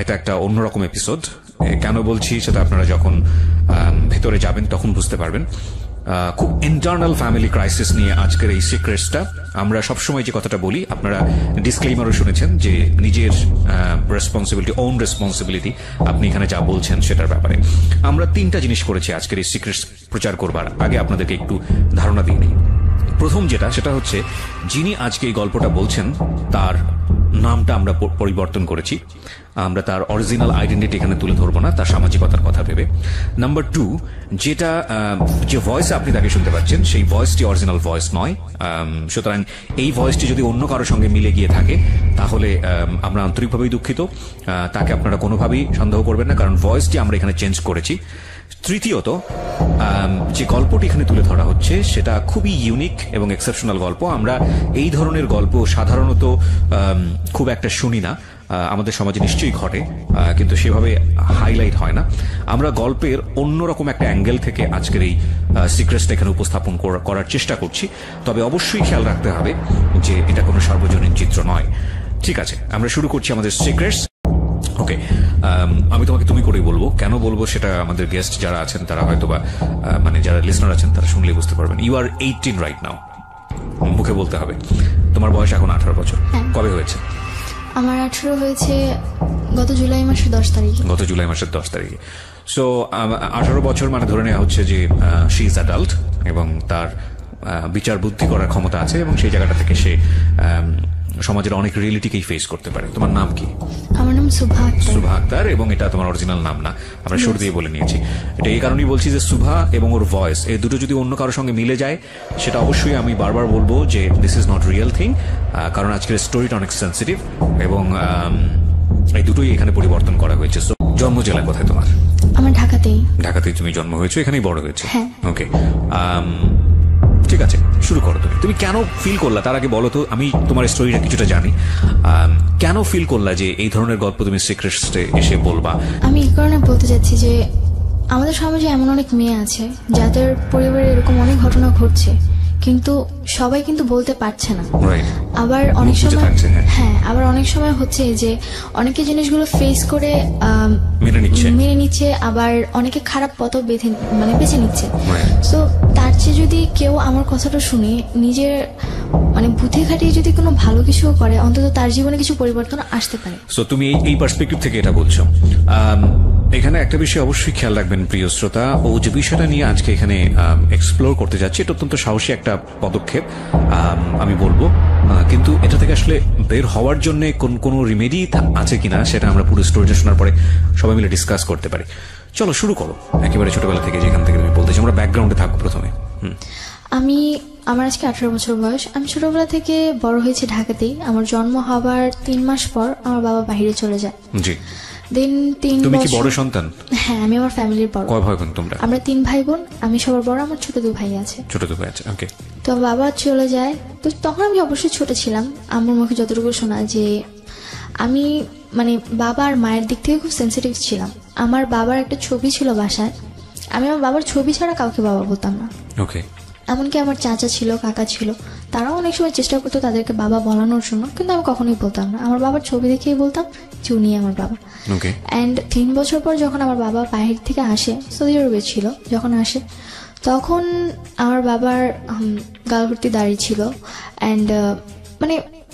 এটা একটা অন্যরকম এপিসোড। কেন বলছি সেটা আপনারা যখন ভেতরে যাবেন তখন বুঝতে পারবেন। খুব ইন্টারনাল ফ্যামিলি ক্রাইসিস নিয়ে আজকের এই সিক্রেটসটা। আমরা সবসময় যে কথাটা বলি, আপনারা ডিসক্লেইমারও শুনেছেন যে নিজের রেসপন্সিবিলিটি, ওন রেসপন্সিবিলিটি, আপনি এখানে যা বলছেন সেটার ব্যাপারে। আমরা 3টা জিনিস করেছি আজকের এই সিক্রেটস প্রচার করবার আগে, আপনাদেরকে একটু ধারণা দিয়ে নিই। প্রথম যেটা, সেটা হচ্ছে যিনি আজকে এই গল্পটা বলছেন তার নামটা আমরা পরিবর্তন করেছি। আমরা তার অরিজিনাল আইডেন্টিটি এখানে তুলে ধরবো না, তার সামাজিকতার কথা ভেবে। নাম্বার 2, যেটা যে ভয়েসে আপনি তাকে শুনতে পাচ্ছেন সেই ভয়েসটি অরিজিনাল ভয়েস নয়। সুতরাং এই ভয়েসটি যদি অন্য কারোর সঙ্গে মিলে গিয়ে থাকে তাহলে আমরা আন্তরিকভাবেই দুঃখিত। তাকে আপনারা কোনোভাবেই সন্দেহ করবেন না, কারণ ভয়েসটি আমরা এখানে চেঞ্জ করেছি। তৃতীয়ত, যে গল্পটি এখানে তুলে ধরা হচ্ছে সেটা খুবই ইউনিক এবং এক্সেপশনাল গল্প। আমরা এই ধরনের গল্প সাধারণত খুব একটা শুনি না, আমাদের সমাজে নিশ্চয়ই ঘটে, কিন্তু সেভাবে হাইলাইট হয় না। আমরা গল্পের অন্যরকম একটা অ্যাঙ্গেল থেকে আজকের এই সিক্রেটসটা এখানে উপস্থাপন করার চেষ্টা করছি। তবে অবশ্যই খেয়াল রাখতে হবে যে এটা কোনো সার্বজনীন চিত্র নয়। ঠিক আছে, আমরা শুরু করছি আমাদের সিক্রেটস। ওকে, আমি তোমাকে তুমি করেই বলবো। কেন বলবো সেটা আমাদের গেস্ট যারা আছেন তারা হয়তো বা মানে যারা লিসনার আছেন তারা শুনলেই বুঝতে পারবেন। ইউ আর 18 রাইট নাও, মুখে বলতে হবে। তোমার বয়স এখন 18 বছর। কবে হয়েছে? আমার 18 হয়েছে গত জুলাই মাসের 10 তারিখে। গত জুলাই মাসের 10 তারিখে। সো 18 বছর মানে ধরে নেওয়া হচ্ছে যে শি ইজ অ্যাডাল্ট এবং তার বিচার বুদ্ধি করার ক্ষমতা আছে, এবং সেই জায়গাটা থেকে সে সমাজের অনেক রিয়েলিটিকেই ফেস করতে পারে। তোমার নাম কি? আমার নাম সুভা আক্তার। সুভা আক্তার, এবং এটা তোমার অরিজিনাল নাম না, আমরা শুরু দিয়ে বলে নিয়েছি। এটা এই কারণেই বলছি যে সুভা এবং ওর ভয়েস, এই দুটো যদি অন্য কারোর সঙ্গে মিলে যায় সেটা অবশ্যই আমি বারবার বলবো যে this is not real thing, কারণ আজকের স্টোরিটা অনেক সেন্সিটিভ এবং এই দুটোই এখানে পরিবর্তন করা হয়েছে। জন্ম জেলা কোথায় তোমার? আমার ঢাকাতেই। ঢাকাতেই তুমি জন্ম হয়েছো, এখানেই বড় হয়েছে? হ্যাঁ। ওকে, ঠিক আছে, শুরু করো। তুমি কেন ফিল করলা, তার আগে বলো তো, আমি তোমার স্টোরিটা কিছুটা জানি। কেন ফিল করলা যে এই ধরনের গল্প তুমি সিক্রেটসে এসে বলবা? আমি এই কারণে বলতে চাচ্ছি যে আমাদের সমাজে এমন অনেক মেয়ে আছে যাদের পরিবারে এরকম অনেক ঘটনা ঘটছে, কিন্তু সবাই কিন্তু বলতে পারছে না। আবার অনেক সময় আবার অনেক সময় হচ্ছে যে অনেকে জিনিসগুলো ফেস করে মেনে নিচ্ছে, আবার অনেকে খারাপ পথ বেছে নিচ্ছে। সো তার চেয়ে যদি কেউ আমার কথাটা শুনে নিজের বুদ্ধি খাটিয়ে যদি কোনো ভালো কিছু করে, অন্তত তার জীবনে কিছু পরিবর্তন আসতে পারে। সো তুমি এই পার্সপেক্টিভ থেকে এটা বলছো। এখানে একটা বিষয় অবশ্যই খেয়াল রাখবেন প্রিয় শ্রোতা, ও যে বিষয়টা নিয়ে আজকে এখানে এক্সপ্লোর করতে যাচ্ছে এটা অত্যন্ত সাহসী একটা পদক্ষেপ আমি বলবো, কিন্তু এটা থেকে আসলে বের হওয়ার জন্য কোনো রিমেডি আছে কিনা সেটা আমরা পুরো স্টোরিটা শোনার পরে সবাই মিলে ডিসকাস করতে পারি। চলো শুরু করো একেবারে ছোটবেলা থেকে, যেখান থেকে তুমি বলতেছি। আমরা ব্যাকগ্রাউন্ডে থাকবো প্রথমে। আমার আজকে 18 বছর বয়স। আমি ছোটবেলা থেকে বড় হয়েছি ঢাকাতেই। আমার জন্ম হবার 3 মাস পর আমার বাবা বাইরে চলে যায়। জি। তুমি কি বড় সন্তান? হ্যাঁ, আমি আমার ফ্যামিলির বড়। কয় ভাই বোন তোমরা? আমরা 3 ভাই বোন, আমি সবার বড়। আমার ছোট 2 ভাই আছে। ওকে। তো বাবা চলে যায়, তো তখন আমি অবশ্যই ছোট ছিলাম। আমার মুখে যতটুকু শোনা যে আমি বাবা আর মায়ের দিক থেকে খুব সেন্সিটিভ ছিলাম। আমার বাবার একটা ছবি ছিল বাসায়, আমি আমার বাবার ছবি ছাড়া কাউকে বাবা বলতাম না। ওকে। এমনকি আমার চাচা ছিল, কাকা ছিল, তারাও অনেক সময় চেষ্টা করতো তাদেরকে বাবা বলানোর জন্য, কিন্তু আমি কখনোই বলতাম না। আমার বাবার ছবি দেখেই বলতাম যে উনি আমার বাবা। অ্যান্ড 3 বছর পর যখন আমার বাবা বাইরে থেকে আসে, সৌদি আরবে ছিল, যখন আসে তখন আমার বাবার গাল ভর্তি দাড়ি ছিল। অ্যান্ড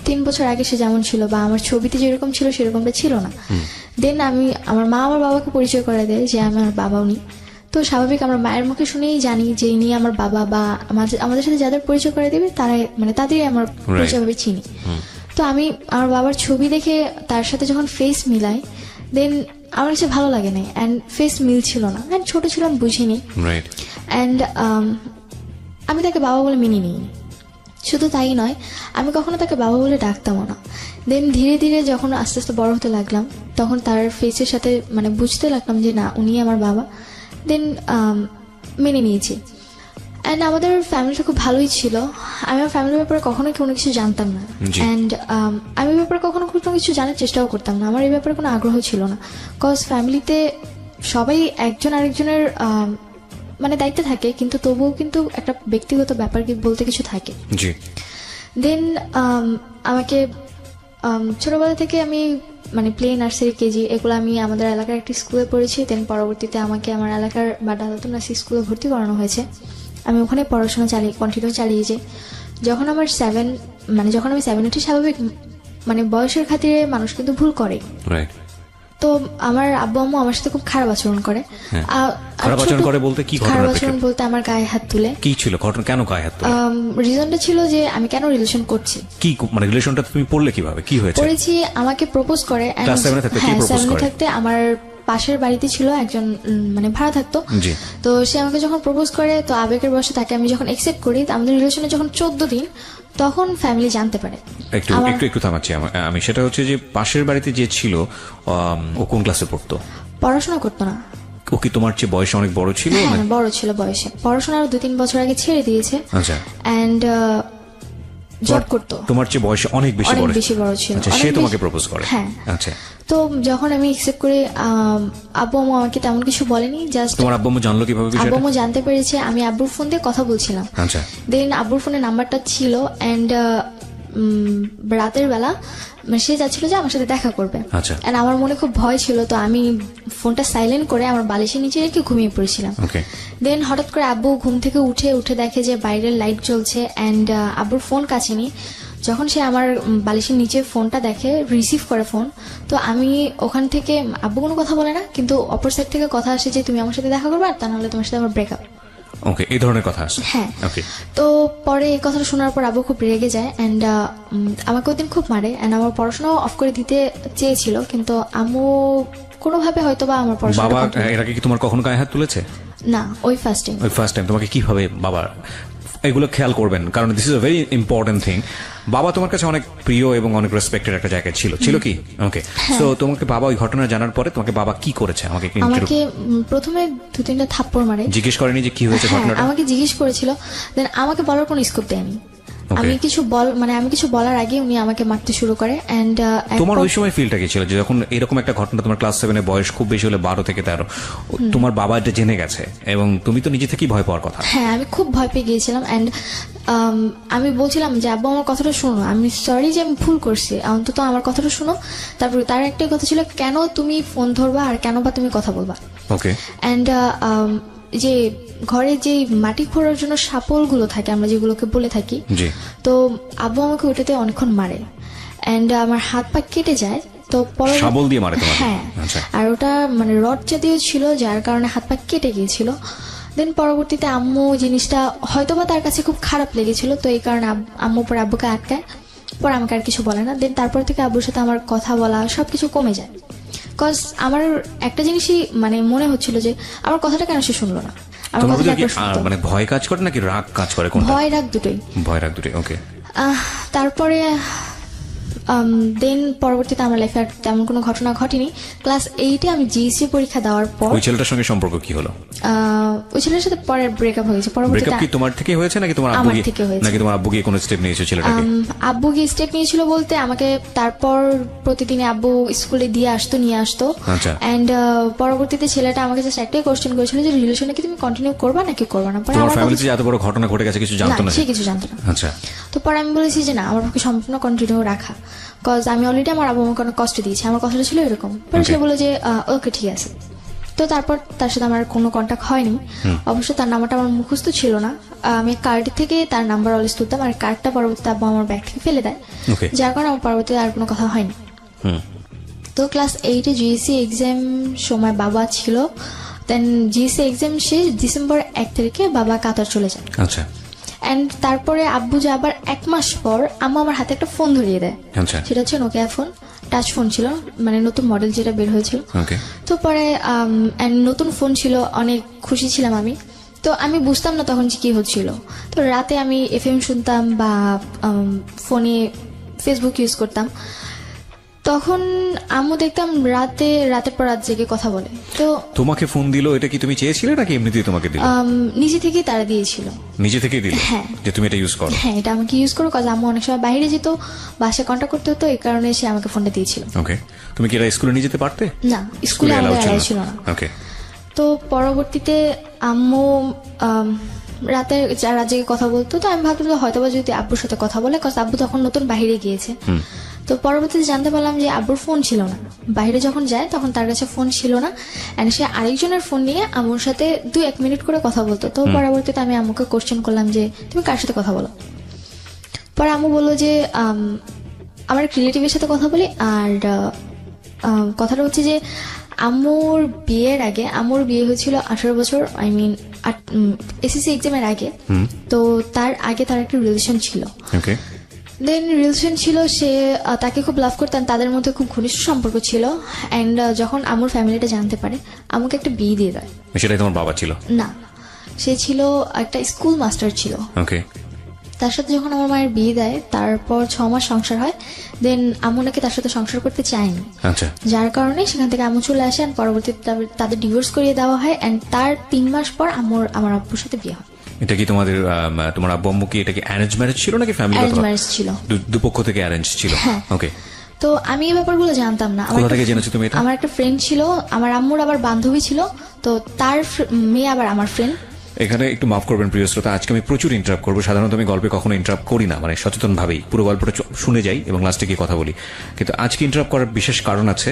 3 বছর আগে সে যেমন ছিল বা আমার ছবিতে যেরকম ছিল সেরকমটা ছিল না। দেন আমার মা আমার বাবাকে পরিচয় করে দেয় যে আমার বাবা উনি। তো স্বাভাবিক আমরা মায়ের মুখে শুনেই জানি যে ইনি আমার বাবা, বা আমাদের সাথে যাদের পরিচয় করে দেবে তারাই তাদেরই আমার পরিচয় ভাবে চিনি। তো আমি আমার বাবার ছবি দেখে তার সাথে যখন ফেস মিলাই, দেন আমার কাছে ভালো লাগে না, অ্যান্ড ফেস মিল ছিল না, অ্যান্ড ছোট ছিলাম বুঝিনি, অ্যান্ড আমি তাকে বাবা বলে মেনে নিইনি। শুধু তাই নয়, আমি কখনো তাকে বাবা বলে ডাকতামও না। দেন ধীরে ধীরে যখন আস্তে আস্তে বড় হতে লাগলাম, তখন তার ফেসের সাথে বুঝতে লাগলাম যে না, উনি আমার বাবা। দেন মেনে নিয়েছি। অ্যান্ড আমাদের ফ্যামিলিটা খুব ভালোই ছিল। আমি আমার ফ্যামিলির ব্যাপারে কখনোই কোনো কিছু জানতাম না, অ্যান্ড আমি এই ব্যাপারে কখনো কোনো কিছু জানার চেষ্টাও করতাম না। আমার এই ব্যাপারে কোনো আগ্রহ ছিল না, কজ ফ্যামিলিতে সবাই একজন আরেকজনের দায়িত্বে থাকে, কিন্তু তবুও কিন্তু একটা ব্যক্তিগত ব্যাপার বলতে কিছু থাকে। দেন আমাকে ছোটবেলা থেকে আমি মানে প্লে নার্সারি কেজি এগুলো আমি আমাদের এলাকার একটি স্কুলে পড়েছি। দেন পরবর্তীতে আমাকে আমার এলাকার বা ডালতন নার্সারি স্কুলে ভর্তি করানো হয়েছে। আমি ওখানে পড়াশোনা কন্টিনিউ চালিয়েছি। যখন আমার যখন আমি 7 উঠি, স্বাভাবিক মানে বয়সের খাতিরে মানুষ কিন্তু ভুল করে। তো আমার আব্বু আম্মু আমার সাথে খুব খারাপ আচরণ করে। খারাপ আচরণ করে বলতে কি? খারাপ আচরণ বলতে আমার গায়ে হাত তুলে। কি ছিল ঘটনা? কেন গায়ে হাত তুলে? রিজনটা ছিল যে আমি কেন রিলেশন করছি। কি মানে রিলেশনটা তুমি পড়লে কিভাবে? কি হয়েছে? পড়েছি, আমাকে প্রপোজ করে। ক্লাস 7 এ থাকতে কি প্রপোজ করে? থাকতে আমার পাশের বাড়িতে ছিল একজন মানে ভাড়া থাকতো। তো সে আমাকে যখন প্রপোজ করে, তো আবেগের বশে তাকে আমি যখন একসেপ্ট করি, আমাদের রিলেশনে যখন 14 দিন, তখন ফ্যামিলি জানতে পারে। একটু থামাচ্ছি আমি। সেটা হচ্ছে যে পাশের বাড়িতে যে ছিল, ও কোন ক্লাসে পড়তো? পড়াশোনা করতো না। ও কি তোমার চেয়ে বয়সে অনেক বড় ছিল? হ্যাঁ, বড় ছিল বয়সে। পড়াশোনা 2-3 বছর আগে ছেড়ে দিয়েছে। আচ্ছা। এন্ড জব করতো। তোমার চেয়ে বয়সে অনেক বেশি বড় ছিল। আচ্ছা, সে তোমাকে প্রপোজ করে? হ্যাঁ। আচ্ছা। তো যখন আমি একসেপ্ট করি, আব্বু আম্মু আমাকে তেমন কিছু বলেনি। জাস্ট তোমার আব্বু আম্মু জানলো কিভাবে বিষয়টা? আব্বু আম্মু জানতে পেরেছে আমি আব্বুর ফোন দিয়ে কথা বলছিলাম। আচ্ছা। দেন আব্বুর ফোনে নাম্বারটা ছিল, এন্ড রাতের বেলা সে যাচ্ছিল যে আমার সাথে দেখা করবে। আচ্ছা। এন্ড আমার মনে খুব ভয় ছিল, তো আমি ফোনটা সাইলেন্ট করে আমার বালিশের নিচে রেখে ঘুমিয়ে পড়েছিলাম। দেন হঠাৎ করে আব্বু ঘুম থেকে উঠে দেখে যে বাইরের লাইট জ্বলছে, এন্ড আব্বুর ফোন কাছে নেই। যখন সে আমার বালিশের নিচে ফোনটা দেখে, রিসিভ করে ফোন, তো আমি ওখান থেকে, আব্বু কোনো কথা বলে না, কিন্তু অপর সাইড থেকে কথা আসে যে তুমি আমার সাথে দেখা করবে, আর তা নাহলে তোমার সাথে আমার ব্রেকআপ। ওকে, এই ধরনের কথা আসে? হ্যাঁ। তো পরে এই কথাটা শোনার পর আব্বু খুব রেগে যায়, এন্ড আমাকে ওই দিন খুব মারে। এন্ড আমার পড়াশোনাও অফ করে দিতে চেয়েছিল, কিন্তু আম্মু কোনোভাবে হয়তো বা আমার পড়াশোনা। বাবা এর আগে কি তোমার কখনো গায়ে হাত তুলেছে? না, ওই ফার্স্ট টাইম। তোমাকে কিভাবে বাবা এগুলো খেয়াল করবেন? কারণ this is a very important thing. বাবা তোমার কাছে অনেক প্রিয় এবং অনেক রেসপেক্টেড একটা জায়গায় ছিল কি? ওকে, সো তোমাকে বাবা ওই ঘটনা জানার পরে তোমাকে বাবা কি করেছে? আমাকে প্রথমে 2-3টা থাপ্পড় মারে। জিজ্ঞেস করেনি যে কি হয়েছে ঘটনাটা? আমাকে জিজ্ঞেস করেছিল, দেন আমাকে বলার কোনো স্কোপ দেয়নি। আমি কিছু বলার আগে উনি আমাকে মারতে শুরু করে। এন্ড তোমার ওই সময় ফিলটা কি ছিল যে যখন এরকম একটা ঘটনা, তোমার ক্লাস 7 এ বয়স খুব বেশি হলে 12 থেকে 13, তোমার বাবা এটা জেনে গেছে এবং তুমি তো নিজে থেকেই ভয় পাওয়ার কথা? হ্যাঁ, আমি খুব ভয় পেয়ে গিয়েছিলাম। এন্ড আমি বলছিলাম যে আব্বু আমার কথাটা শোনো, আমি সরি যে আমি ভুল করছি, অন্তত আমার কথাটা শোনো। তারপর তার একটাই কথা ছিল, কেন তুমি ফোন ধরবা আর কেন বা তুমি কথা বলবা? ওকে। এন্ড যে ঘরে যে মাটি খোঁড়ার জন্য সাপল গুলো থাকে, আমরা যেগুলোকে বলে থাকি, তো আব্বু আমাকে ওটাতে অনেকক্ষণ মারে, এন্ড আমার হাত পা কেটে যায়। তো শাবল দিয়ে মারে তোমাকে? হ্যাঁ। আর ওটা মানে রড জাতীয় ছিল, যার কারণে হাত পা কেটে গিয়েছিল। দেন পরবর্তীতে আম্মু জিনিসটা হয়তোবা তার কাছে খুব খারাপ লেগেছিল, তো এই কারণে আম্মু পরে আব্বুকে আটকায়, পরে আমাকে আর কিছু বলে না। দেন তারপর থেকে আব্বুর সাথে আমার কথা বলা সবকিছু কমে যায়। কজ আমার একটা জিনিসই মানে মনে হচ্ছিল যে আমার কথাটা কেন সে শুনলো না। মানে ভয় কাজ করে নাকি রাগ কাজ করে? ভয় রাগ দুটোই। ওকে। তারপরে দেন পরবর্তীতে আমার লাইফে আর তেমন কোনো ঘটনা ঘটেনি। ক্লাস 8 আমি জিএসসি পরীক্ষা দেওয়ার পর ওই ছেলেটার সঙ্গে সম্পর্ক কি হলো? ওই ছেলের সাথে পরে ব্রেকআপ হয়েছে। ব্রেকআপ কি তোমার থেকে হয়েছে নাকি তোমার আব্বু গিয়ে কোনো স্টেপ নিয়েছে ছেলেটাকে? আব্বু গিয়ে স্টেপ নিয়েছিল বলতে, আমাকে তারপর প্রতিদিনে আব্বু স্কুলে দিয়ে আসতো, নিয়ে আসতো। এন্ড পরবর্তীতে ছেলেটা আমাকে জাস্ট একটাই কোশ্চেন করেছিল যে রিলেশনে কি তুমি কন্টিনিউ করবা নাকি করবা না। তোমার ফ্যামিলিতে এত বড় ঘটনা ঘটে গেছে কিছু জানতো না? সে কিছু জানতো না। আচ্ছা। তো পরে আমি বলেছি যে না, আমার পক্ষে সম্পূর্ণ কন্টিনিউ রাখা, কজ আমি অলরেডি আমার আব্বু আমাকে অনেক কষ্ট দিয়েছি। আমার কথাটা ছিল এরকম। পরে সে বলে যে ওকে ঠিক আছে। তো তারপর তার সাথে আমার কোনো কন্ট্যাক্ট হয়নি। অবশ্য তার নাম্বারটা আমার মুখস্থ ছিল না, আমি কার্ড থেকে তার নাম্বার অলওয়েজ তুলতাম, আর কার্ডটা পরবর্তীতে আব্বু আমার ব্যাগ থেকে ফেলে দেয়, যার কারণে আমার পরবর্তীতে আর কোনো কথা হয়নি। তো ক্লাস 8 জিএসসি এক্সাম সময় বাবা ছিল। দেন জিএসসি এক্সাম শেষ ডিসেম্বর 1 তারিখে বাবা কাতার চলে যায়। আচ্ছা। এন্ড তারপরে আব্বু যে আবার 1 মাস পর আম্মু আমার হাতে একটা ফোন ধরিয়ে দেয়। সেটা হচ্ছে নোকিয়া ফোন, টাচ ফোন ছিল, মানে নতুন মডেল যেটা বের হয়েছিল। তো পরে নতুন ফোন ছিল, অনেক খুশি ছিলাম আমি। তো আমি বুঝতাম না তখন যে কি হচ্ছিল। তো রাতে আমি এফএম শুনতাম বা ফোনে ফেসবুক ইউজ করতাম। তখন আম্মু দেখতাম রাতের পর রাত জেগে কথা বলে। তো তোমাকে ফোন দিল, এটা কি তুমি চেয়েছিলে নাকি এমনিতেই তোমাকে দিল? নিজে থেকেই তারা দিয়েছিল। নিজে থেকেই দিল? হ্যাঁ, যে তুমি এটা ইউজ করো। হ্যাঁ, এটা আমাকে ইউজ করো, কাজ আম্মু অনেক সময় বাইরে যেত, বাসায় কন্ট্যাক্ট করতে হতো, এই কারণে সে আমাকে ফোনটা দিয়েছিল। ওকে। তুমি কি এটা স্কুলে নিয়ে যেতে পারতে? না, স্কুলে অ্যালাউ ছিল না। ওকে। তো পরবর্তীতে আম্মু রাতে জেগে কথা বলতো। তো আমি ভাবতাম হয়তো বা যদি আব্বুর সাথে কথা বলে, কজ আব্বু তখন নতুন বাইরে গিয়েছে। তো পরবর্তীতে জানতে পারলাম যে আব্বুর ফোন ছিল না, বাইরে যখন যায় তখন তার কাছে ফোন ছিল না, এন্ড সে আরেকজনের ফোন নিয়ে আম্মুর সাথে 2-1 মিনিট করে কথা বলতো। তো পরবর্তীতে আমি আম্মুকে কোশ্চেন করলাম যে তুমি কার সাথে কথা বলো। পরে আম্মু বললো যে আমার এক রিলেটিভের সাথে কথা বলি। আর কথাটা হচ্ছে যে আম্মুর বিয়ের আগে, আম্মুর বিয়ে হয়েছিল 18 বছর, আই মিন এসএসসি এক্সামের আগে। তো তার আগে তার একটা রিলেশন ছিল। দেন রিলেশন ছিল, সে তাকে খুব লাভ করতেন, তাদের মধ্যে খুব ঘনিষ্ঠ সম্পর্ক ছিল। এন্ড যখন আম্মুর ফ্যামিলিটা জানতে পারে, আমাকে একটা বিয়ে দিয়ে দেয়। সেটাই তোমার বাবা ছিল না, সে ছিল একটা স্কুল মাস্টার ছিল। তার সাথে যখন আমার মায়ের বিয়ে দেয়, তারপর 6 মাস সংসার হয়। দেন আম্মু নাকি তার সাথে সংসার করতে চায়নি, যার কারণে সেখান থেকে আম্মু চলে আসে। পরবর্তীতে তাদের ডিভোর্স করিয়ে দেওয়া হয়। এন্ড তার 3 মাস পর আমার আব্বুর সাথে বিয়ে হয়। এটা কি তোমার আব্বু আম্মু কি এটা কি অ্যারেঞ্জ ম্যারেজ ছিল নাকি ফ্যামিলি ম্যারেজ ছিল? দুপক্ষ থেকে অ্যারেঞ্জ ছিল। ওকে। তো আমি এই ব্যাপারগুলো জানতাম না। কোথা থেকে জেনেছো তুমি এটা? আমার একটা ফ্রেন্ড ছিল, আমার আম্মুর আবার বান্ধবী ছিল, তো তার মেয়ে আবার আমার ফ্রেন্ড। এখানে একটু মাফ করবেন প্রিয় শ্রোতা, আজকে আমি প্রচুর ইন্টারাপ্ট করবো। সাধারণত আমি গল্পে কখনো ইন্টারাপ্ট করি না, মানে সচেতন ভাবেই পুরো গল্পটা শুনে যাই এবং লাস্টে গিয়ে কথা বলি। কিন্তু আজকে ইন্টারাপ্ট করার বিশেষ কারণ আছে,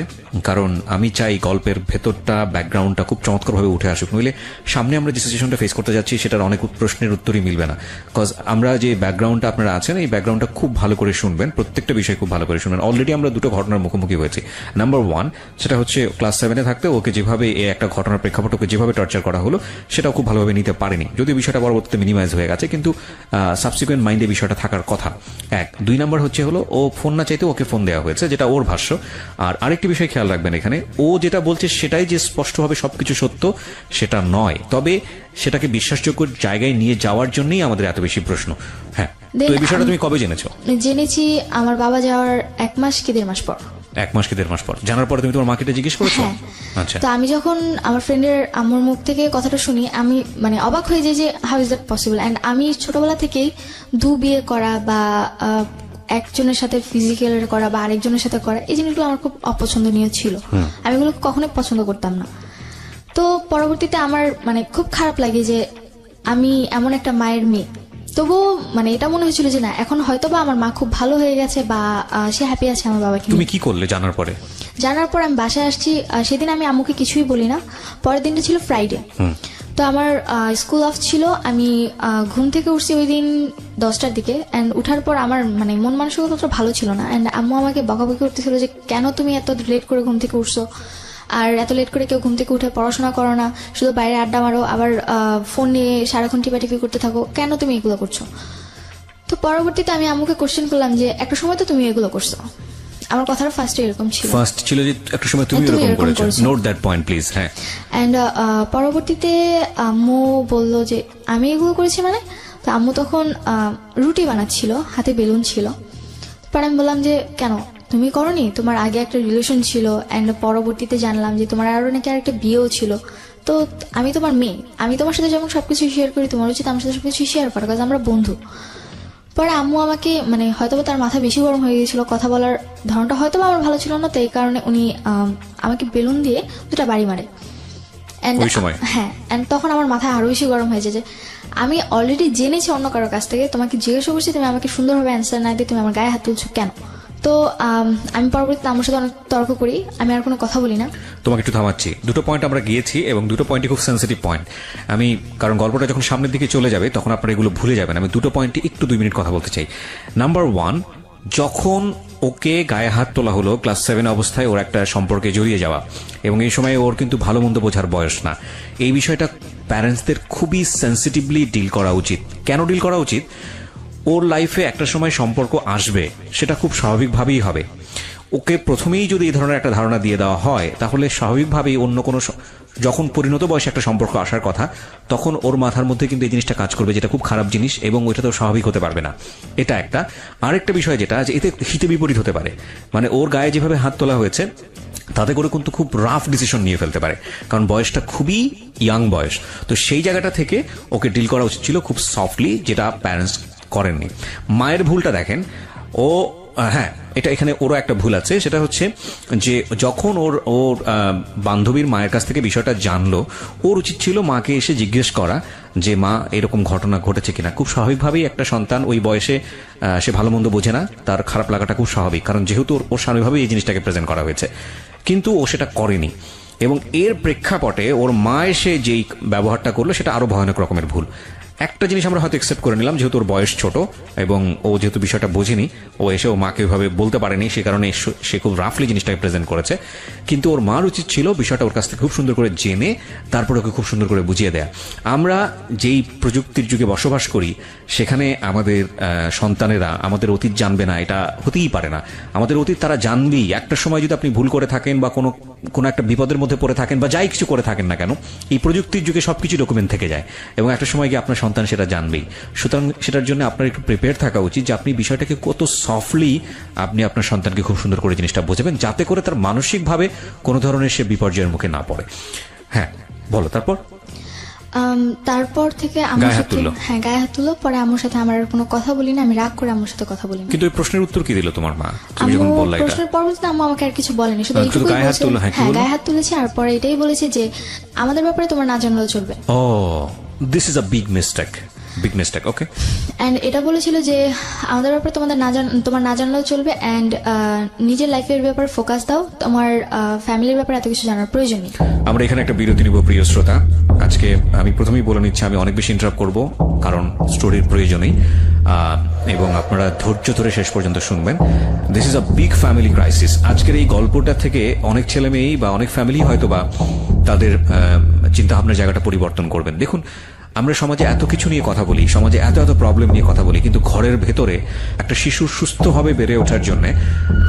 কারণ আমি চাই গল্পের ভেতরটা, ব্যাকগ্রাউন্ডটা খুব চমৎকারভাবে উঠে আসুক। নইলে সামনে আমরা যে সিচুয়েশনটা ফেস করতে যাচ্ছি সেটার অনেক প্রশ্নের উত্তরই মিলবে না। কজ আমরা যে ব্যাকগ্রাউন্ডটা আপনারা আছেন, এই ব্যাকগ্রাউন্ডটা খুব ভালো করে শুনবেন, প্রত্যেকটা বিষয় খুব ভালো করে শুনবেন। অলরেডি আমরা 2টো ঘটনার মুখোমুখি হয়েছি। নাম্বার 1, সেটা হচ্ছে ক্লাস 7-এ থাকতে ওকে যেভাবে এই একটা ঘটনার প্রেক্ষাপট ওকে যেভাবে টর্চার করা হলো, সেটাও খুব ভালোভাবে নিতে পারেনি, যদিও বিষয়টা পরবর্তীতে মিনিমাইজ হয়ে গেছে, কিন্তু সাবসিকুয়েন্ট মাইন্ডে বিষয়টা থাকার কথা। 2 নাম্বার হচ্ছে হলো ও ফোন না চাইতে ওকে ফোন দেওয়া হয়েছে, যেটা ওর ভাষ্য। আর আরেকটি বিষয় খেয়াল রাখবেন, এখানে ও যেটা বলছে সেটাই যে স্পষ্টভাবে সবকিছু সত্য সেটা নয়, তবে সেটাকে বিশ্বাসযোগ্য জায়গায় নিয়ে যাওয়ার জন্যই আমাদের এত বেশি প্রশ্ন। হ্যাঁ, তো এই বিষয়টা তুমি কবে জেনেছো? জেনেছি আমার বাবা যাওয়ার 1 মাস কি 1.5 মাস পর। 1 মাস কি 1.5 মাস পর জানার পরে তুমি তোমার মাকে জিজ্ঞেস করেছো? আচ্ছা। তো আমি যখন আমার ফ্রেন্ডের আম্মুর মুখ থেকে কথাটা শুনি, আমি মানে অবাক হয়ে যাই যে how is that possible. And আমি ছোটবেলা থেকেই বিয়ে করা বা একজনের সাথে ফিজিক্যাল করা বা আরেকজনের সাথে করা, এই জিনিসগুলো আমার খুব অপছন্দনীয় ছিল। আমি এগুলো কখনোই পছন্দ করতাম না। তো পরবর্তীতে আমার মানে খুব খারাপ লাগে যে আমি এমন একটা মায়ের মেয়ে। তবুও মানে এটা মনে হয়েছিল যে না, এখন হয়তো বা আমার মা খুব ভালো হয়ে গেছে বা সে হ্যাপি আছে আমার বাবাকে। তুমি কি করলে জানার পরে? জানার পর আমি বাসায় আসছি। সেদিন আমি আম্মুকে কিছুই বলি না। পরের দিনটা ছিল ফ্রাইডে। তো আমার স্কুল অফ ছিল। আমি ঘুম থেকে উঠছি ওই দিন 10টার দিকে। অ্যান্ড উঠার পর আমার মানে মন মানসিকতা ভালো ছিল না। অ্যান্ড আম্মু আমাকে বকাবকি করতেছিল যে কেন তুমি এত লেট করে ঘুম থেকে উঠছো, আর এত লেট করে কেউ ঘুম থেকে উঠে পড়াশোনা করো না, শুধু বাইরে আড্ডা মারো, আবার ফোন নিয়ে সারাক্ষণ টিপাটিপি করতে থাকো, কেন তুমি এগুলো করছো? তো পরবর্তীতে আমি আম্মুকে কোশ্চেন করলাম যে একটা সময় তো তুমি এগুলো করছো। আমার কথাটা ফার্স্টে এরকম ছিল, ফার্স্ট ছিল যে একটা সময় তুমি এরকম করেছো। Note that point please. হ্যাঁ। এন্ড পরবর্তীতে আম্মু বলল যে আমি এগুলো করেছি মানে। তো আম্মু তখন রুটি বানাচ্ছিল, হাতে বেলুন ছিল। পরে আমি বললাম যে কেন তুমি করনি, তোমার আগে একটা রিলেশন ছিল, এন্ড পরবর্তীতে জানলাম যে তোমার আরো নাকি আরেকটা বিয়েও ছিল। তো আমি তোমার মেয়ে, আমি তোমার সাথে যেমন সবকিছু শেয়ার করি, তোমার উচিত আমার সাথে সবকিছু শেয়ার করা, কারণ আমরা বন্ধু। পরে আম্মু আমাকে মানে হয়তো তার মাথা বেশি গরম হয়ে গিয়েছিল, কথা বলার ধরনটা হয়তো আমার ভালো ছিল না, তো এই কারণে উনি আমাকে বেলুন দিয়ে 2টা বাড়ি মারে। হ্যাঁ, এন্ড তখন আমার মাথায় আরো বেশি গরম হয়েছে যে আমি অলরেডি জেনেছি অন্য কারোর কাছ থেকে, তোমাকে জিজ্ঞাসা করছি, তুমি আমাকে সুন্দরভাবে অ্যান্সার না দিয়ে তুমি আমার গায়ে হাত তুলছো কেন? তো আমি পরবর্তীতে আমার সাথে অনেক তর্ক করি, আমি আর কোনো কথা বলি না। তোমাকে একটু থামাচ্ছি, 2টো পয়েন্ট আমরা গিয়েছি এবং 2টো পয়েন্টই খুব সেন্সিটিভ পয়েন্ট। আমি কারণ গল্পটা যখন সামনের দিকে চলে যাবে তখন আপনারা এগুলো ভুলে যাবেন। আমি 2টো পয়েন্টে একটু 2 মিনিট কথা বলতে চাই। নাম্বার 1, যখন ওকে গায়ে হাত তোলা হলো ক্লাস 7 অবস্থায়, ওর একটা সম্পর্কে জড়িয়ে যাওয়া, এবং এই সময় ওর কিন্তু ভালো মন্দ বোঝার বয়স না। এই বিষয়টা প্যারেন্টসদের খুবই সেন্সিটিভলি ডিল করা উচিত। কেন ডিল করা উচিত? ওর লাইফে একটা সময় সম্পর্ক আসবে, সেটা খুব স্বাভাবিকভাবেই হবে। ওকে প্রথমেই যদি এই ধরনের একটা ধারণা দিয়ে দেওয়া হয়, তাহলে স্বাভাবিকভাবেই অন্য কোনো যখন পরিণত বয়সে একটা সম্পর্ক আসার কথা, তখন ওর মাথার মধ্যে কিন্তু এই জিনিসটা কাজ করবে, যেটা খুব খারাপ জিনিস, এবং ওইটা তো স্বাভাবিক হতে পারবে না। এটা একটা। আরেকটা বিষয় যেটা যে এতে হিতে বিপরীত হতে পারে, মানে ওর গায়ে যেভাবে হাত তোলা হয়েছে তাতে করে কিন্তু খুব রাফ ডিসিশন নিয়ে ফেলতে পারে, কারণ বয়সটা খুবই ইয়াং বয়স। তো সেই জায়গাটা থেকে ওকে ডিল করা উচিত ছিল খুব সফটলি, যেটা প্যারেন্টস করেননি। মায়ের ভুলটা দেখেন, ও হ্যাঁ, এটা এখানে ওরও একটা ভুল আছে, সেটা হচ্ছে যে যখন ওর বান্ধবীর মায়ের কাছ থেকে বিষয়টা জানলো, ওর উচিত ছিল মাকে এসে জিজ্ঞেস করা যে মা এরকম ঘটনা ঘটেছে কিনা। খুব স্বাভাবিকভাবেই একটা সন্তান ওই বয়সে সে ভালো মন্দ বোঝে না, তার খারাপ লাগাটা খুব স্বাভাবিক, কারণ যেহেতু ওর স্বাভাবিকভাবেই এই জিনিসটাকে প্রেজেন্ট করা হয়েছে, কিন্তু ও সেটা করেনি। এবং এর প্রেক্ষাপটে ওর মা এসে যেই ব্যবহারটা করলো সেটা আরো ভয়ানক রকমের ভুল। একটা জিনিস আমরা হয়তো একসেপ্ট করে নিলাম, যেহেতু ওর বয়স ছোট এবং ও যেহেতু বিষয়টা বোঝেনি, ও এসে ও মাকে ওইভাবে বলতে পারেনি, সে কারণে সে খুব রাফলি জিনিসটাকে প্রেজেন্ট করেছে। কিন্তু ওর মার উচিত ছিল বিষয়টা ওর কাছ থেকে খুব সুন্দর করে জেনে তারপর ওকে খুব সুন্দর করে বুঝিয়ে দেয়া। আমরা যেই প্রযুক্তির যুগে বসবাস করি সেখানে আমাদের সন্তানেরা আমাদের অতীত জানবে না, এটা হতেই পারে না। আমাদের অতীত তারা জানবেই। একটা সময় যদি আপনি ভুল করে থাকেন বা কোনো একটা বিপদের মধ্যে পড়ে থাকেন বা যাই কিছু করে থাকেন না কেন, এই প্রযুক্তির যুগে সবকিছু ডকুমেন্ট থেকে যায় এবং একটা সময় গিয়ে আপনার সন্তান সেটা জানবেই। সুতরাং সেটার জন্য আপনার একটু প্রিপেয়ার থাকা উচিত যে আপনি বিষয়টাকে কত সফটলি আপনি আপনার সন্তানকে খুব সুন্দর করে জিনিসটা বোঝাবেন, যাতে করে তার মানসিকভাবে কোনো ধরনের সে বিপর্যয়ের মুখে না পড়ে। হ্যাঁ, বলো তারপর। তারপর থেকে আমার সাথে গায়ে হাত তুললো। পরে আমার সাথে আমার কোনো কথা বলি না, আমি রাগ করে আমার সাথে কথা বলি না। কিন্তু ওই প্রশ্নের উত্তর কি দিল তোমার মা? তুমি যখন বললে এটা, প্রশ্নের পরবর্তীতে আম্মু আমাকে আর কিছু বলেনি, শুধু এইটুকুই গায়ে হাত তুললো। হ্যাঁ, গায়ে হাত তুলেছে আর পরে এটাই বলেছে যে আমাদের ব্যাপারে তোমার না জানলেও চলবে। Oh, this is a big mistake. Okay. And এটা বলেছিল যে আমাদের ব্যাপারে তোমার না জানলেও চলবে, এন্ড নিজের লাইফের ব্যাপারে ফোকাস দাও, তোমার ফ্যামিলির ব্যাপারে এত কিছু জানার প্রয়োজন নেই। আমরা এখানে একটা বিরতি নিব প্রিয় শ্রোতা। আজকে আমি প্রথমেই বলে নিচ্ছি আমি অনেক বেশি ইন্টারাপ্ট করব, কারণ স্টোরির প্রয়োজনেই, এবং আপনারা ধৈর্য ধরে শেষ পর্যন্ত শুনবেন। This is a big family crisis. আজকের এই গল্পটা থেকে অনেক ছেলে মেয়েই বা অনেক ফ্যামিলি হয়তো বা তাদের চিন্তাভাবনার জায়গাটা পরিবর্তন করবেন। দেখুন, আমরা সমাজে এত কিছু নিয়ে কথা বলি, সমাজে এত প্রবলেম নিয়ে কথা বলি, কিন্তু ঘরের ভেতরে একটা শিশুর সুস্থভাবে বেড়ে ওঠার জন্য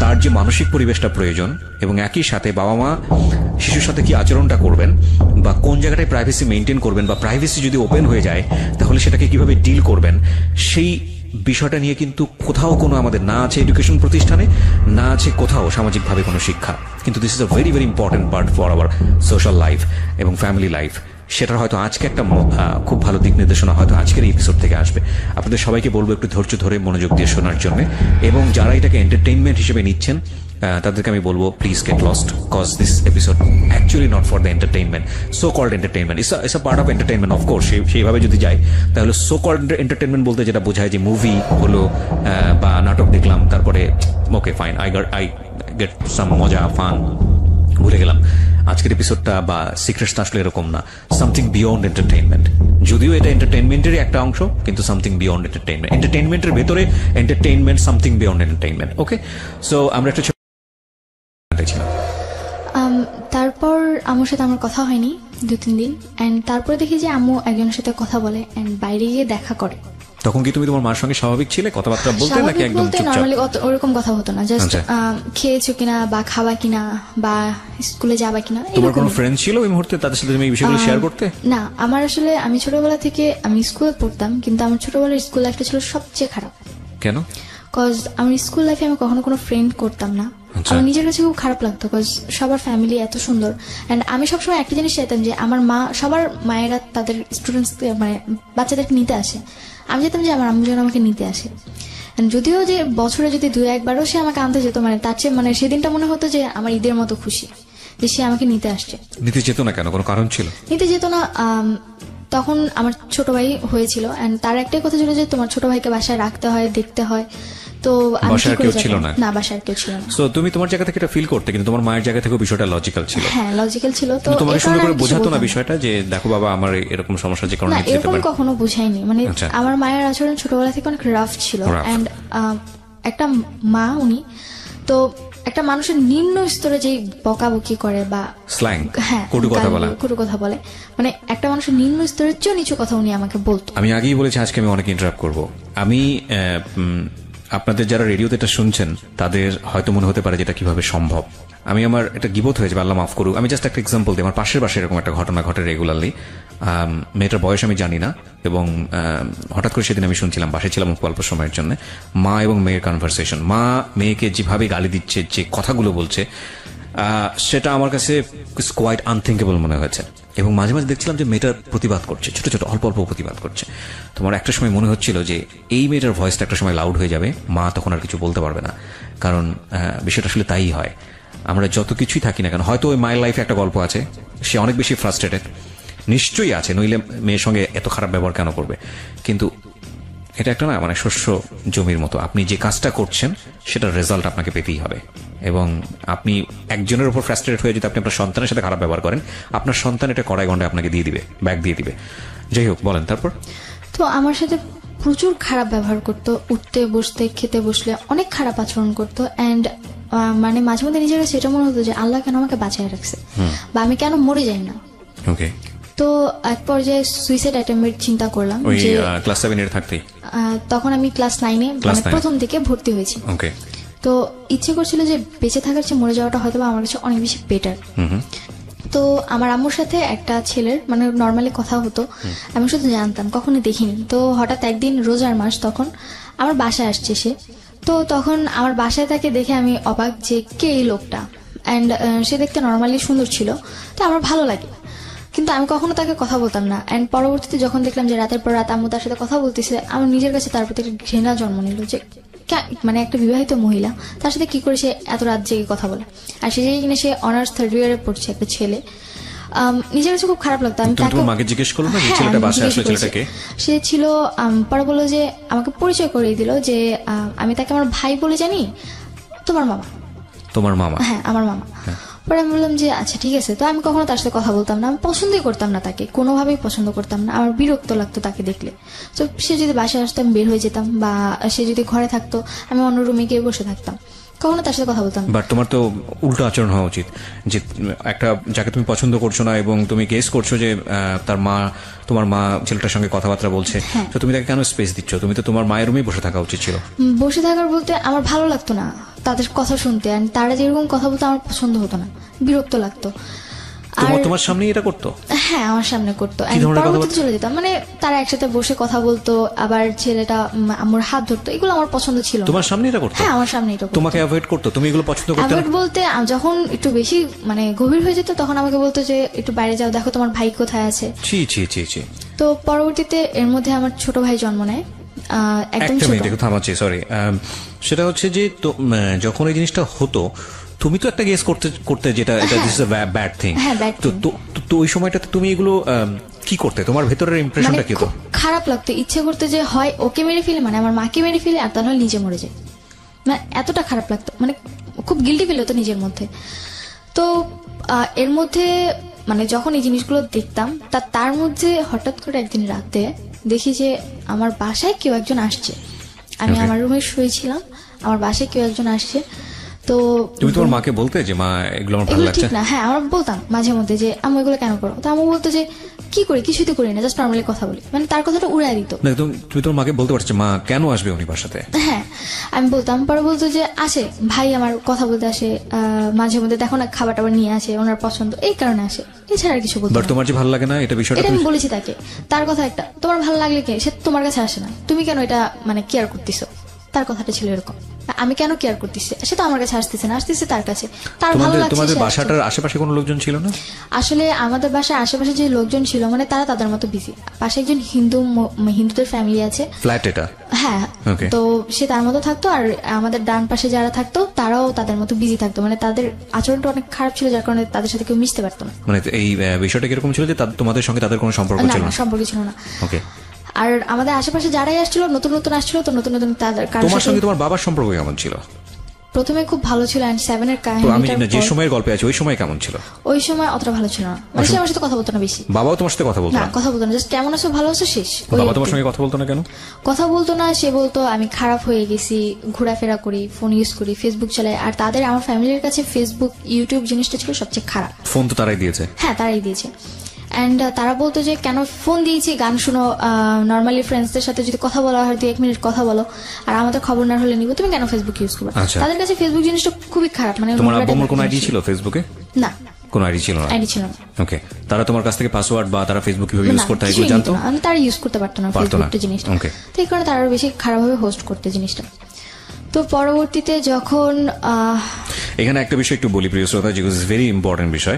তার যে মানসিক পরিবেশটা প্রয়োজন, এবং একই সাথে বাবা মা শিশুর সাথে কি আচরণটা করবেন বা কোন জায়গাটায় প্রাইভেসি মেনটেন করবেন, বা প্রাইভেসি যদি ওপেন হয়ে যায় তাহলে সেটাকে কিভাবে ডিল করবেন, সেই বিষয়টা নিয়ে কিন্তু কোথাও কোনো আমাদের না আছে এডুকেশন প্রতিষ্ঠানে, না আছে কোথাও সামাজিকভাবে কোনো শিক্ষা। কিন্তু this is a very very important part for our social life এবং ফ্যামিলি লাইফ। সেটার হয়তো আজকে একটা খুব ভালো দিক নির্দেশনা হয়তো আজকের এই এপিসোড থেকে আসবে। আপনাদের সবাইকে বলবো একটু ধৈর্য ধরে মনোযোগ দিয়ে শোনার জন্য, এবং যারা এটাকে এন্টারটেইনমেন্ট হিসেবে নিচ্ছেন তাদেরকে আমি বলবো please get lost, cause this episode actually not for the entertainment. So called entertainment it's a part of entertainment, of course. সেইভাবে যদি যাই তাহলে সো কল্ড এন্টারটেইনমেন্ট বলতে যেটা বোঝায় যে মুভি হলো বা নাটক দেখলাম, তারপরে okay fine, I get some মজা, ফান, ভুলে গেলাম। আজকের এপিসোডটা বা সিক্রেটসটা আসলে এরকম না, সামথিং বিয়ন্ড এন্টারটেইনমেন্ট। যদিও এটা এন্টারটেইনমেন্টেরই একটা অংশ, কিন্তু সামথিং বিয়ন্ড এন্টারটেইনমেন্ট। এন্টারটেইনমেন্টের ভেতরে entertainment, something beyond entertainment. Okay, so আমরা একটা ছিলাম। তারপর আম্মুর সাথে আমার কথা হয়নি 2-3 দিন, এন্ড তারপরে দেখি যে আম্মু একজনের সাথে কথা বলে এন্ড বাইরে গিয়ে দেখা করে। তখন কি তুমি তোমার মার সঙ্গে স্বাভাবিক ছিলে, কথাবার্তা বলতে, নাকি একদম চুপচাপ? নরমালি ওরকম কথা হতো না, জাস্ট খেয়েছো কিনা বা খাবা কিনা বা স্কুলে যাবা কিনা। তোমার কোনো ফ্রেন্ড ছিল ওই মুহূর্তে তাদের সাথে তুমি এই বিষয়গুলো শেয়ার করতে? না, আমার আসলে আমি ছোটবেলা থেকে আমি স্কুলে পড়তাম, কিন্তু আমার ছোটবেলার স্কুল লাইফটা ছিল সবচেয়ে খারাপ। কেন? কজ আমার স্কুল লাইফে আমি কখনো কোনো ফ্রেন্ড করতাম না। আমার নিজের কাছে খুব খারাপ লাগতো, কজ সবার ফ্যামিলি এত সুন্দর, এন্ড আমি সবসময় একটা জিনিস চাইতাম যে আমার মা, সবার মায়েরা তাদের স্টুডেন্টস মানে বাচ্চাদেরকে নিতে আসে, আমি চাইতাম যে আমার আম্মু যেন আমাকে নিতে আসে। যদিও যে বছরে যদি 2-1 বারও সে আমাকে আনতে যেত, মানে তার চেয়ে মানে সেদিনটা মনে হতো যে আমার ঈদের মতো খুশি যে সে আমাকে নিতে আসছে। নিতে যেত না কেন? কোনো কারণ ছিল? নিতে যেত না, তখন আমার ছোট ভাই হয়েছিল, এন্ড তার একটাই কথা ছিল যে তোমার ছোট ভাইকে বাসায় রাখতে হয়, দেখতে হয়। তো বাসার কেউ ছিল না? না, বাসার কেউ ছিল না। সো তুমি তোমার জায়গা থেকে এটা ফিল করতে, কিন্তু তোমার মায়ের জায়গা থেকে বিষয়টা লজিক্যাল ছিল? হ্যাঁ, লজিক্যাল ছিল। তো তোমাকে সুন্দর করে বোঝাতো না বিষয়টা যে দেখো বাবা আমার এরকম সমস্যা, যে কারণে এরকম কখনো বুঝাইনি। মানে আমার মায়ের আচরণ ছোটবেলা থেকে অনেক রাফ ছিল, এন্ড একটা মা উনি তো একটা মানুষের নিম্ন স্তরে যে বকাবকি করে বা স্ল্যাং, হ্যাঁ, কটু কথা বলে, মানে একটা মানুষের নিম্ন স্তরের চেয়ে নিচু কথা উনি আমাকে বলতো। আমি আগেই বলেছি আজকে আমি অনেক ইন্টারাপ্ট করব। আমি আপনাদের যারা রেডিওতে এটা শুনছেন তাদের হয়তো মনে হতে পারে যেটা কিভাবে সম্ভব। আমি আমার এটা গিবত হয়েছে, আল্লাহ মাফ করুক। আমি জাস্ট একটা এক্সাম্পল দিই। আমার পাশের বাসায় এরকম একটা ঘটনা ঘটে রেগুলারলি। মেয়েটার বয়স আমি জানি না, এবং হঠাৎ করে সেদিন আমি শুনছিলাম, বাসায় ছিলাম অল্প সময়ের জন্য, মা এবং মেয়ের কনভারসেশন। মা মেয়েকে যেভাবে গালি দিচ্ছে, যে কথাগুলো বলছে, সেটা আমার কাছে কোয়াইট আনথিঙ্কেবল মনে হয়েছে। এবং মাঝে মাঝে দেখছিলাম যে মেয়েটার প্রতিবাদ করছে, ছোট ছোট অল্প অল্প প্রতিবাদ করছে। তোমার একটা সময় মনে হচ্ছিল যে এই মেয়েটার ভয়েসটা একটা সময় লাউড হয়ে যাবে, মা তখন আর কিছু বলতে পারবে না। কারণ বিষয়টা আসলে তাই হয়, আমরা যত কিছুই থাকি না কেন, হয়তো ওই মায়ের লাইফে একটা গল্প আছে, সে অনেক বেশি ফ্রাস্ট্রেটেড, নিশ্চয়ই আছে, নইলে মেয়ের সঙ্গে এত খারাপ ব্যবহার কেন করবে। কিন্তু এটা একটা না মানে শস্য জমির মতো, আপনি যে কাজটা করছেন সেটার রেজাল্ট আপনাকে পেতেই হবে। এবং আপনি একজনের উপর ফ্রাস্ট্রেটেড হয়ে যদি আপনি আপনার সন্তানের সাথে খারাপ ব্যবহার করেন, আপনার সন্তান এটা কড়াই গন্ডায় আপনাকে দিয়ে দিবে, ব্যাগ দিয়ে দিবে। যাই হোক, বলেন তারপর। তো আমার সাথে প্রচুর খারাপ ব্যবহার করতো, উঠতে বসতে খেতে বসলে অনেক খারাপ আচরণ করতো। অ্যান্ড মানে মাঝে মধ্যে নিজের কাছে এটা মনে হতো যে আল্লাহ কেন আমাকে বাঁচিয়ে রাখছে, বা আমি কেন মরে যাই না। ওকে। তো এক পর্যায়ে সুইসাইড অ্যাটেম্পের চিন্তা করলাম, যে ক্লাস 7 এর থাকতেই, তখন আমি ক্লাস 9-এ মানে প্রথম দিকে ভর্তি হয়েছি। ওকে। তো ইচ্ছে করছিল যে বেঁচে থাকার চেয়ে মরে যাওয়াটা হয়তো আমার কাছে অনেক বেশি বেটার। তো আমার আম্মুর সাথে একটা ছেলের মানে নর্মালি কথা হতো, আমি শুধু জানতাম, কখনো দেখিনি। তো হঠাৎ একদিন রোজার মাস, তখন আমার বাসায় আসছে সে। তো তখন আমার বাসায় তাকে দেখে আমি অবাক যে কে এই লোকটা। অ্যান্ড সে দেখতে নর্মালি সুন্দর ছিল, তো আমার ভালো লাগে, কিন্তু আমি কখনো তাকে কথা বলতাম না। অ্যান্ড পরবর্তীতে যখন দেখলাম যে রাতের পর রাত আম্মু তার সাথে কথা বলতেছে, আমার নিজের কাছে তার প্রতি একটা ঘৃণা জন্ম নিল যে মানে একটা বিবাহিত মহিলা তার সাথে কি করে সে এত রাত জেগে কথা বলে। আর সে জায়গায় কিনা সে অনার্স 3rd ইয়ারে পড়ছে, একটা ছেলে। নিজের কাছে খুব খারাপ লাগতো। আমি তাকে মাকে জিজ্ঞেস করলাম যে ছেলেটা বাসায় আসলে ছেলেটাকে, সে ছিল পরে বললো যে আমাকে পরিচয় করিয়ে দিল যে আমি তাকে আমার ভাই বলে জানি, তোমার মামা। তোমার মামা? হ্যাঁ, আমার মামা। পরে আমি বললাম যে আচ্ছা ঠিক আছে। তো আমি কখনো তার সাথে কথা বলতাম না, আমি পছন্দই করতাম না তাকে, কোনোভাবেই পছন্দ করতাম না, আমার বিরক্ত লাগতো তাকে দেখলে। তো সে যদি বাসায় আসতো আমি বের হয়ে যেতাম, বা সে যদি ঘরে থাকতো আমি অন্য রুমে গিয়ে বসে থাকতাম, কখনো তার সাথে কথা বলতাম। বাট তোমার তো উল্টো আচরণ হওয়া উচিত, যে একটা যাকে তুমি পছন্দ করছো না এবং তুমি গেস করছো যে তার মা, তোমার মা ছেলেটার সঙ্গে কথাবার্তা বলছে, তো তুমি তাকে কেন স্পেস দিচ্ছ? তুমি তো তোমার মায়ের রুমেই বসে থাকা উচিত ছিল। বসে থাকার বলতে আমার ভালো লাগতো না তাদের কথা শুনতে, আর তারা যেরকম কথা বলতো আমার পছন্দ হতো না, বিরক্ত লাগতো। তোমার সামনে এটা করতো? হ্যাঁ, আমার সামনে করতো। পরবর্তীতে চলে যেতাম, মানে তারা একসাথে বসে কথা বলতো, আবার ছেলেটা আমার হাত ধরতো, এগুলো আমার পছন্দ ছিল। তোমার সামনে এটা করতো? হ্যাঁ, আমার সামনে এটা করতো। তোমাকে অ্যাভয়েড করতো? তুমি এগুলো পছন্দ করতে? অ্যাভয়েড বলতে যখন একটু বেশি মানে গভীর হয়ে যেত তখন আমাকে বলতো যে একটু বাইরে যাও, দেখো তোমার ভাই কোথায় আছে। ছি ছি ছি ছি। তো পরবর্তীতে এর মধ্যে আমার ছোট ভাই জন্ম নেয়, একদম ছোট। থামাচ্ছি, সরি। সেটা হচ্ছে যে যখন এই জিনিসটা হতো তুমি তো একটা গেস করতে যেটা this is a bad thing. তো ওই সময়টাতে তুমি এগুলো কি করতে? তোমার ভেতরের ইমপ্রেশনটা কি হতো? খারাপ লাগতো, ইচ্ছে করতে যে হয় ওকে মেরে ফেলে, মানে আমার মাকে মেরে ফেলে, আর তা নয় নিজে মরে যায়। মানে এতটা খারাপ লাগতো, মানে খুব গিল্টি ফিল হতো নিজের মধ্যে। তো এর মধ্যে মানে যখন এই জিনিসগুলো দেখতাম, তার মধ্যে হঠাৎ করে একদিন রাতে দেখি যে আমার বাসায় কেউ একজন আসছে। আমি আমার রুমে শুয়েছিলাম, আমার বাসায় কেউ একজন আসছে। তো তুমি তোমার মাকে বলতে যে মা এগুলো আমার ভালো লাগছে না? হ্যাঁ, আমরা বলতাম মাঝে মধ্যে যে আম্মু এগুলো কেন করো। তো আম্মু বলতো যে কি করি, কিছুই তো করি না, জাস্ট নর্মালি কথা বলি, মানে তার কথাটা উড়াই দিত। তুমি তোমার মাকে বলতে পারছো মা কেন আসবে উনি বাসাতে? হ্যাঁ, আমি বলতাম। পরে বলতো যে আসে ভাই, আমার কথা বলতে আসে, মাঝে মধ্যে দেখো না খাবার টাবার নিয়ে আসে, ওনার পছন্দ, এই কারণে আসে, এছাড়া আর কিছু বলতো না। তোমার যে ভালো লাগে না এটা বিষয়টা আমি বলেছি তাকে, তার কথা একটা, তোমার ভালো লাগলে কে, সে তোমার কাছে আসে না, তুমি কেন এটা মানে কেয়ার করতেছো, তার কথাটা ছিল এরকম। আমি কেন কেয়ার করতেছি, সে তো আমার কাছে আসতেছে না, আসতেছে তার কাছে, তার ভালো লাগছে। তোমাদের বাসাটার আশেপাশে কোনো লোকজন ছিল না? আসলে আমাদের বাসার আশেপাশে যে লোকজন ছিল মানে তারা তাদের মতো বিজি। পাশে একজন হিন্দুদের ফ্যামিলি আছে, ফ্ল্যাট এটা। হ্যাঁ, তো সে তার মতো থাকতো, আর আমাদের ডান পাশে যারা থাকতো তারাও তাদের মতো বিজি থাকতো, মানে তাদের আচরণটা অনেক খারাপ ছিল, যার কারণে তাদের সাথে কেউ মিশতে পারতো না। মানে এই বিষয়টা কিরকম ছিল যে তোমাদের সঙ্গে তাদের কোনো সম্পর্ক ছিল না? সম্পর্ক ছিল না। ওকে। আর আমাদের আশেপাশে যারাই আসছিল নতুন নতুন আসছিল, তো নতুন নতুন তাদের। তোমার সঙ্গে তোমার বাবার সম্পর্ক কেমন ছিল? প্রথমে খুব ভালো ছিল, এন্ড 7 এর আমি যে সময়ের গল্পে আছে ওই সময় কেমন ছিল? ওই সময় অতটা ভালো ছিল না, মানে সে আমার সাথে কথা বলতো না বেশি। বাবাও তোমার সাথে কথা বলতো না? কথা বলতো না, জাস্ট কেমন আছো, ভালো আছো, শেষ। বাবা তোমার সঙ্গে কথা বলতো না কেন? কথা বলতো না, সে বলতো আমি খারাপ হয়ে গেছি, ঘোরাফেরা করি, ফোন ইউজ করি, ফেসবুক চালাই। আর তাদের, আমার ফ্যামিলির কাছে ফেসবুক ইউটিউব জিনিসটা ছিল সবচেয়ে খারাপ। ফোন তো তারাই দিয়েছে? হ্যাঁ, তারাই দিয়েছে। অ্যান্ড তারা বলতো যে কেন ফোন দিয়েছি, গান শুনো, নর্মালি ফ্রেন্ডসদের সাথে যদি কথা বলা হয় 2-1 মিনিট কথা বলো, আর আমাদের খবর না হলে নিব, তুমি কেন ফেসবুক ইউজ করবে? তাদের কাছে ফেসবুক জিনিসটা খুবই খারাপ। মানে তোমার আব্বুর কোনো আইডি ছিল ফেসবুকে? না, কোনো আইডি ছিল না। ওকে। তারা তোমার কাছ থেকে পাসওয়ার্ড বা তারা ফেসবুক কিভাবে ইউজ করতে হয় এগুলো জানতো? আমি তারা ইউজ করতে পারতো না ফেসবুকটা জিনিসটা, তো এই কারণে তারা আরো বেশি খারাপভাবে হোস্ট করতে জিনিসটা। তো পরবর্তীতে যখন এখানে একটা বিষয় একটু বলি প্রিয় শ্রোতা, যেগুলো ভেরি ইম্পর্টেন্ট বিষয়।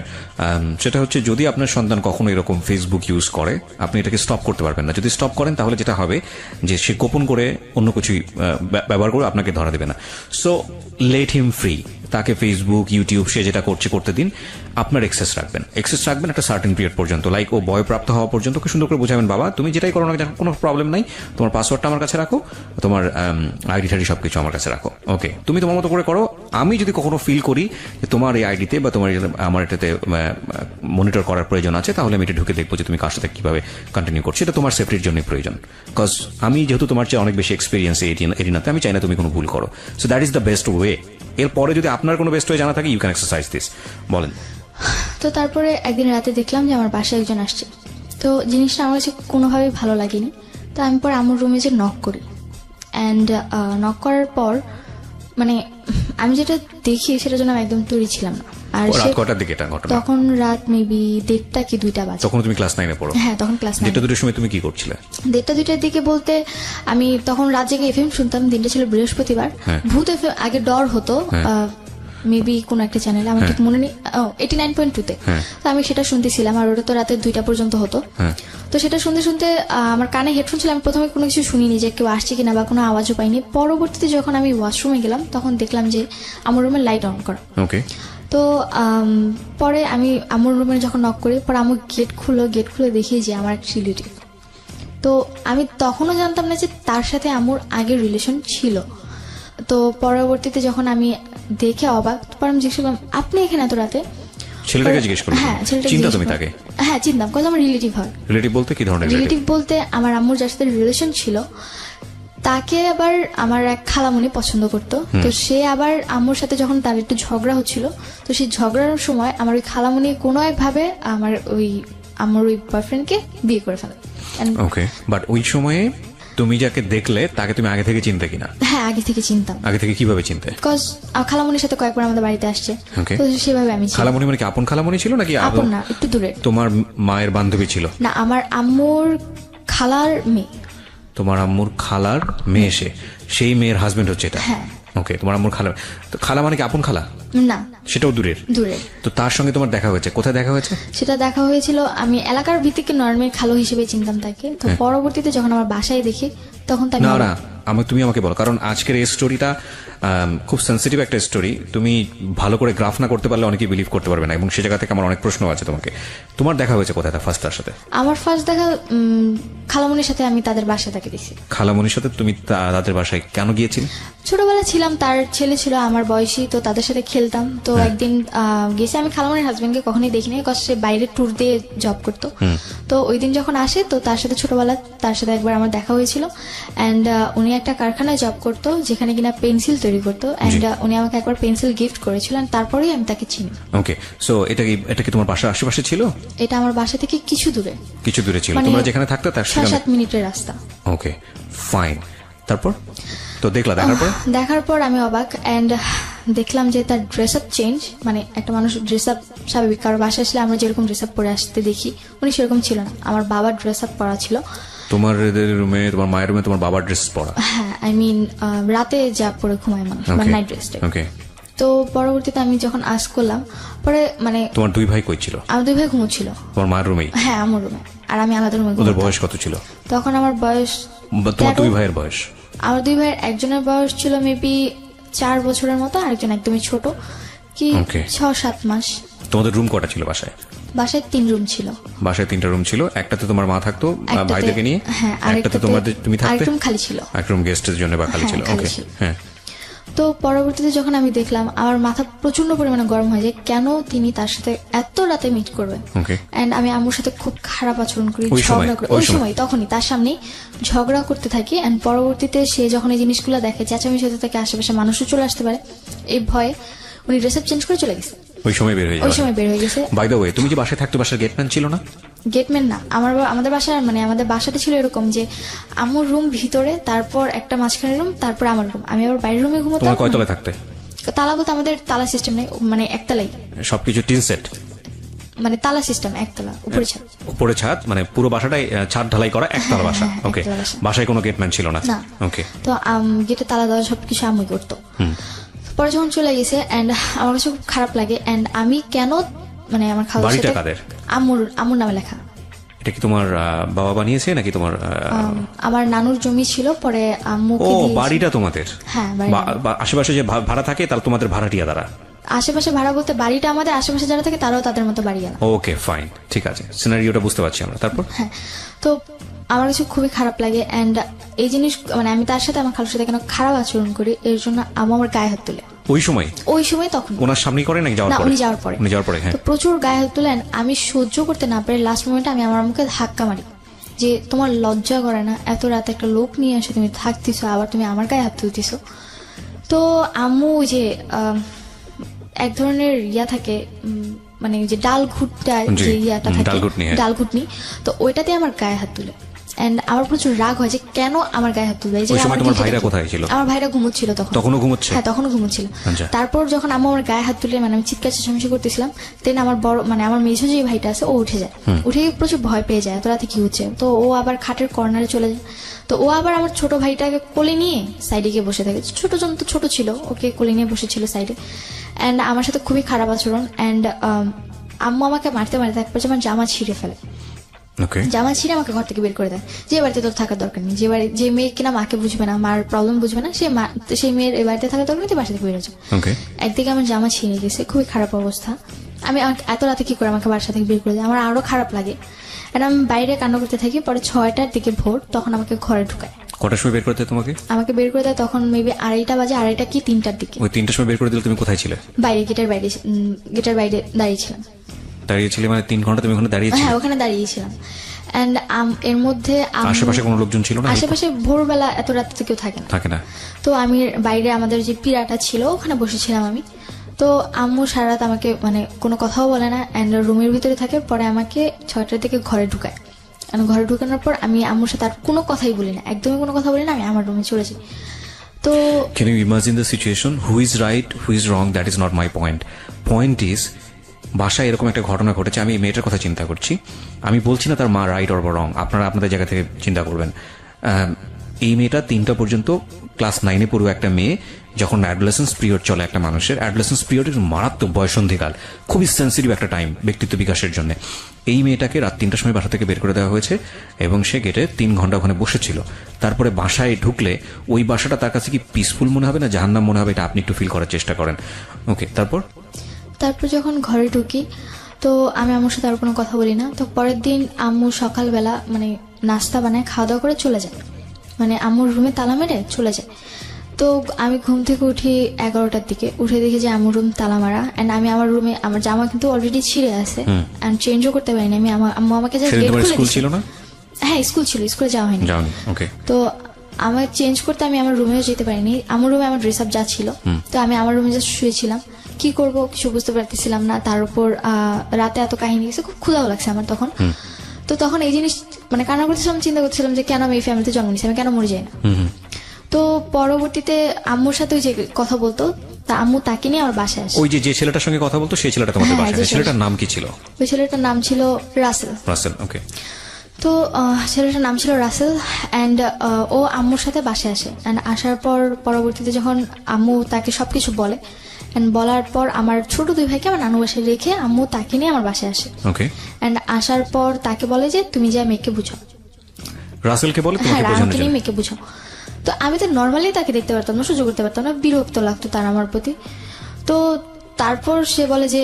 সেটা হচ্ছে যদি আপনার সন্তান কখনো এরকম ফেসবুক ইউজ করে, আপনি এটাকে স্টপ করতে পারবেন না। যদি স্টপ করেন তাহলে যেটা হবে যে সে গোপন করে অন্য কিছুই ব্যবহার করে আপনাকে ধরা দেবে না। সো লেট হিম ফ্রি, তাকে ফেসবুক ইউটিউব সে যেটা করছে করতে দিন। আপনার এক্সেস রাখবেন একটা সার্টেন পিরিয়ড পর্যন্ত, লাইক ও বয়প্রাপ্ত হওয়া পর্যন্ত খুব সুন্দর করে বোঝাবেন, বাবা তুমি যেটাই করো না কোনো প্রবলেম নাই, তোমার পাসওয়ার্ডটা আমার কাছে রাখো, তোমার আইডি টাইডি সবকিছু আমার কাছে রাখো, ওকে তুমি তোমার মতো করে করো। আমি যদি কখনো ফিল করি যে তোমার এই আইডিতে বা তোমার আমার এটাতে মনিটর করার প্রয়োজন আছে, তাহলে আমি এটা ঢুকে দেখবো যে তুমি কার সাথে কিভাবে কন্টিনিউ করছো। এটা তোমার সেফটির জন্য প্রয়োজন, বিকজ আমি যেহেতু তোমার চেয়ে অনেক বেশি এক্সপিরিয়েন্স এরিনাতে, আমি চাই না তুমি কোনো ভুল করো। So that is the best way. এরপরে যদি আপনার কোনো বেস্ট ওয়ে জানা থাকে, ইউ ক্যান এক্সারসাইজ দিস। বলেন। তো তারপরে একদিন রাতে দেখলাম যে আমার বাসায় একজন আসছে। তো জিনিসটা আমার কাছে কোনোভাবেই ভালো লাগেনি। তো আমি পরে আমার রুমে যে নক করি, অ্যান্ড নক করার পর মানে আমি যেটা দেখি সেটার জন্য আমি একদম তৈরি ছিলাম না। আর তখন রাত মেবি 1:30 কি 2টা বাজে। তখন তুমি ক্লাস 9 এ পড়ো? হ্যাঁ, তখন ক্লাস 9। 1:30 সময় তুমি কি করছিলে? 1:30-2টার দিকে বলতে আমি তখন রাত জেগে এফএম শুনতাম। দিনটা ছিল বৃহস্পতিবার। ভূত এফএম আগে ডর হতো মেবি কোন একটা চ্যানেলে, আমার ঠিক মনে নেই, 89.2-তে। তো আমি সেটা শুনতেছিলাম, আর ওটা তো রাতে 2টা পর্যন্ত হতো। তো সেটা শুনতে শুনতে আমার কানে হেডফোন ছিল, আমি প্রথমে কোনো কিছু শুনিনি যে কেউ আসছে কিনা বা কোনো আওয়াজও পাইনি। পরবর্তীতে যখন আমি ওয়াশরুমে গেলাম তখন দেখলাম যে আমার রুমের লাইট অন করা। তো পরে আমি আমার রুমে যখন নক করি, পরে আমার গেট খুলে দেখি যে আমার এক রিলেটিভ। তো আমি তখনও জানতাম না যে তার সাথে আমার আগের রিলেশন ছিল। তো পরবর্তীতে যখন আমি দেখে অবাক, পরে আমি জিজ্ঞেস করলাম, আপনি এখানে এত রাতে? ছেলেটাকে জিজ্ঞেস করলাম। হ্যাঁ, চিন্তা তুমি তাকে? হ্যাঁ, চিনতাম, কারণ আমার রিলেটিভ হয়। রিলেটিভ বলতে কি ধরনের? রিলেটিভ বলতে আমার আম্মুর যার সাথে রিলেশন ছিল তাকে আবার আমার এক খালামণি পছন্দ করতো। তো সে আবার আম্মুর সাথে যখন তার একটু ঝগড়া হচ্ছিল, তো সেই ঝগড়ার সময় আমার ওই খালামণি কোনো একভাবে আমার ওই বয়ফ্রেন্ডকে বিয়ে করে ফেলে। ওকে, বাট ওই সময়ে তুমি যাকে দেখলে তাকে তুমি আগে থেকে চিনতে কিনা? হ্যাঁ, আগে থেকে চিনতাম। আগে থেকে কিভাবে চিনতে? বিকজ খালামণির সাথে কয়েকবার আমাদের বাড়িতে আসছে, তো সেভাবে আমি চিনি। খালামণি মানে কি আপন খালামণি ছিল নাকি? আপন না, একটু দূরে। তোমার মায়ের বান্ধবী ছিল? না, আমার আম্মুর খালার মেয়ে। তোমার আম্মুর খালার মেয়ে, সেই মেয়ের হাজবেন্ড হচ্ছে এটা? হ্যাঁ। ওকে, তোমার আম্মুর খালা। তো খালা মানে কি আপন খালা? না, সেটাও দূরের। তো তার সঙ্গে তোমার দেখা হয়েছে, কোথায় দেখা হয়েছে? সেটা দেখা হয়েছিল, আমি এলাকার ভিত্তিকে নর্মাল খালো হিসেবে চিনতাম তাকে। তো পরবর্তীতে যখন আমার বাসায় দেখি তখন তাকে না তুমি আমাকে বলো, কারণ আজকের এই স্টোরিটা খুব সেন্সিটিভ একটা স্টোরি। তুমি ভালো করে গ্রাফ না করতে পারলে অনেকেই বিলিভ করতে পারবে না, এবং সে জায়গা থেকে আমার অনেক প্রশ্ন আছে তোমাকে। তোমার দেখা হয়েছে কোথায় ফার্স্ট তার সাথে? আমার ফার্স্ট দেখা খালামণির সাথে, আমি তাদের বাসায় তাকে দেখছি। খালামণির সাথে তুমি তাদের বাসায় কেন গিয়েছিলে? ছোটবেলা ছিলাম, তার ছেলে ছিল আমার বয়সী, তো তাদের সাথে খেলতাম। তো একদিন গেছি, আমি খালামণির হাজবেন্ডকে কখনোই দেখিনি, বিকজ সে বাইরে ট্যুর দিয়ে জব করতো। তো ওই দিন যখন আসে, তো তার সাথে ছোটবেলা তার সাথে একবার আমার দেখা হয়েছিল। অ্যান্ড উনি একটা কারখানায় জব করতো যেখানে কিনা পেন্সিল তৈরি করতো, অ্যান্ড উনি আমাকে একবার পেন্সিল গিফট করেছিলেন, তারপরেই আমি তাকে চিনি। ওকে, সো এটা কি তোমার বাসার আশেপাশে ছিল? এটা আমার বাসা থেকে কিছু দূরে ছিল। তোমরা যেখানে থাকতে তার 7 মিনিটের রাস্তা। ওকে, ফাইন। তারপর তো দেখার পর আমি অবাক, অ্যান্ড দেখলাম যে তার ড্রেস আপ চেঞ্জ। মানে একটা মানুষ ড্রেস আপ স্বাভাবিক, কারো বাসায় আসলে আমরা যেরকম ড্রেস আপ পরে আসতে দেখি, উনি সেরকম ছিল না। আমার বাবার ড্রেস আপ পরা ছিল। তোমার রুমে, তোমার মায়ের রুমে তোমার বাবার ড্রেস পরা? হ্যাঁ, আই মিন রাতে যা পরে ঘুমায় মানুষ, নাইট ড্রেসটা। ওকে। তো পরবর্তীতে আমি যখন আস্ক করলাম, পরে মানে তোমার 2 ভাই কই ছিল? আমার 2 ভাই ঘুমোচ্ছিল তোমার মায়ের রুমেই? হ্যাঁ, আমার রুমে, আর আমি আলাদা রুমে। ওদের বয়স কত ছিল তখন? আমার বয়স, তোমার 2 ভাইয়ের বয়স? আমার 2 ভাইয়ের একজনের বয়স ছিল মেবি 4 বছরের মতো, আরেকজন একদমই ছোট, কি 6-7 মাস। তোমাদের রুম কটা ছিল বাসায়? বাসায় 3 রুম ছিল। বাসায় 3টা রুম ছিল। একটাতে তোমার মা থাকতো ভাইদেরকে নিয়ে, হ্যাঁ, একটাতে তুমি থাকতে, আরেকটা রুম খালি ছিল, এক রুম গেস্টের জন্য বা খালি ছিল। ওকে, হ্যাঁ। তো পরবর্তীতে যখন আমি দেখলাম, আমার মাথা প্রচন্ড পরিমাণে গরম হয়ে যায়, কেন তিনি তার সাথে এত রাতে মিট করবে। এন্ড আমি আম্মুর সাথে খুব খারাপ আচরণ করি, ঝগড়া করি। ওই সময় তখনই তার সামনেই ঝগড়া করতে থাকি। এন্ড পরবর্তীতে সে যখন এই জিনিসগুলো দেখে, চেঁচামেচি হতে থাকে, আশেপাশে মানুষও চলে আসতে পারে, এই ভয়ে উনি ড্রেস আপ চেঞ্জ করে চলে গেছে। ওই সময় বের হয়ে গেছে। বাই দ্য ওয়ে, তুমি যে বাসায় থাকতো, বাসার গেটম্যান ছিল না? গেটম্যান না, আমাদের বাসার, মানে আমাদের বাসাটা ছিল এরকম যে আমার রুম ভিতরে, তারপর একটা মাঝখানে রুম, তারপর আমার রুম, আমি আবার বাইরের রুমে ঘুমাতাম। তোমার কয়তলায় থাকতে? তালা বলতে আমাদের তালা সিস্টেম নেই, মানে একতলাই সবকিছু টিন সেট, মানে তালা সিস্টেম, একতলা, উপরে ছাদ, মানে পুরো বাসাটাই ছাদ ঢালাই করা, একতলা বাসা। ওকে, বাসায় কোনো গেটম্যান ছিল না? ওকে। তো গেটে তালা দেওয়া সবকিছু আম্মু করতো। পরে যখন চলে গেছে এন্ড আমার কাছে খুব খারাপ লাগে এন্ড আমি কেন মানে আমার খালার বাড়িটা সাথে কাদের? আম্মুর নামে লেখা। এটা কি তোমার বাবা বানিয়েছে নাকি তোমার আমার নানুর জমি ছিল, পরে আম্মুকে ও দিয়েছি। বাড়িটা তোমাদের? হ্যাঁ, বাড়ি। আশেপাশে যে ভাড়া থাকে তাহলে তোমাদের ভাড়াটিয়া দ্বারা? আশেপাশে ভাড়া বলতে বাড়িটা আমাদের, আশেপাশে যারা থাকে তারাও তাদের মতো বাড়ি। ওকে ফাইন, ঠিক আছে, সিনারিওটা বুঝতে পারছি আমরা। তারপর? হ্যাঁ, তো আমার কাছে খুবই খারাপ লাগে এন্ড এই জিনিস মানে আমি তার সাথে আমার খালুর সাথে কেন খারাপ আচরণ করি এর জন্য আমার গায়ে হাত তুলে। ওই সময় তখন ওনার সামনেই করে নাকি যাওয়ার না, পরে? উনি যাওয়ার পরে। উনি যাওয়ার পরে, হ্যাঁ। তো প্রচুর গায়ে হাত তুলেন, আমি সহ্য করতে না পারি লাস্ট মোমেন্টে আমি আমার মুখে ধাক্কা মারি যে তোমার লজ্জা করে না, এত রাতে একটা লোক নিয়ে এসে তুমি থাকতেছো, আবার তুমি আমার গায়ে হাত তুলতেছো। তো আম্মু ওই যে এক ধরনের ইয়া থাকে মানে যে ডাল ঘুটটায় যে ইয়াটা থাকে, ডাল ঘুটনি, তো ওইটাতে আমার গায়ে হাত তুলে এন্ড আমার প্রচুর রাগ হয় যে কেন আমার গায়ে হাত তুলবে। তোমার ভাইরা কোথায় ছিল? আমার ভাইরা ঘুমোচ্ছিল তখনও ঘুমোচ্ছে? হ্যাঁ, তখনও ঘুমোচ্ছিল। তারপর যখন আম্মু আমার গায়ে হাত তুলে মানে আমি চিৎকার চেঁচামেচি করতেছিলাম, দেন আমার বড় মানে আমার মেঝো যে ভাইটা আছে ও উঠে যায়, উঠে প্রচুর ভয় পেয়ে যায় এত রাতে কি হচ্ছে। তো ও আবার খাটের কর্নারে চলে যায়, তো ও আবার আমার ছোট ভাইটাকে কোলে নিয়ে সাইডে গিয়ে বসে থাকে। ছোটজন তো ছোট ছিল, ওকে কোলে নিয়ে বসেছিল সাইডে এন্ড আমার সাথে খুবই খারাপ আচরণ এন্ড আম্মু আমাকে মারতে মারতে এক পর্যায়ে আমার জামা ছিঁড়ে ফেলে। জামা ছিঁড়ে আমাকে ঘর থেকে বের করে দেয়, যে বাড়িতে তোর থাকার দরকার নেই, যে মেয়ে কিনা মাকে বুঝবে না, মার প্রবলেম বুঝবে না, সেই মেয়ের এই বাড়িতে থাকার দরকার নেই, তুই বাসা থেকে বেরো যাও। একদিকে আমার জামা ছিঁড়ে গেছে, খুবই খারাপ অবস্থা। আমি এত রাতে কি করে আমাকে বাসা থেকে বের করে দেয়, আমার আরো খারাপ লাগে। আমি বাইরে কান্না করতে থাকি। পরে 6টার দিকে ভোর, তখন আমাকে ঘরে ঢুকায়। কটার সময় বের করতে তোমাকে? আমাকে বের করে দেয় তখন মেবি 2:30 বাজে, 2:30 কি 3টার দিকে। ওই 3টার সময় বের করে দিলে তুমি কোথায় ছিলে? বাইরে, গেটের বাইরে দাঁড়িয়েছিলাম। দাঁড়িয়েছিলে মানে 3 ঘন্টা তুমি ওখানে দাঁড়িয়েছিলে? হ্যাঁ, ওখানে দাঁড়িয়েছিলাম এন্ড এর মধ্যে আশেপাশে কোনো লোকজন ছিল না? আশেপাশে ভোরবেলা এত রাত থেকে কেউ থাকে না। তো আমি বাইরে আমাদের যে পিড়াটা ছিল ওখানে বসেছিলাম আমি। তো আম্মু সারা রাত আমাকে মানে কোনো কথাও বলে না এন্ড রুমের ভিতরে থাকে। পরে আমাকে 6টার দিকে ঘরে ঢুকায়। ঘরে ঢুকানোর পর আমি আম্মুর সাথে আর কোনো কথাই বলি না, একদমই কোনো কথা বলি না, আমি আমার রুমে চলে যাই। তো can you imagine the situation? who is right, who is wrong, that is not my point is বাসায় এরকম একটা ঘটনা ঘটেছে, আমি মেয়েটার কথা চিন্তা করছি, আমি বলছি না তার মা রাইট অর রং, আপনারা আপনাদের জায়গা থেকে চিন্তা করবেন। এই মেয়েটা 3টা পর্যন্ত ক্লাস 9-এ পড়ুয়া একটা মেয়ে, যখন অ্যাডোলেসেন্স পিরিয়ড চলে একটা মানুষের, অ্যাডোলেসেন্স পিরিয়ডের মারাত্মক বয়সন্ধিকাল, খুবই সেন্সিটিভ একটা টাইম ব্যক্তিত্ব বিকাশের জন্য। এই মেয়েটাকে রাত 3টার সময় বাসা থেকে বের করে দেওয়া হয়েছে এবং সে গেটে 3 ঘন্টা ওখানে বসেছিল। তারপরে বাসায় ঢুকলে ওই বাসাটা তার কাছে কি পিসফুল মনে হবে না জাহান্নাম মনে হবে, এটা আপনি একটু ফিল করার চেষ্টা করেন। ওকে, তারপর যখন ঘরে ঢুকি তো আমি আম্মুর সাথে আর কোনো কথা বলি না। তো পরের দিন আম্মু সকালবেলা মানে নাস্তা বানায় খাওয়া দাওয়া করে চলে যায়, মানে আম্মুর রুমে তালা মেরে চলে যায়। তো আমি ঘুম থেকে উঠি 11টার দিকে, উঠে দেখি যে আম্মুর রুম তালা মারা এন্ড আমি আমার রুমে, আমার জামা কিন্তু অলরেডি ছিঁড়ে আছে এন্ড চেঞ্জও করতে পারিনি আমি। আম্মু আমাকে যা গেট খুলে দিয়েছিল। হ্যাঁ, স্কুল ছিল, স্কুলে যাওয়া হয়নি। তো আমার চেঞ্জ করতে আমি আমার রুমেও যেতে পারিনি। আমার রুমে আমার ড্রেস আপ যা ছিল, তো আমি আমার রুমে জাস্ট শুয়েছিলাম। কি করব কিছু বুঝতে পারতেছিলাম না। তার উপর রাতে এত কাহিনী গেছে, খুব ক্ষুধাও লাগছে আমার তখন। তো তখন এই জিনিস মানে কান্না করতেছিলাম, চিন্তা করতেছিলাম যে কেন আমি এই ফ্যামিলিতে জন্ম নিয়েছি, আমি কেন মরে যাই না। তো পরবর্তীতে আম্মুর সাথে যে কথা বলতো, তা আম্মু তাকে নিয়ে আমার বাসায় আসে। ওই যে ছেলেটার সঙ্গে কথা বলতো সেই ছেলেটা তোমাদের বাসায় আসে? ছেলেটার নাম কি ছিল? ওই ছেলেটার নাম ছিল রাসেল। ওকে। তো ছেলেটার নাম ছিল রাসেল এন্ড ও আম্মুর সাথে বাসায় আসে এন্ড আসার পর পরবর্তীতে যখন আম্মু তাকে সবকিছু বলে এন্ড বলার পর আমার ছোট 2 ভাইকে আমার নানু বাসায় রেখে আম্মু তাকে নিয়ে আমার বাসায় আসে। ওকে। এন্ড আসার পর তাকে বলে যে তুমি যা মেয়েকে বুঝাও। রাসেলকে বলে তোমাকে বোঝানোর জন্য? মেয়েকে বুঝাও। তো আমি তো নর্মালি তাকে দেখতে পারতাম না, সহ্য করতে পারতাম না, বিরক্ত লাগতো তার আমার প্রতি। তো তারপর সে বলে যে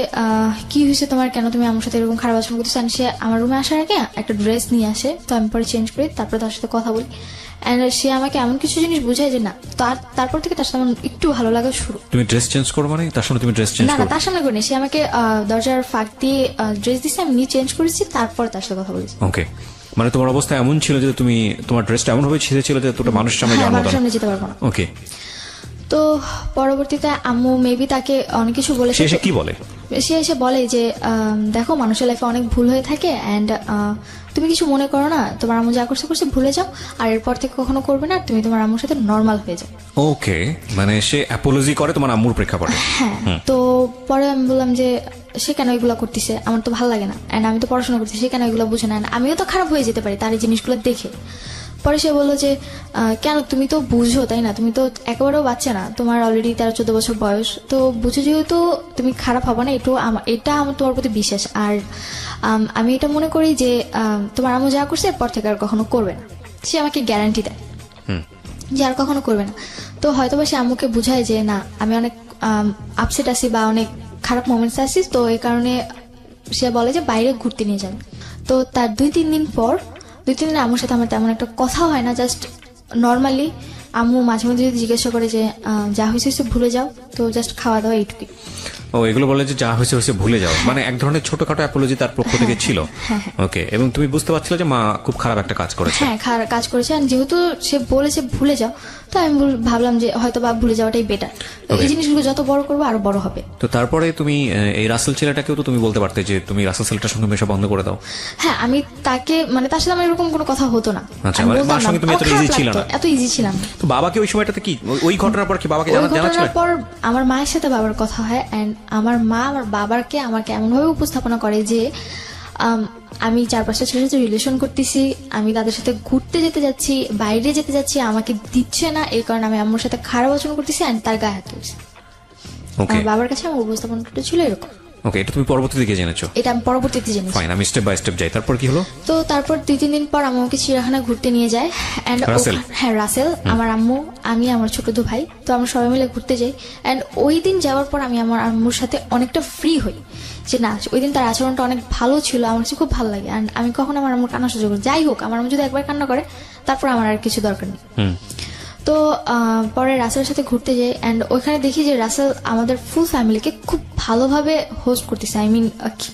কি হয়েছে তোমার, কেন তুমি আমার সাথে এরকম খারাপ আচরণ করতেছো। সে আমার রুমে আসার আগে একটা ড্রেস নিয়ে আসে, তো আমি পরে চেঞ্জ করি, তারপর তার সাথে কথা বলি এন্ড সে আমাকে এমন কিছু জিনিস বুঝায় যে না, তারপর থেকে তার সাথে আমার একটু ভালো লাগা শুরু। তুমি ড্রেস চেঞ্জ করো মানে তার সামনে তুমি ড্রেস চেঞ্জ করো? না, তার সামনে করিনি, সে আমাকে দরজার ফাঁক দিয়ে ড্রেস দিছে, আমি নিয়ে চেঞ্জ করেছি, তারপর তার সাথে কথা বলেছি। ওকে, মানে তোমার অবস্থা এমন ছিল যে তুমি তোমার ড্রেসটা এমন ভাবে ছিঁড়েছিল যে তোটা মানুষের সামনে যেতে পারবো না। ওকে। তো পরবর্তীতে আম্মু মেবি তাকে অনেক কিছু বলে। সে কি বলে? সে এসে বলে যে দেখো মানুষের লাইফে অনেক ভুল হয়ে থাকে এন্ড তুমি কিছু মনে করো না, তোমার আম্মু যা করছে ভুলে যাও, আর এরপর থেকে কখনো করবে না, তুমি তোমার আম্মুর সাথে নর্মাল হয়ে যাও। ওকে, মানে সে অ্যাপোলজি করে তোমার আম্মুর প্রেক্ষাপটে? হ্যাঁ। তো পরে আমি বললাম যে সে কেন এগুলো করতেছে, আমার তো ভালো লাগে না এন্ড আমি তো পড়াশোনা করছি, সে কেন এগুলো বুঝে না, আমিও তো খারাপ হয়ে যেতে পারি তার এই জিনিসগুলো দেখে। পরে সে বললো যে কেন, তুমি তো বুঝো তাই না, তুমি তো একেবারেও বাচ্চা না, তোমার অলরেডি 13-14 বছর বয়স, তো বুঝো যেহেতু তুমি খারাপ হবে না, এটা আমার তোমার প্রতি বিশ্বাস। আর আমি এটা মনে করি যে তোমার আম্মু যা করছে এরপর থেকে আর কখনো করবে না, সে আমাকে গ্যারান্টি দেয় যে আর কখনো করবে না। তো হয়তো বা সে আম্মুকে বুঝায় যে না, আমি অনেক আপসেট আছি বা অনেক খারাপ মোমেন্টস আছি, তো এই কারণে সে বলে যে বাইরে ঘুরতে নিয়ে যাবে। তো তার 2-3 দিন পর, 2-3 দিন আম্মুর সাথে আমার তেমন একটা কথা হয় না, জাস্ট নর্মালি আম্মু মাঝে মধ্যে যদি জিজ্ঞাসা করে যে যা হয়েছে ভুলে যাও, তো জাস্ট খাওয়া দাওয়া এইটুকুই। ও, এগুলো বলে যে যা হয়েছে ভুলে যাও, মানে এক ধরনের ছোটখাটো অ্যাপোলজি তার পক্ষ থেকে ছিল। ওকে, এবং তুমি বুঝতে পারছিলে যে মা খুব খারাপ একটা কাজ করেছে। হ্যাঁ, খারাপ কাজ করেছে, আর যেহেতু সে বলেছে ভুলে যাও, তো আমি ভাবলাম যে হয়তো বা ভুলে যাওয়াটাই বেটার, এই জিনিসগুলো যত বড় করবো আরো বড় হবে। তো তারপরে তুমি এই রাসেল ছেলেটাকেও তো তুমি বলতে পারতে যে তুমি রাসেল ছেলেটার সঙ্গে মেশা বন্ধ করে দাও। হ্যাঁ, আমি তাকে মানে তার সাথে আমার এরকম কোনো কথা হতো না। আচ্ছা, মানে মার সঙ্গে তুমি এত ইজি ছিল না, এত ইজি ছিলাম। তো বাবাকে ওই সময়টাতে কি, ওই ঘটনার পর কি বাবাকে জানাচ্ছিল? পর আমার মায়ের সাথে বাবার কথা হয়, এন্ড আমার মা আমার বাবাকে আমাকে এমন ভাবে উপস্থাপনা করে যে আমি 4-5টা ছেলের সাথে রিলেশন করতেছি, আমি তাদের সাথে ঘুরতে যেতে যাচ্ছি, বাইরে যেতে যাচ্ছি, আমাকে দিচ্ছে না, এই কারণে আমি আম্মুর সাথে খারাপ আচরণ করতেছি, এন্ড তার গায়ে হাত তুলছি। আমার বাবার কাছে আমার উপস্থাপনাটা ছিল এরকম। ওকে, এটা তুমি পরবর্তী দিকে জেনেছো? এটা আমি পরবর্তীতে জেনেছি। ফাইন, আমি স্টেপ বাই স্টেপ যাই। তারপর কি হলো? তো তারপর 2-3 দিন পর আমাকে চিড়িয়াখানা ঘুরতে নিয়ে যায়, এন্ড হ্যাঁ রাসেল, আমার আম্মু, আমি, আমার ছোট 2 ভাই, তো আমরা সবাই মিলে ঘুরতে যাই। এন্ড ওই দিন যাওয়ার পর আমি আমার আম্মুর সাথে অনেকটা ফ্রি হই, যে না ওই দিন তার আচরণটা অনেক ভালো ছিল, আমার কাছে খুব ভালো লাগে। এন্ড আমি কখনো আমার আম্মুর কান্না সহ্য করি, যাই হোক আমার আম্মু যদি একবার কান্না করে তারপর আমার আর কিছু দরকার নেই। তো পরে রাসেলের সাথে ঘুরতে যাই, এন্ড ওইখানে দেখি যে রাসেল আমাদের ফুল ফ্যামিলিকে খুব ভালোভাবে হোস্ট করতেছে, আই মিন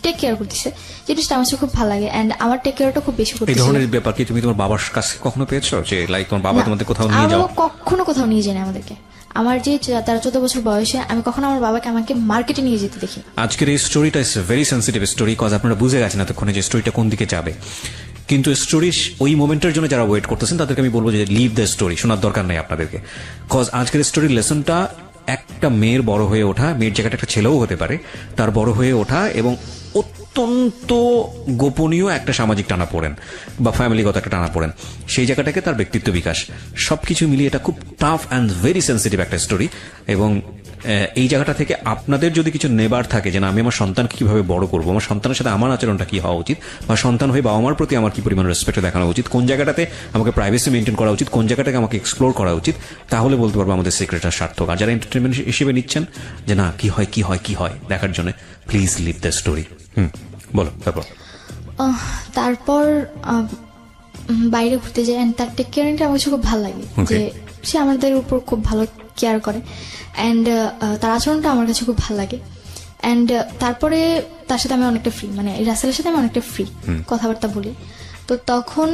টেক কেয়ার করতেছে, জিনিসটা আমার খুব ভালো লাগে। এন্ড আমার টেক কেয়ারটা খুব বেশি করতেছে। এই ধরনের ব্যাপার কি তুমি তোমার বাবার কাছে কখনো পেয়েছো, যে লাইক তোমার বাবা তোমাদের কোথাও নিয়ে যাও? কখনো কোথাও নিয়ে যায় না আমাদেরকে। আমার যে 13-14 বছর বয়সে আমি কখনো আমার বাবাকে আমাকে মার্কেটে নিয়ে যেতে দেখি। আজকের এই স্টোরিটা is very sensitive story, cause আপনারা বুঝে গেছেন এতক্ষণে যে স্টোরিটা কোন দিকে যাবে। কিন্তু স্টোরি ওই মোমেন্টের জন্য যারা ওয়েট করতেছেন তাদেরকে আমি বলবো যে লিভ দ্য স্টোরি, শোনার দরকার নেই আপনাদেরকে। কজ আজকের স্টোরির লেসনটা একটা মেয়ের বড় হয়ে ওঠা, মেয়ের জায়গাটা একটা ছেলেও হতে পারে, তার বড় হয়ে ওঠা এবং অত্যন্ত গোপনীয় একটা সামাজিক টানাপোড়েন বা ফ্যামিলিগত একটা টানাপোড়েন, সেই জায়গাটাকে তার ব্যক্তিত্ব বিকাশ, সবকিছু মিলিয়ে এটা খুব টাফ অ্যান্ড ভেরি সেন্সিটিভ একটা স্টোরি। এবং এই জায়গাটা থেকে আপনাদের যদি কিছু নেবার থাকে যে না আমি আমার সন্তানকে কিভাবে বড় করবো, আমার সন্তানের সাথে আমার আচরণটা কি হওয়া উচিত, বা সন্তান হয়ে বাবা মার প্রতি আমার কি পরিমাণ রেসপেক্ট দেখানো উচিত, কোন জায়গাটাতে আমাকে প্রাইভেসি মেনটেন করা উচিত, কোন জায়গাটাকে আমাকে এক্সপ্লোর করা উচিত, তাহলে বলতে পারবো আমাদের সিক্রেটটা সার্থক। আর যারা এন্টারটেনমেন্ট হিসেবে নিচ্ছেন যে না কি হয় কি হয় কি হয় দেখার জন্য, প্লিজ লিভ দ্য স্টোরি। বলো তারপর বাইরে ঘুরতে যাই, তার টেক কেয়ারিংটা আমার কাছে খুব ভালো লাগে, যে সে আমাদের উপর খুব ভালো কেয়ার করে, অ্যান্ড তার আচরণটা আমার কাছে খুব ভালো লাগে। অ্যান্ড তারপরে তার সাথে আমি অনেকটা ফ্রি, মানে রাসেলের সাথে আমি অনেকটা ফ্রি কথাবার্তা বলি। তো তখন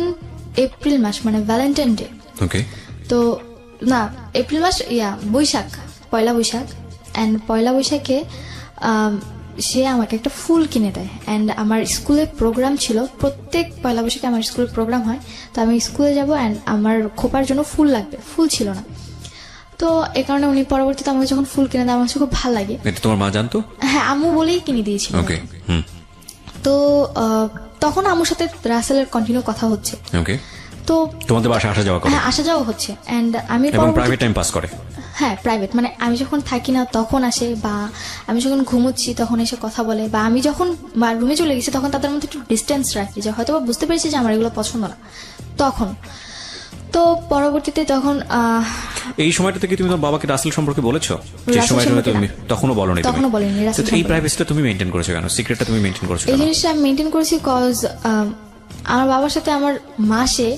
এপ্রিল মাস, মানে ভ্যালেন্টাইন ডে, তো না এপ্রিল মাস বৈশাখ, পয়লা বৈশাখ। অ্যান্ড পয়লা বৈশাখে সে আমাকে একটা ফুল কিনে দেয়। অ্যান্ড আমার স্কুলে প্রোগ্রাম ছিল, প্রত্যেক পয়লা বৈশাখে আমার স্কুলে প্রোগ্রাম হয়, তো আমি স্কুলে যাব, অ্যান্ড আমার খোপার জন্য ফুল লাগবে, ফুল ছিল না, তো এই কারণে উনি পরবর্তীতে আমাকে যখন ফুল কিনে দেয় আমার কাছে খুব ভালো লাগে। তোমার মা জানতো? হ্যাঁ, আম্মু বলেই কিনে দিয়েছিল। তো তখন আম্মুর সাথে রাসেলের কন্টিনিউ কথা হচ্ছে, তো তোমাদের বাসায় আসা যাওয়া, হ্যাঁ আসা যাওয়া হচ্ছে। অ্যান্ড আমি প্রাইভেট টাইম পাস করে, হ্যাঁ প্রাইভেট, মানে আমি যখন থাকি না তখন আসে, বা আমি যখন ঘুমোচ্ছি তখন এসে কথা বলে, বা আমি যখন রুমে চলে গেছি তখন তাদের মধ্যে একটু ডিস্টেন্স রাখি, যে হয়তো বুঝতে পেরেছি যে আমার এগুলো পছন্দ না তখন। তো পরবর্তীতে তখন এই সময়টা থেকে তুমি তোমার বাবাকে রাসেল সম্পর্কে বলেছো? যে সময়টা তুমি তখনও বলোনি? তখনও বলিনি। এই প্রাইভেসিটা তুমি মেইনটেইন করেছো কেন? সিক্রেটটা তুমি মেইনটেইন করেছো কেন? এই জিনিসটা আমি মেইনটেইন করেছি কজ আমার বাবার সাথে আমার মাসে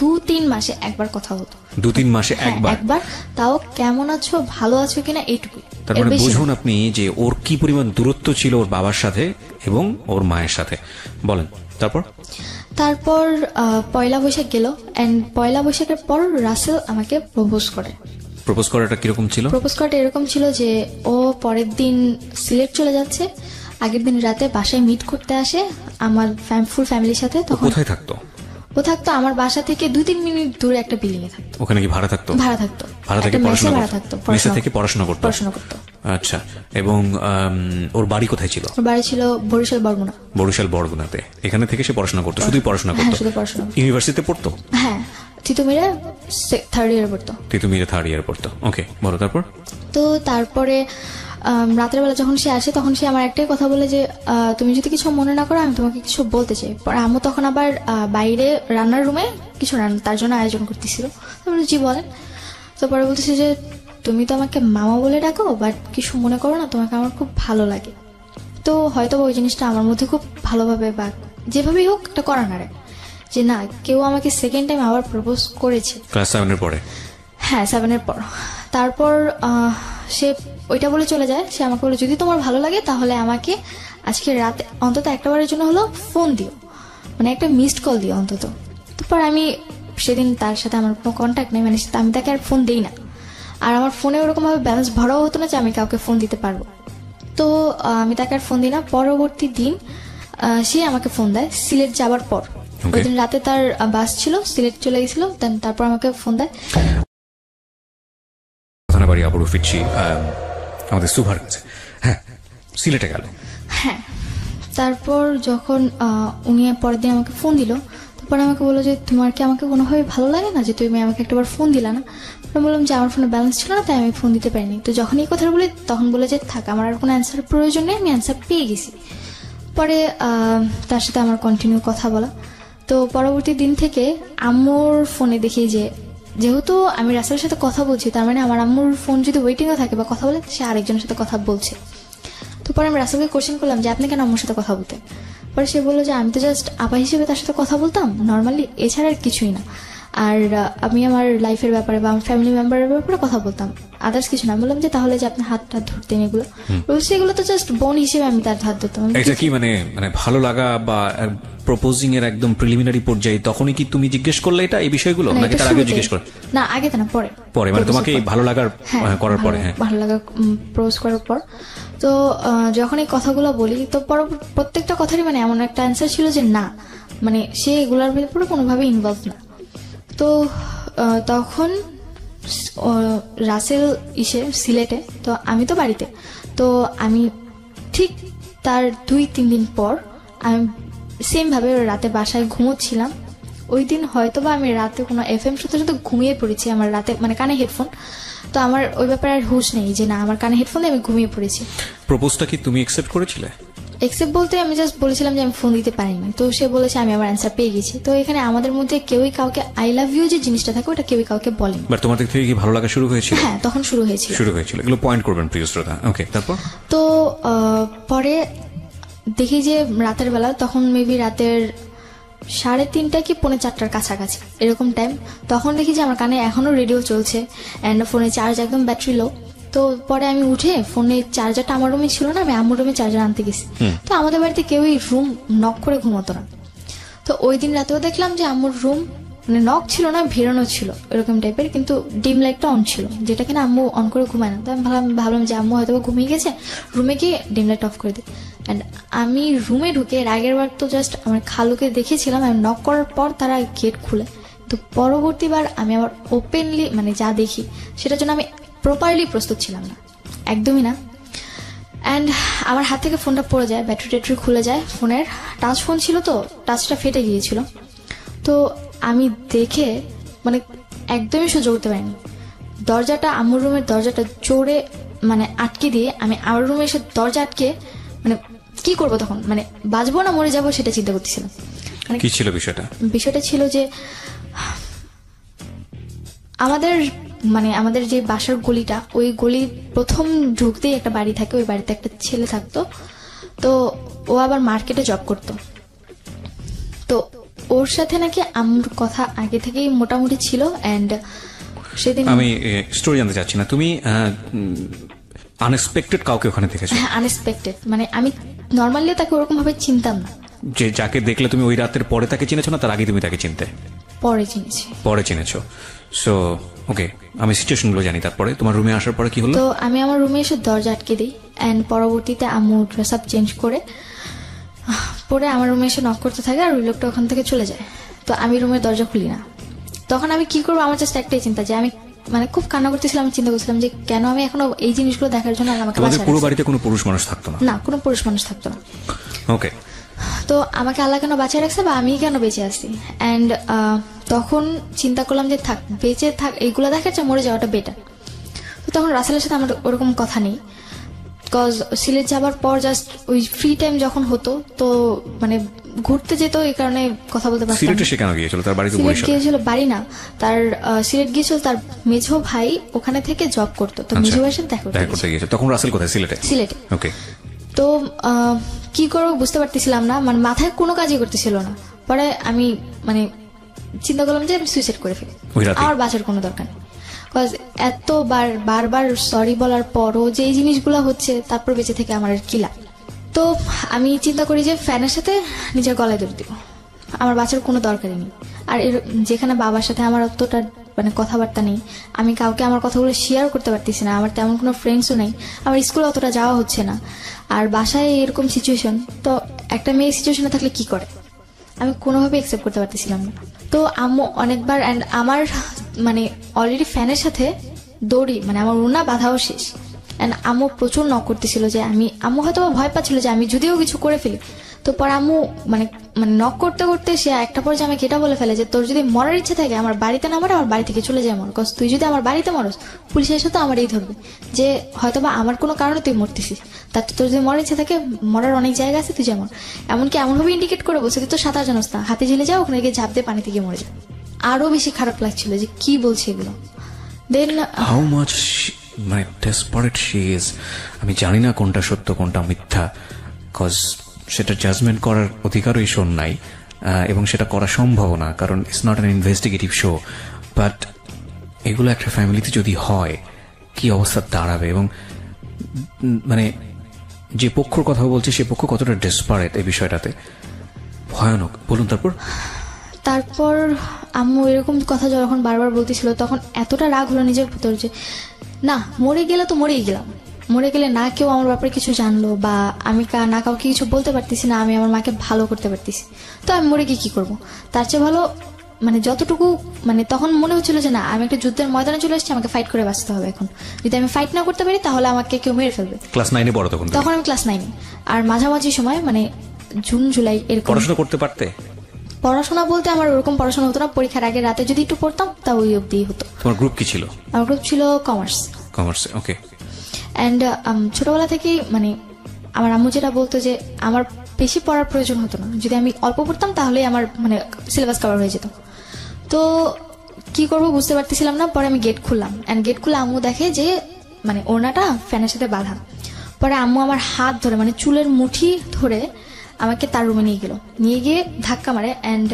2-3 মাসে একবার কথা হতো। 2-3 মাসে একবার? তাও কেমন আছো, ভালো আছো কিনা, এইটুকুই। তার মানে বুঝুন আপনি যে ওর কি পরিমাণ দূরত্ব ছিল ওর বাবার সাথে এবং ওর মায়ের সাথে। বলেন তারপর পয়লা বৈশাখ গেল, এন্ড পয়লা বৈশাখের পর রাসেল আমাকে প্রপোজ করে। প্রপোজ করাটা কিরকম ছিল? প্রপোজ করাটা এরকম ছিল যে ও পরের দিন সিলেট চলে যাচ্ছে, আগের দিন রাতে বাসায় মিট করতে আসে আমার ফুল ফ্যামিলির সাথে। তখন কোথায় থাকতো? ও থাকতো আমার বাসা থেকে 2-3 মিনিট দূরে একটা বিল্ডিং এ থাকতো। ওখানে কি ভাড়া থাকতো? ভাড়া থাকতো। ভাড়া থেকে পড়াশোনা করতো। মেসে থেকে পড়াশোনা করতো। আচ্ছা, এবং ওর বাড়ি কোথায় ছিল? ওর বাড়ি ছিল বরিশাল বরগুনা। বরিশাল বরগুনাতে। এখানে থেকে সে পড়াশোনা করতো, শুধুই পড়াশোনা করতো? শুধু পড়াশোনা। ইউনিভার্সিটিতে পড়তো? হ্যাঁ, তিতুমিরে 3rd ইয়ার পড়তো। তিতুমিরে 3rd ইয়ার পড়তো, ওকে বলো তারপর। তো তারপরে রাতের বেলা যখন সে আসে তখন সে আমার একটাই কথা বলে যে তুমি যদি কিছু মনে না করো আমি তোমাকে কিছু বলতে চাই। পরে আম্মু তখন আবার বাইরে রান্নার রুমে কিছু তার জন্য আয়োজন করতেছিল। তারপরে জি বলেন। তো পরে বলতেছে যে তুমি তো আমাকে মামা বলে ডাকো, বাট কিছু মনে করো না, তোমাকে আমার খুব ভালো লাগে। তো হয়তো ওই জিনিসটা আমার মধ্যে খুব ভালোভাবে বা যেভাবেই হোক একটা করা নাড়ে যে না, কেউ আমাকে সেকেন্ড টাইম আবার প্রপোজ করেছে। ক্লাস 7 এর পরে? হ্যাঁ, 7 এর পর। তারপর সে ওইটা বলে চলে যায়। সে আমাকে বলে যদি তোমার ভালো লাগে তাহলে আমাকে আজকে রাতে অন্তত একটা বারের জন্য হলো ফোন দিও, মানে একটা মিসড কল দিও অন্তত। তারপর আমি সেদিন তার সাথে আমার কোনো কন্ট্যাক্ট নেই, মানে আমি তাকে আর ফোন দিই না। আর আমার ফোনে ওরকম ভাবে ব্যালেন্স ভরাও হতো না যে আমি কাউকে ফোন দিতে পারবো। তো আমি তাকে আর ফোন দিই না। পরবর্তী দিন সে আমাকে ফোন দেয় সিলেট যাবার পর। ওই দিন রাতে তার বাস ছিল, সিলেট চলে গেছিল। তারপর আমাকে ফোন দেয়। বাড়ি আবারও ফিরছি আমাদের সুভার কাছে। হ্যাঁ, সিলেটে গেল। হ্যাঁ, তারপর যখন উনি পরের দিন আমাকে ফোন দিল, তারপর আমাকে বললো যে তোমার কি আমাকে কোনোভাবে ভালো লাগে না যে তুমি আমাকে একটাবার ফোন দিলা না? আমি বললাম যে আমার ফোনে ব্যালেন্স ছিল না, তাই আমি ফোন দিতে পারিনি। তো যখন এই কথা বলি তখন বলে যে থাক, আমার আর কোনো অ্যান্সারের প্রয়োজন নেই, আমি অ্যান্সার পেয়ে গেছি। পরে তার সাথে আমার কন্টিনিউ কথা বলা। তো পরবর্তী দিন থেকে আম্মুর ফোনে দেখি যে যেহেতু আমি রাসেলের সাথে কথা বলছি, তার মানে আমার আম্মুর ফোন যদি ওয়েটিংয়ে থাকে বা কথা বলে, সে আরেকজনের সাথে কথা বলছে। তো পরে আমি রাসেলকে কোশ্চেন করলাম যে আপনি কেন আম্মুর সাথে কথা বলতে? পরে সে বললো যে আমি তো জাস্ট আপা হিসেবে তার সাথে কথা বলতাম নর্মালি, এছাড়া আর কিছুই না। আর আমি আমার লাইফের ব্যাপারে বা আমার ফ্যামিলি মেম্বারের ব্যাপারে কথা বলতাম, আদার্স কিছু না। বললাম যে তাহলে যে আপনি হাতটা ধরতেন এগুলো, সেগুলো তো জাস্ট বোন হিসেবে আমি তার হাত ধরতাম। এটা কি মানে ভালো লাগা বা প্রপোজিং এর একদম প্রিলিমিনারি পর্যায়ে তখনই কি তুমি জিজ্ঞেস করলে এটা এই বিষয়গুলো, নাকি তার আগে জিজ্ঞেস করে? না, আগে তো না, পরে। পরে মানে তোমাকে ভালো লাগার করার পরে? হ্যাঁ, ভালো লাগা প্রপোজ করার পর। তো যখন এই কথাগুলো বলি তো প্রত্যেকটা কথারই মানে এমন একটা অ্যান্সার ছিল যে না, মানে সে এগুলোর ব্যাপারে কোনোভাবে ইনভলভ না। তো তখন রাসেল সিলেটে, তো আমি তো বাড়িতে। তো আমি ঠিক তার 2-3 দিন পর আমি সেম ভাবে রাতে বাসায় ঘুমোচ্ছিলাম। ওই দিন হয়তো বা আমি রাতে কোনো FM শুনতে শুনতে ঘুমিয়ে পড়েছি, আমার রাতে মানে কানে হেডফোন। তো আমার ওই ব্যাপারে আর হুঁশ নেই যে না, আমার কানে হেডফোন দিয়ে আমি ঘুমিয়ে পড়েছি। প্রপোজটা কি তুমি অ্যাকসেপ্ট করেছিলে? এক্সেপ্ট বলতে আমি জাস্ট বলেছিলাম যে আমি ফোন দিতে পারিনি। তো সে বলেছে আমি আমার অ্যান্সার পেয়ে গেছি। তো এখানে আমাদের মধ্যে কেউই কাউকে আই লাভ ইউ যে জিনিসটা থাকে ওটা কেউই কাউকে বলেনি। বাট তোমাদের থেকে কি ভালো লাগা শুরু হয়েছিল? হ্যাঁ, তখন শুরু হয়েছিল। এগুলো পয়েন্ট করবেন প্রিয় শ্রোতা। ওকে, তারপর? তো পরে দেখি যে রাতের বেলা, তখন মেবি রাতের 3:30 কি 4:45 কাছাকাছি এরকম টাইম। তখন দেখি যে আমার কানে এখনো রেডিও চলছে অ্যান্ড ফোনে চার্জ একদম ব্যাটারি লো। তো পরে আমি উঠে ফোনের চার্জারটা আমার রুমে ছিল না, আমি আম্মুর রুমে চার্জার আনতে গেছি। তো আমাদের বাড়িতে কেউই রুম নক করে ঘুমোতো না। তো ওই দিন রাতেও দেখলাম যে আম্মুর রুম মানে নক ছিল না, ভেরানো ছিল এরকম টাইপের, কিন্তু ডিম লাইটটা অন ছিল, যেটা কিনা আম্মু অন করে ঘুমায় না। তো আমি ভাবলাম যে আম্মু হয়তো ঘুমিয়ে গেছে, রুমে গিয়ে ডিম লাইট অফ করে দিই। অ্যান্ড আমি রুমে ঢুকে এর আগের বার তো জাস্ট আমার খালুকে দেখেছিলাম, আমি নক করার পর তারা গেট খুলে। তো পরবর্তীবার আমি আবার ওপেনলি মানে যা দেখি সেটার জন্য আমি প্রপারলি প্রস্তুত ছিলাম না, একদমই না। অ্যান্ড আমার হাত থেকে ফোনটা পড়ে যায়, ব্যাটারি খুলে যায় ফোনের। টাচ ফোন ছিল তো টাচটা ফেটে গিয়েছিল। তো আমি দেখে মানে একদমই সহ্য করতে পারিনি। দরজাটা আম্মুর রুমের দরজাটা জোরে মানে আটকে দিয়ে আমি আমার রুমে এসে দরজা আটকে মানে কি করবো তখন, মানে বাঁচবো না মরে যাবো সেটা চিন্তা করতেছিলাম। মানে কি ছিল বিষয়টা? বিষয়টা ছিল যে আমাদের যে বাসার গলিটা, ওই গলি প্রথম ঢুকতেই একটা বাড়ি থাকে, ওই বাড়িতে একটা ছেলে থাকতো। তো ও আবার মার্কেটে জব করতো। তো ওর সাথে নাকি আমার কথা আগে থেকেই মোটামুটি ছিল। এন্ড সেদিন আমি স্টোরি জানতে চাচ্ছি না, তুমি আনএক্সপেক্টেড কাউকে ওখানে দেখেছো? হ্যাঁ, আনএক্সপেক্টেড, মানে আমি নর্মালি তাকে ওরকম ভাবে চিনতাম না। যে যাকে দেখলে তুমি ওই রাতের পরে তাকে চিনেছো না তার আগে তুমি তাকে চিনতে? পরে চিনেছো। সো ওকে, আমি সিচুয়েশনগুলো জানি। তারপরে তোমার রুমে আসার পরে কি হলো? তো আমি আমার রুমে এসে দরজা আটকে দিই এন্ড পরবর্তীতে আম্মু ড্রেস আপ চেঞ্জ করে পরে আমার রুমে এসে নক করতে থাকে, আর ওই লোকটা ওখান থেকে চলে যায়। তো আমি রুমের দরজা খুলি না। তখন আমি কি করবো, আমার জাস্ট একটাই চিন্তা যে আমি মানে খুব কান্না করতেছিলাম। আমি চিন্তা করছিলাম যে কেন আমি এখনো এই জিনিসগুলো দেখার জন্য আমাকে পুরো বাড়িতে কোনো পুরুষ মানুষ থাকতো না? না, কোনো পুরুষ মানুষ থাকতো না। ওকে, তো আমাকে আল্লাহ কেন বাঁচিয়ে রাখছে বা আমি কেন বেঁচে আছি। অ্যান্ড তখন চিন্তা করলাম যে থাক, বেঁচে থাক এইগুলো দেখার চেয়ে মরে যাওয়াটা বেটার। তো তখন রাসেলের সাথে আমার ওরকম কথা নেই, বিকজ সিলেট যাবার পর জাস্ট ওই ফ্রি টাইম যখন হতো তো মানে ঘুরতে যেত, এই কারণে কথা বলতে পারতাম। সিলেটে সে কেন গিয়েছিল? তার বাড়ি তো সিলেট বরিশালে। গিয়েছিল, বাড়ি না তার, সিলেট গিয়েছিল তার মেঝো ভাই ওখানে থেকে জব করতো, তো মেঝো ভাইয়ের সাথে দেখা করতে গিয়েছে। তখন রাসেল কোথায়? সিলেটে। সিলেটে। ওকে। তো কি করবো বুঝতে পারতেছিলাম না, মানে মাথায় কোনো কাজই করতেছিল না। পরে আমি মানে চিন্তা করলাম যে আমি সুইসাইড করে ফেলি, আমার বাঁচার কোনো দরকার নেই। বিকজ বারবার সরি বলার পরও যে এই জিনিসগুলো হচ্ছে, তারপর বেঁচে থেকে আমার আর কি লাভ। তো আমি চিন্তা করি যে ফ্যানের সাথে নিজের গলায় দৌড় দিব, আমার বাঁচার কোনো দরকারই নেই। আর যেখানে বাবার সাথে আমার অতটা মানে কথাবার্তা নেই, আমি কাউকে আমার কথাগুলো শেয়ার করতে পারতেছি না, আমার তেমন কোনো ফ্রেন্ডসও নেই, আমার স্কুলে অতটা যাওয়া হচ্ছে না, আর বাসায় এরকম সিচুয়েশন, তো একটা মেয়ে সিচুয়েশনে থাকলে কি করে আমি কোনোভাবে অ্যাকসেপ্ট করতে পারতেছিলাম না। তো আম্মু অনেকবার, অ্যান্ড আমার মানে অলরেডি ফ্যানের সাথে দড়ি মানে আমার ওনা বাঁধাও শেষ, অ্যান্ড আম্মু প্রচুর নক করতেছিল যে আম্মু হয়তো ভয় পাচ্ছিল যে আমি যদিও কিছু করে ফেলি। তো পরে আম্মু মানে নক করতে করতে সে একটা পর্যায়ে আমাকে এটা বলে ফেলে যে তোর যদি মরার ইচ্ছা থাকে আমার বাড়িতে না মরে আমার বাড়ি থেকে চলে যায় মর, কজ তুই যদি আমার বাড়িতে মরস পুলিশের সাথে আমার এই ধরবে যে হয়তোবা আমার কোনো কারণে তুই মরতেছিস, তার তোর যদি মরার ইচ্ছা থাকে মরার অনেক জায়গা আছে, তুই যেমন এমনকি এমনভাবে ইন্ডিকেট করে বলছে তুই তো সাঁতার জানোস না, হাতে ঝেলে যাও ওখানে গিয়ে ঝাঁপ দিয়ে পানিতে গিয়ে মরে যা। আরো বেশি খারাপ লাগছিল যে কি বলছে এগুলো। দেন হাউ মাচ মানে ডেসপারেট শি ইজ। আমি জানি না কোনটা সত্য কোনটা মিথ্যা, কজ সেটা জাজমেন্ট করার অধিকারও এই শোন নাই, এবং সেটা করা সম্ভব না, কারণ it's not an investigative show. But এগুলো একটা ফ্যামিলিতে যদি হয় কি অবস্থা দাঁড়াবে, এবং মানে যে পক্ষর কথা বলছে সে পক্ষ কতটা ডেসপারেট এই বিষয়টাতে, ভয়ানক। বলুন তারপর আম্মু এরকম কথা যখন বারবার বলতেছিল তখন এতটা রাগ হলো নিজের ভিতর যে না, মরে গেলে তো মরেই গেলাম, মরে গেলে না কেউ আমার ব্যাপারে কিছু জানলো বা আমি না কাউকে কিছু বলতে পারতেছি না, আমি আমার মাকে ভালো করতে পারতেছি, তো আমি মরে গিয়ে কি করবো? তার চেয়ে ভালো মানে যতটুকু মানে তখন মনে হচ্ছিল যে না আমি একটা যুদ্ধের ময়দানে চলে এসেছি, আমাকে ফাইট করে বাঁচতে হবে। এখন যদি আমি ফাইট না করতে পারি তাহলে আমাকে কেউ মেরে ফেলবে। ক্লাস 9-এ বড় তখন আমি ক্লাস 9-এ, আর মাঝামাঝি সময় মানে জুন জুলাই এরকম। পড়াশোনা করতে পারতে? পড়াশোনা বলতে আমার ওরকম পড়াশোনা হতো না, পরীক্ষার আগে রাতে যদি একটু পড়তাম তা ওই অবধি হতো। তোমার গ্রুপ কি ছিল? আমার গ্রুপ ছিল কমার্স। ওকে। অ্যান্ড ছোটবেলা থেকেই মানে আমার আম্মু যেটা বলতো যে আমার বেশি পড়ার প্রয়োজন হতো না, যদি আমি অল্প পড়তাম তাহলে আমার মানে সিলেবাস কভার হয়ে যেত। তো কি করবো বুঝতে পারতেছিলাম না। পরে আমি গেট খুললাম, অ্যান্ড গেট খুলে আম্মু দেখে যে মানে ওড়নাটা ফ্যানের সাথে বাঁধা। পরে আম্মু আমার হাত ধরে মানে চুলের মুঠি ধরে আমাকে তার রুমে নিয়ে গিয়ে ধাক্কা মারে, অ্যান্ড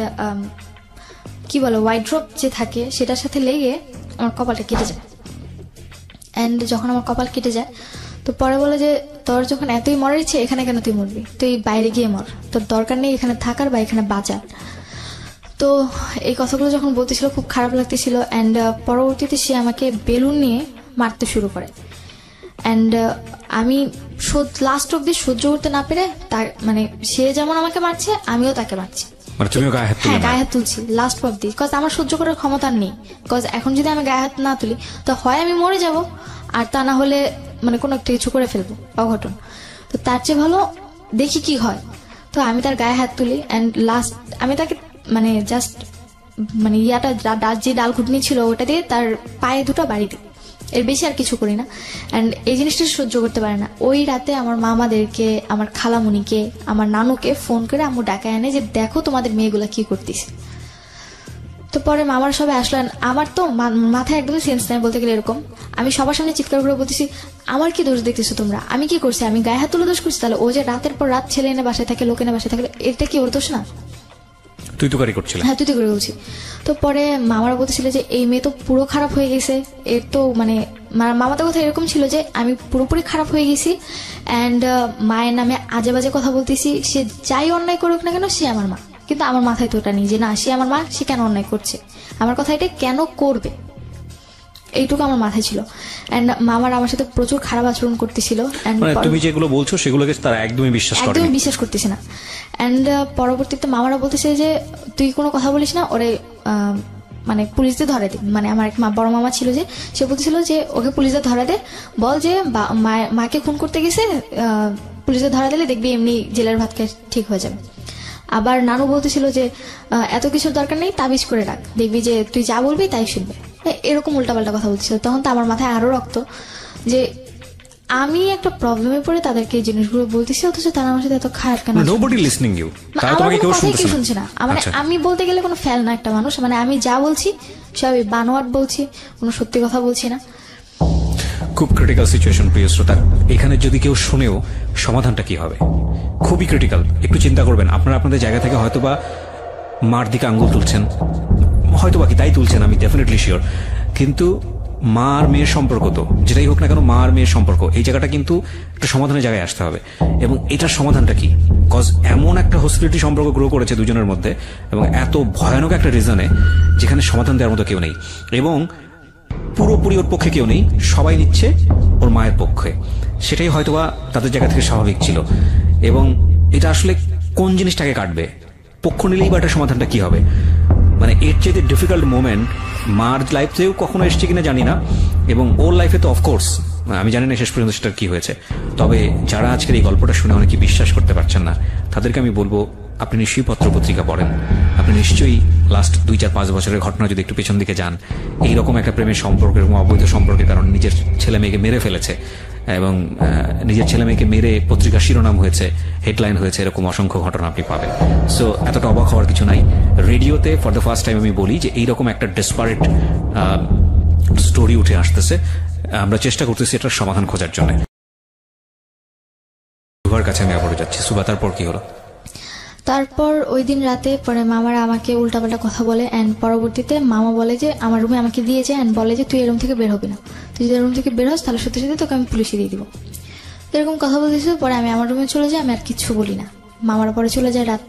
কি বলে ওয়াইড্রপ যে থাকে সেটার সাথে লেগে আমার কপালটা কেটে যায়। অ্যান্ড যখন আমার কপাল কেটে যায় তো পরে বলে যে তোর যখন এতই মরার ইচ্ছে এখানে কেন তুই মরবি, তুই বাইরে গিয়ে মর, তোর দরকার নেই এখানে থাকার বা এখানে বাঁচার। তো এই কথাগুলো যখন বলতেছিল খুব খারাপ লাগতেছিল। অ্যান্ড পরবর্তীতে সে আমাকে বেলুন নিয়ে মারতে শুরু করে, অ্যান্ড আমি লাস্ট অব্দি সহ্য করতে না পেরে তার মানে সে যেমন আমাকে মারছে আমিও তাকে মারছি। হ্যাঁ, গায়ে হাত তুলছি লাস্ট অব্দি, বিকজ আমার সহ্য করার ক্ষমতা নেই। বিকজ এখন যদি আমি গায়ে হাত না তুলি তো হয় আমি মরে যাব, আর তা না হলে মানে কোনো একটা কিছু করে ফেলবো অঘটন। তো তার চেয়ে ভালো দেখি কি হয়। তো আমি তার গায়ে হাত তুলি, অ্যান্ড লাস্ট আমি তাকে মানে জাস্ট মানে যে ডাল ঘুটনি ছিল ওটা দিয়ে তার পায়ে দুটো বাড়ি দিই, এর বেশি আর কিছু করি না। অ্যান্ড এই জিনিসটা সহ্য করতে পারে না। ওই রাতে আমার মামাদেরকে, আমার খালামুনিকে, আমার নানুকে ফোন করে আম্মু ডাকায় আনে যে দেখো তোমাদের মেয়েগুলা কি করতেছে। তো পরে মামার সবাই আসলেন, আমার তো মাথায় একদমই সেন্স নাই বলতে গেলে। এরকম আমি সবার সামনে চিৎকার করে বলতেছি আমার কি দোষ দেখতেছো তোমরা, আমি কি করছি, আমি গায়ে হাত তুলে দোষ করছি? তাহলে ও যে রাতের পর রাত ছেলে এনে বাসায় থাকে, লোক এনে বাসায় থাকে, এটা কি ওর দোষ না? তুই তো করছিস। হ্যাঁ, তুই তো করে বলছি। তো পরে মামারা বলতেছিল যে এই মেয়ে তো পুরো খারাপ হয়ে গেছে, এর তো মানে মামাদের কথা এরকম ছিল যে আমি পুরোপুরি খারাপ হয়ে গেছি, অ্যান্ড মায়ের নামে আজে বাজে কথা বলতেছি, সে যাই অন্যায় করুক না কেন সে আমার মা। কিন্তু আমার মাথায় তো ওটা নেই যে না সে আমার মা, সে কেন অন্যায় করছে, আমার কথা এটা কেন করবে, এইটুকু আমার মাথায় ছিল। এন্ড মামার আমার সাথে প্রচুর খারাপ আচরণ করতেছিল। তুমি যেগুলো বলছো সেগুলোকে তারা একদমই বিশ্বাস করতেছে না। এন্ড পরবর্তীতে মামারা বলতেছে যে তুই কোনো কথা বলিস না, ওরে মানে পুলিশদের ধরে দে। মানে আমার এক বড় মামা ছিল যে সে বলতেছিল যে ওকে পুলিশদের ধরা দে, বল যে মাকে খুন করতে গেছে, পুলিশদের ধরা দিলে দেখবি এমনি জেলের ভাত খেয়ে ঠিক হয়ে যাবে। আবার নানু বলতেছিল যে এত কিছুর দরকার নেই, তাবিজ করে রাখ, দেখবি যে তুই যা বলবি তাই শুনবে। এরকম উল্টাপাল্টা কথা বলছিল। তখন তো আমার মাথায় আরো রক্ত যে আমি একটা প্রবলেমে পড়ে তাদেরকে এই জিনিসগুলো বলতেছি, অথচ তারা আমার সাথে এত খারাপ কেন? নোবডি লিসনিং ইউ, তারা আমার তোমাকে কোনো কেউ কথাই কেউ শুনছে না। মানে আচ্ছা। আমি বলতে গেলে কোনো ফেল না একটা মানুষ, মানে আমি যা বলছি সবই বানোয়াট বলছি, কোনো সত্যি কথা বলছি না। খুব ক্রিটিক্যাল সিচুয়েশন প্রিয় শ্রোতা। এখানে যদি কেউ শুনেও সমাধানটা কি হবে, খুবই ক্রিটিক্যাল। একটু চিন্তা করবেন, আপনারা আপনাদের জায়গা থেকে হয়তোবা মার দিকে আঙ্গুল তুলছেন, হয়তোবা কি তাই তুলছেন, আমি ডেফিনেটলি শিওর। কিন্তু মা আর মেয়ের সম্পর্ক, তো যেটাই হোক না কেন মা আর মেয়ের সম্পর্ক, এই জায়গাটা কিন্তু একটা সমাধানের জায়গায় আসতে হবে। এবং এটার সমাধানটা কি? কজ এমন একটা হসপিটালিটি সম্পর্ক গ্রো করেছে দুজনের মধ্যে, এবং এত ভয়ানক একটা রিজনে যেখানে সমাধান দেওয়ার মতো কেউ নেই, এবং পুরোপুরি ওর পক্ষে কেউ নেই, সবাই নিচ্ছে ওর মায়ের পক্ষে। সেটাই হয়তোবা তাদের জায়গা থেকে স্বাভাবিক ছিল। এবং এটা আসলে কোন জিনিসটাকে কাটবে, পক্ষ নিলেই বা এটা সমাধানটা কি হবে? মানে এর চেয়ে ডিফিকাল্ট মোমেন্ট মার লাইফেও কখনো এসছে কিনা জানি না, এবং ওর লাইফে তো অফকোর্স আমি জানি না শেষ পর্যন্ত সেটার কি হয়েছে। তবে যারা আজকের এই গল্পটা শুনে অনেকে বিশ্বাস করতে পারছেন না, তাদেরকে আমি বলবো আপনি নিশ্চয়ই পত্রপত্রিকা পড়েন, আপনি নিশ্চয়ই লাস্ট 2-4-5 বছরের ঘটনা যদি একটু পেছন দিকে যান, এইরকম একটা প্রেমের সম্পর্ক এবং অবৈধ সম্পর্কের কারণে নিজের ছেলে মেয়েকে মেরে ফেলেছে, এবং নিজের ছেলে মেয়েকে মেরে পত্রিকা শিরোনাম হয়েছে, হেডলাইন হয়েছে, এরকম অসংখ্য ঘটনা আপনি পাবেন। সো এতটা অবাক হওয়ার কিছু নাই। রেডিওতে ফর দ্য ফার্স্ট টাইম আমি বলি যে এইরকম একটা ডেসপারেট স্টোরি উঠে আসতেছে, আমরা চেষ্টা করতেছি এটার সমাধান খোঁজার জন্য। সুভার কাছে আমি আবারও যাচ্ছি। সুভা, তারপর কি হলো? তারপর ওই দিন রাতে পরে মামারা আমাকে উল্টাপাল্টা কথা বলে, অ্যান্ড পরবর্তীতে মামা বলে যে আমার রুমে আমাকে দিয়েছে, অ্যান্ড বলে যে তুই এই রুম থেকে বের হবি না, তুই যদি রুম থেকে বের হস তাহলে সত্যি সত্যি তোকে আমি পুলিশে দিয়ে দিব। এরকম কথা বলতেছিল। পরে আমি আমার রুমে চলে যাই, আমি আর কিচ্ছু বলি না। মামারা পরে চলে যায় রাত।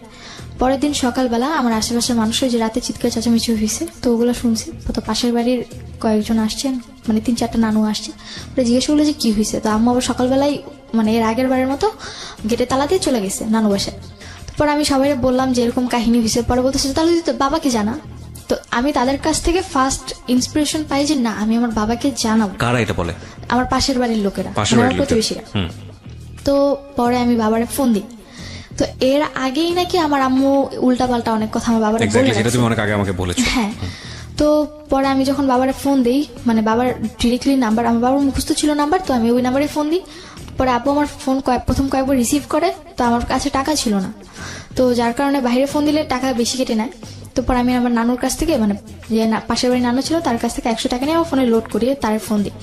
পরের দিন সকালবেলা আমার আশেপাশের মানুষের যে রাতে চিৎকার চেঁচামেচি হয়েছে, তো ওগুলো শুনছি। তো পাশের বাড়ির কয়েকজন আসছেন, মানে 3-4টা নানু আসছে। ওরা জিজ্ঞেস করলো যে কি হয়েছে। তো আম্মু আবার সকালবেলায় মানে এর আগের বারের মতো গেটে তালা দিয়ে চলে গেছে নানু বাসায়। পরে আমি সবাই বললাম যে এরকম কাহিনী হয়েছে। পরে বলতেছে তাহলে তো বাবাকে জানা। তো আমি তাদের কাছ থেকে ফার্স্ট ইন্সপিরেশন পাই যে না, আমি আমার বাবাকে জানাবো। কারা এটা বলে? আমার পাশের বাড়ির লোকেরা, আমার প্রতিবেশীরা। তো পরে আমি বাবারে ফোন দিই। তো এর আগেই নাকি আমার আম্মু উল্টাপাল্টা অনেক কথা আমার বাবারে বলে, যেটা তুমি অনেক আগে আমাকে বলেছো। হ্যাঁ। তো পরে আমি যখন বাবারে ফোন দিই, মানে বাবার ডিরেক্টলি নাম্বার, আমার বাবার মুখস্থ ছিল নাম্বার, তো আমি ওই নাম্বারে ফোন দিই। পরে আব্বু আমার ফোন প্রথম কয়েকবার রিসিভ করে, তো আমার কাছে টাকা ছিল না, তো যার কারণে বাইরে ফোন দিলে টাকা বেশি কেটে নেয়। তো পরে আমি আমার নানুর কাছ থেকে, মানে যে পাশের বাড়ির নানু ছিল তার কাছ থেকে 100 টাকা নিয়ে আমার ফোনে লোড করিয়ে তার ফোন দিই।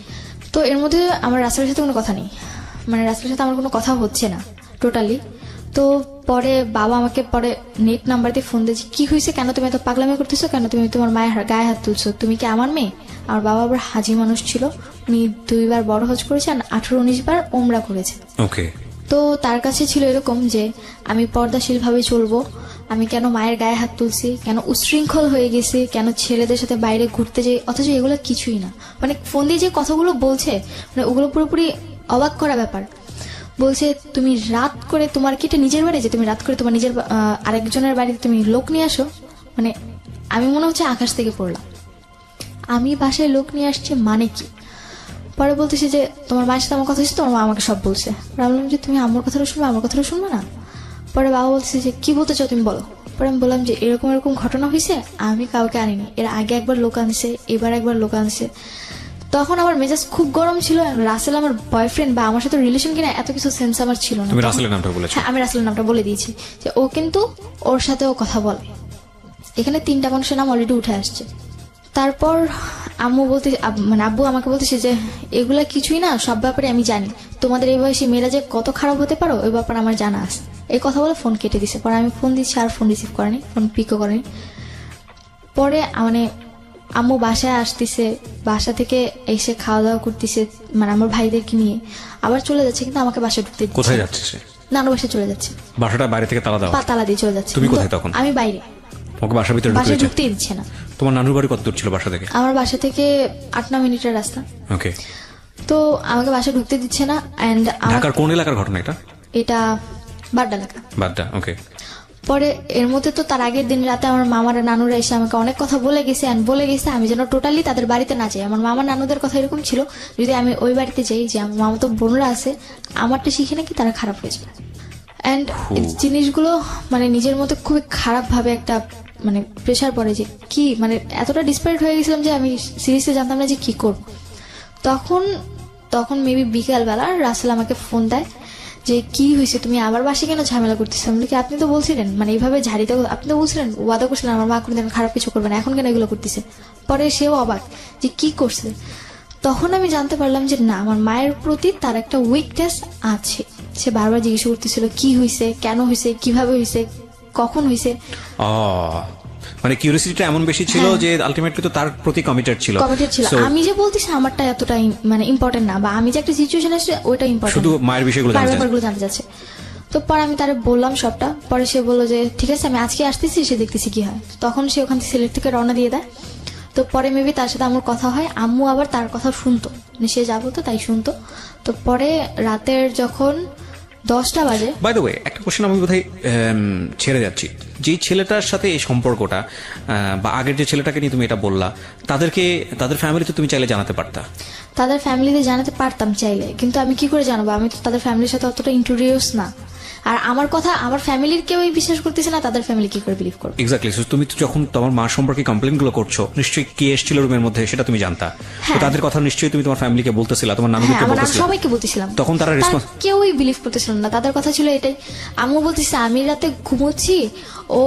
তো এর মধ্যে আমার রাসেলের সাথে কোনো কথা নেই, মানে রাসেলের সাথে আমার কোনো কথা হচ্ছে না টোটালি। তো পরে বাবা আমাকে পরে নেট নাম্বার দিয়ে ফোন দিয়েছে, কি হয়েছে, কেন তুমি এত পাগলামি করতেছো, কেন তুমি তোমার মায়ের গায়ে হাত তুলছো, তুমি কি আমার মেয়ে? আমার বাবা আবার হাজি মানুষ ছিল, উনি 2 বার বড় হজ করেছে আর 18-19 বার ওমরা করেছে। ওকে। তো তার কাছে ছিল এরকম যে আমি পর্দাশীল ভাবে চলবো, আমি কেন মায়ের গায়ে হাত তুলছি, কেন উশৃঙ্খল হয়ে গেছি, কেন ছেলেদের সাথে বাইরে ঘুরতে যাই, অথচ এগুলো কিছুই না। মানে ফোন দিয়ে যে কথাগুলো বলছে, মানে ওগুলো পুরোপুরি অবাক করা ব্যাপার। বলছে তুমি রাত করে, তোমার কি এটা নিজের বাড়ি যে তুমি রাত করে তোমার নিজের আরেকজনের বাড়িতে তুমি লোক নিয়ে আসো? মানে আমি মনে হচ্ছে আকাশ থেকে পড়লাম, আমি বাসায় লোক নিয়ে আসছি মানে কি? পরে বলতেছি যে তোমার মায়ের সাথে আমার কথা হচ্ছে, তোমার মা আমাকে সব বলছে। ভাবলাম যে তুমি আমার কথাটা শুনবে, আমার কথাটা শুনবে না। পরে বাবা বলছে যে কি বলতে চাও তুমি বলো। পরে আমি বললাম যে এরকম এরকম ঘটনা হয়েছে, আমি কাউকে আনিনি, এর আগে একবার লোক আনছে, এবার একবার লোক আনছে। তখন আমার মেজাজ খুব গরম ছিল। রাসেল আমার বয়ফ্রেন্ড বা আমার সাথে রিলেশন কিনা এত কিছু সেন্স আমার ছিল না। তুমি রাসেলের নামটা বলেছো? হ্যাঁ, আমি রাসেলের নামটা বলে দিয়েছি যে ও কিন্তু ওর সাথেও কথা বলে। এখানে 3টা মানুষের নাম অলরেডি উঠে আসছে। তারপর আম্মু বলতে, মানে আব্বু আমাকে বলতেছে যে এগুলা কিছুই না, সব ব্যাপারে আমি জানি, তোমাদের এই বয়সে মেয়েরা যে কত খারাপ হতে পারো ওই ব্যাপারে আমার জানা আছে। এই কথা বলে ফোন কেটে দিছে। পরে আমি ফোন দিচ্ছি আর ফোন রিসিভ করেনি, ফোন পিকও করেনি। পরে মানে আম্মু বাসায় আসতেছে, বাসা থেকে এসে খাওয়া দাওয়া করতেছে, মানে আমার ভাইদেরকে নিয়ে আবার চলে যাচ্ছে, কিন্তু আমাকে বাসায় ঢুকতে দিচ্ছে। কোথায় যাচ্ছে সে? নানু বাসায় চলে যাচ্ছে। বাসাটা বাইরে থেকে তালা দাও? তালা দিয়ে চলে যাচ্ছে। তুমি কোথায় তখন? আমি বাইরে। ওকে বাসার ভিতরে ঢুকতে দিচ্ছে না। তোমার নানুর বাড়ি কত দূর ছিল বাসা থেকে? আমার বাসা থেকে 8-9 মিনিটের রাস্তা। ওকে। তো আমাকে বাসায় ঢুকতে দিচ্ছে না। এন্ড ঢাকার কোন এলাকার ঘটনা এটা? এটা বাড্ডা এলাকা। বাড্ডা, ওকে। পরে এর মধ্যে তো তার আগের দিন রাতে আমার মামারা নানুরা এসে আমাকে অনেক কথা বলে গেছে, বলে গেছে আমি যেন টোটালি তাদের বাড়িতে না যাই। আমার মামা নানুদের কথা এরকম ছিল, যদি আমি ওই বাড়িতে যাই যে আমার মামা তো বোনরা আছে, আমারটা শিখে নাকি তারা খারাপ হয়ে যাবে। অ্যান্ড জিনিসগুলো মানে নিজের মধ্যে খুবই খারাপ ভাবে একটা মানে প্রেশার পড়ে যে কি মানে এতটা ডিসপারেট হয়ে গেছিলাম যে আমি সিরিয়াসলি জানতাম না যে কি করব। তখন মেবি বিকালবেলা রাসেল আমাকে ফোন দেয় যে কি হয়েছে, তুমি আবার বাসে কেন ঝামেলা করতেছো? আমি বলি কি আপনি তো বলছিলেন মানে এইভাবে ঝাড়িতে, আপনি তো বলছিলেন ওয়াদা করছিলেন আমার মা কোনোদিন খারাপ কিছু করবে না, এখন কেন এগুলো করতেছে? পরে সেও অবাক যে কি করছে। তখন আমি জানতে পারলাম যে না, আমার মায়ের প্রতি তার একটা উইকনেস আছে। সে বারবার জিজ্ঞেস করতেছিল কি হয়েছে, কেন হয়েছে, কিভাবে হয়েছে, কখন হয়েছে। মানে কিউরিওসিটিটা এমন বেশি ছিল যে আলটিমেটলি তো তার প্রতি কমিটেড ছিল। আমি যে বলতেছি আমারটা এতটা মানে ইম্পর্টেন্ট না, বা আমি যে একটা সিচুয়েশন আছে ওইটা ইম্পর্টেন্ট, শুধু মায়ের বিষয়গুলো জানতে চাচ্ছে। তো পরে আমি তারে বললাম সবটা। পরে সে বললো যে ঠিক আছে আমি আজকে আসতেছি, সে দেখতেছি কি হয়। তখন সে ওখান থেকে সিলেট থেকে রওনা দিয়ে দেয়। তো পরে মেবি তার সাথে আমার কথা হয়, আম্মু আবার তার কথা শুনতো, সে যাবো তো তাই শুনতো। তো পরে রাতের যখন 10টা বাজে, বাই দ্য ওয়ে একটা কোশ্চেন আমি বোধহয় ছেড়ে যাচ্ছি, যে ছেলেটার সাথে এই সম্পর্কটা বা আগের যে ছেলেটাকে নিয়ে তুমি এটা বললা, তাদের ফ্যামিলিতে তুমি চাইলে জানাতে পারতা? তাদের ফ্যামিলিতে জানাতে পারতাম চাইলে, কিন্তু আমি কি করে জানাবো? আমি তো তাদের ফ্যামিলির সাথে অতটা ইন্ট্রোডিউস না। আর আমার কথা আমার ফ্যামিলির কেউই বিশ্বাস করতেছে না, তাদের ফ্যামিলি কি করে বিলিভ করবে? এক্স্যাক্টলি। তুমি তো যখন তোমার মা সম্পর্কে কমপ্লেন গুলো করছো, নিশ্চয়ই কে এসেছিল রুমের মধ্যে সেটা তুমি জানতা, তো তাদের কথা নিশ্চয়ই তুমি তোমার ফ্যামিলিকে বলতেছিলা, তোমার নানুকে বলতেছিলা, সবাইকে বলতেছিলাম। তখন তারা রেসপন্স? কেউই বিলিভ করতেছিল না। তাদের কথা ছিল এটাই, আম্মু বলতেছে আমি রাতে ঘুমোচ্ছি, ও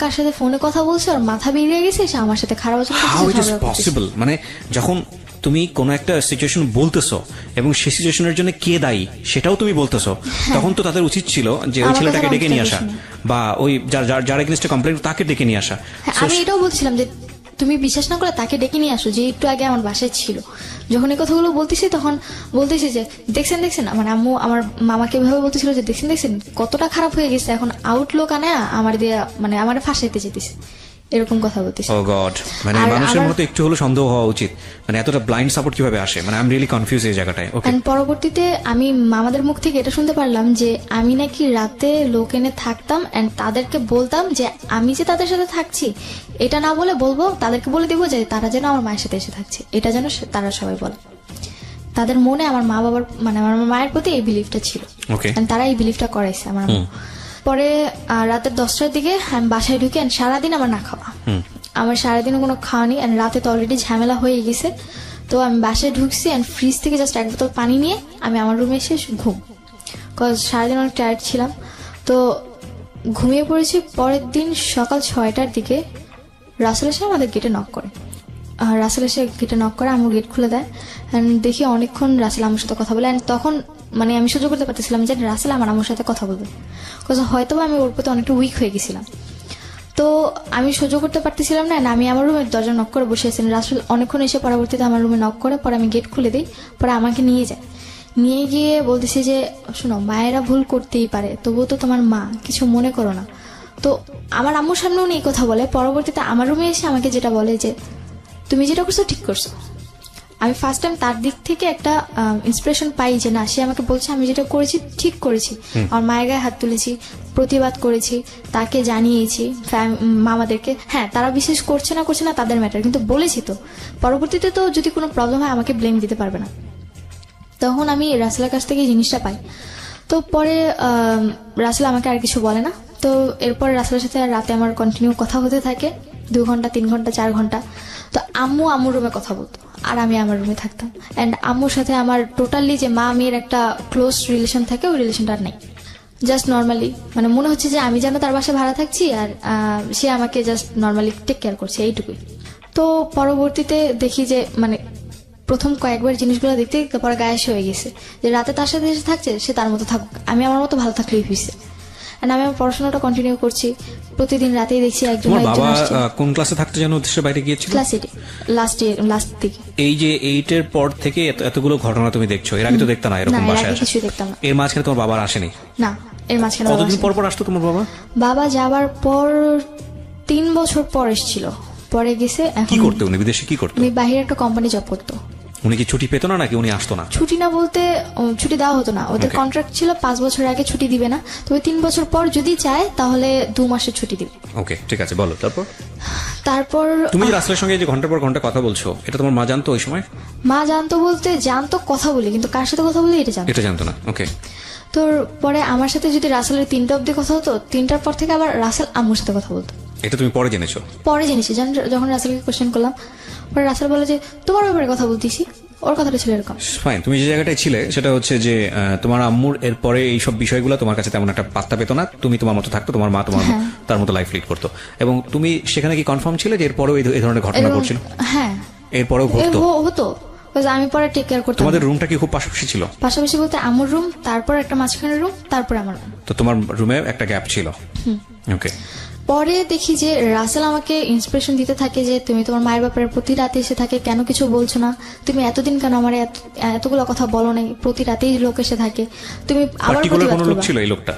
কার সাথে ফোনে কথা বলছে, ওর মাথা বেরিয়ে গেছে, সে আমার সাথে খারাপ আচরণ করছে। How it is possible? মানে যখন তুমি কোন একটা সিচুয়েশন বলতেছো এবং সেই সিচুয়েশনের জন্য কে দায়ী সেটাও তুমি বলতেছো, তখন তো তাদের উচিত ছিল যে ওই ছেলেটাকে ডেকে নিয়ে আসা, বা ওই যার এগেইনস্টে কমপ্লেইন তাকে ডেকে নিয়ে আসা। আমি এটাও বলছিলাম যে তুমি বিশ্বাস না করে তাকে ডেকে নিয়ে আসো, যে একটু আগে আমার বাসায় ছিল। যখন এই কথাগুলো বলতেছি তখন বলতেছি যে দেখছেন মানে আম্মু আমার মামাকে এভাবে বলতেছিল যে দেখছেন কতটা খারাপ হয়ে গেছে, এখন আউটলুক আনে আমার দিয়ে মানে আমার ফাঁসাইতে যেতেছে, এরকম কথা বলতেছে। ও গড, মানে মানুষের মতো একটু হলো সন্দেহ হওয়া উচিত। মানে এতটা ব্লাইন্ড সাপোর্ট কিভাবে আসে? মানে আই এম রিয়েলি কনফিউজ এই জায়গাটায়। ওকে, পরবর্তীতে আমি মামাদের মুখ থেকে এটা শুনতে পারলাম যে আমি নাকি রাতে লোক এনে থাকতাম এন্ড তাদেরকে বলতাম যে আমি যে তাদের সাথে থাকছি এটা না বলে বলবো, তাদেরকে বলে দিব যে তারা যেন আমার মায়ের সাথে এসে থাকছে, এটা যেন তারা সবাই বলে। তাদের মনে আমার মা বাবার মানে আমার মায়ের প্রতি এই বিলিফটা ছিল, তারা এই বিলিফটা করাইছে আমার। পরে রাতের 10টার দিকে আমি বাসায় ঢুকে সারাদিন আমার না খাওয়া, আমার সারাদিনও কোনো খাওয়া নেই, রাতে তো অলরেডি ঝামেলা হয়ে গেছে। তো আমি বাসায় ঢুকছি এন্ড ফ্রিজ থেকে জাস্ট 1 বোতল পানি নিয়ে আমি আমার রুমে এসে ঘুম, কজ সারাদিন অনেক টায়ার্ড ছিলাম। তো ঘুমিয়ে পড়েছি। পরের দিন সকাল 6টার দিকে রাসেল এসে আমাদের গেটে নক করে। রাসেল এসে গেটে নক করে, আমার গেট খুলে দেয় এন্ড দেখি অনেকক্ষণ রাসেল আমার সাথে কথা বলে। এন্ড তখন মানে আমি সহ্য করতে পারতেছিলাম যে রাসেল আমার সাথে কথা বলবে, কজ হয়তো আমি ওর প্রতি অনেকটা উইক হয়ে গেছিলাম। তো আমি সহ্য করতে পারতেছিলাম না, আমি আমার রুমের দরজা নক করে বসে আছি। রাসেল অনেকক্ষণ এসে পরবর্তীতে আমার রুমে নক করে, পরে আমি গেট খুলে দিই। পরে আমাকে নিয়ে যায়, নিয়ে গিয়ে বলতেছে যে শোনো, মায়েরা ভুল করতেই পারে, তবুও তো তোমার মা, কিছু মনে করো না। তো আমার আম্মুর সামনেও এই কথা বলে। পরবর্তীতে আমার রুমে এসে আমাকে যেটা বলে যে তুমি যেটা করছো ঠিক করছো। আমি ফার্স্ট টাইম তার দিক থেকে একটা ইন্সপিরেশন পাই যে না, সে আমাকে বলছে আমি যেটা করেছি ঠিক করেছি। আমার মায়ের গায়ে হাত তুলেছি, প্রতিবাদ করেছি, তাকে জানিয়েছি মামাদেরকে। হ্যাঁ, তারা বিশেষ করছে না তাদের ম্যাটার, কিন্তু বলেছি তো। পরবর্তীতে তো যদি কোনো প্রবলেম হয় আমাকে ব্লেম দিতে পারবে না। তখন আমি রাসেলের কাছ থেকে জিনিসটা পাই। তো পরে রাসেল আমাকে আর কিছু বলে না। তো এরপর রাসেলের সাথে রাতে আমার কন্টিনিউ কথা হতে থাকে, 2 ঘন্টা 3 ঘন্টা 4 ঘন্টা। তো আম্মুর রুমে কথা বলতো আর আমি আমার রুমে থাকতাম। অ্যান্ড আম্মুর সাথে আমার টোটালি যে মা মেয়ের একটা ক্লোজ রিলেশন থাকে, ওই রিলেশনটা আর নেই। জাস্ট নর্মালি মানে মনে হচ্ছে যে আমি যেন তার বাসায় ভাড়া থাকছি আর সে আমাকে জাস্ট নর্মালি টেক কেয়ার করছে, এইটুকুই। তো পরবর্তীতে দেখি যে মানে প্রথম কয়েকবার জিনিসগুলো দেখতে পরে গায়েস হয়ে গেছে, যে রাতে তার সাথে এসে থাকছে, সে তার মতো থাকুক, আমি আমার মতো ভালো থাকলেই হয়েছে। আমি আমার পড়াশোনাটা কন্টিনিউ করছি, প্রতিদিন রাতেই দেখছি একজন বাবা কোন ক্লাসে থাকতে যেন উদ্দেশ্যে বাইরে গিয়েছিল? ক্লাস 8 লাস্ট দিকে। এই যে 8 এর পর থেকে এতগুলো ঘটনা তুমি দেখছো, এর আগে তো দেখতে না এরকম বাসায় আসে? কিছু দেখতাম না। এর মাঝখানে তোমার বাবা আসেনি? না, এর মাঝখানে কতদিন পর আসতো তোমার বাবা? বাবা যাবার পর 3 বছর পর এসেছিল, পরে গেছে। কি করতে উনি বিদেশে? কি করতো? উনি বাইরে একটা কোম্পানি জব করতো। উনি কি ছুটি পেতো না নাকি উনি আসতো না? ছুটি না বলতে ছুটি দেওয়া হতো না, ওদের কন্ট্রাক্ট ছিল 5 বছর আগে ছুটি দিবে না, তবে 3 বছর পর যদি চায় তাহলে 2 মাসের ছুটি দিবে। ওকে, ঠিক আছে, বলো তারপর তুমি রাসেলের সঙ্গে যে ঘন্টার পর ঘন্টা কথা বলছো, এটা তোমার মা জানতো ওই সময়? মা জানতো বলতে জানতো কথা বলি, কিন্তু কার সাথে কথা বলি এটা জানতো না। ওকে। তোর পরে আমার সাথে যদি রাসেলের 3টা অব্দি কথা হতো, 3টার পর থেকে আবার রাসেল আম্মুর সাথে কথা বলতো। এটা তুমি পরে জেনেছো? পরে জেনেছি, যখন রাসেলকে কোশ্চেন করলাম, পরে রাসেল বলে যে তোমার ব্যাপারে কথা বলতেছি, ওর কথাটা ছিল এরকম। ফাইন, তুমি যে জায়গাটায় ছিলে সেটা হচ্ছে যে তোমার আম্মুর এরপরে এইসব বিষয়গুলো তোমার কাছে তেমন একটা পাত্তা পেতো না, তুমি তোমার মতো থাকতো, তোমার মা তোমার তার মতো লাইফ লিড করতো, এবং তুমি সেখানে কি কনফার্ম ছিলে যে এরপরেও এই ধরনের ঘটনা ঘটছিল? হ্যাঁ, এরপরেও ঘটতো? হতো, আমি পরে টেক কেয়ার করতাম। তোমাদের রুমটা কি খুব পাশাপাশি ছিল? পাশাপাশি বলতে আম্মুর রুম, তারপর একটা মাঝখানের রুম, তারপর আমার রুম। তো তোমার রুমে একটা গ্যাপ ছিল। ওকে। পরে দেখি যে রাসেল আমাকে ইন্সপিরেশন দিতে থাকে যে তুমি তোমার মায়ের ব্যাপারে প্রতি রাতে এসে থাকে, কেন কিছু বলছো না, তুমি এতদিন কেন আমার এতগুলো কথা বলো নাই, প্রতি রাতেই লোক এসে থাকে, তুমি আবার কোনো লোক ছিল? এই লোকটা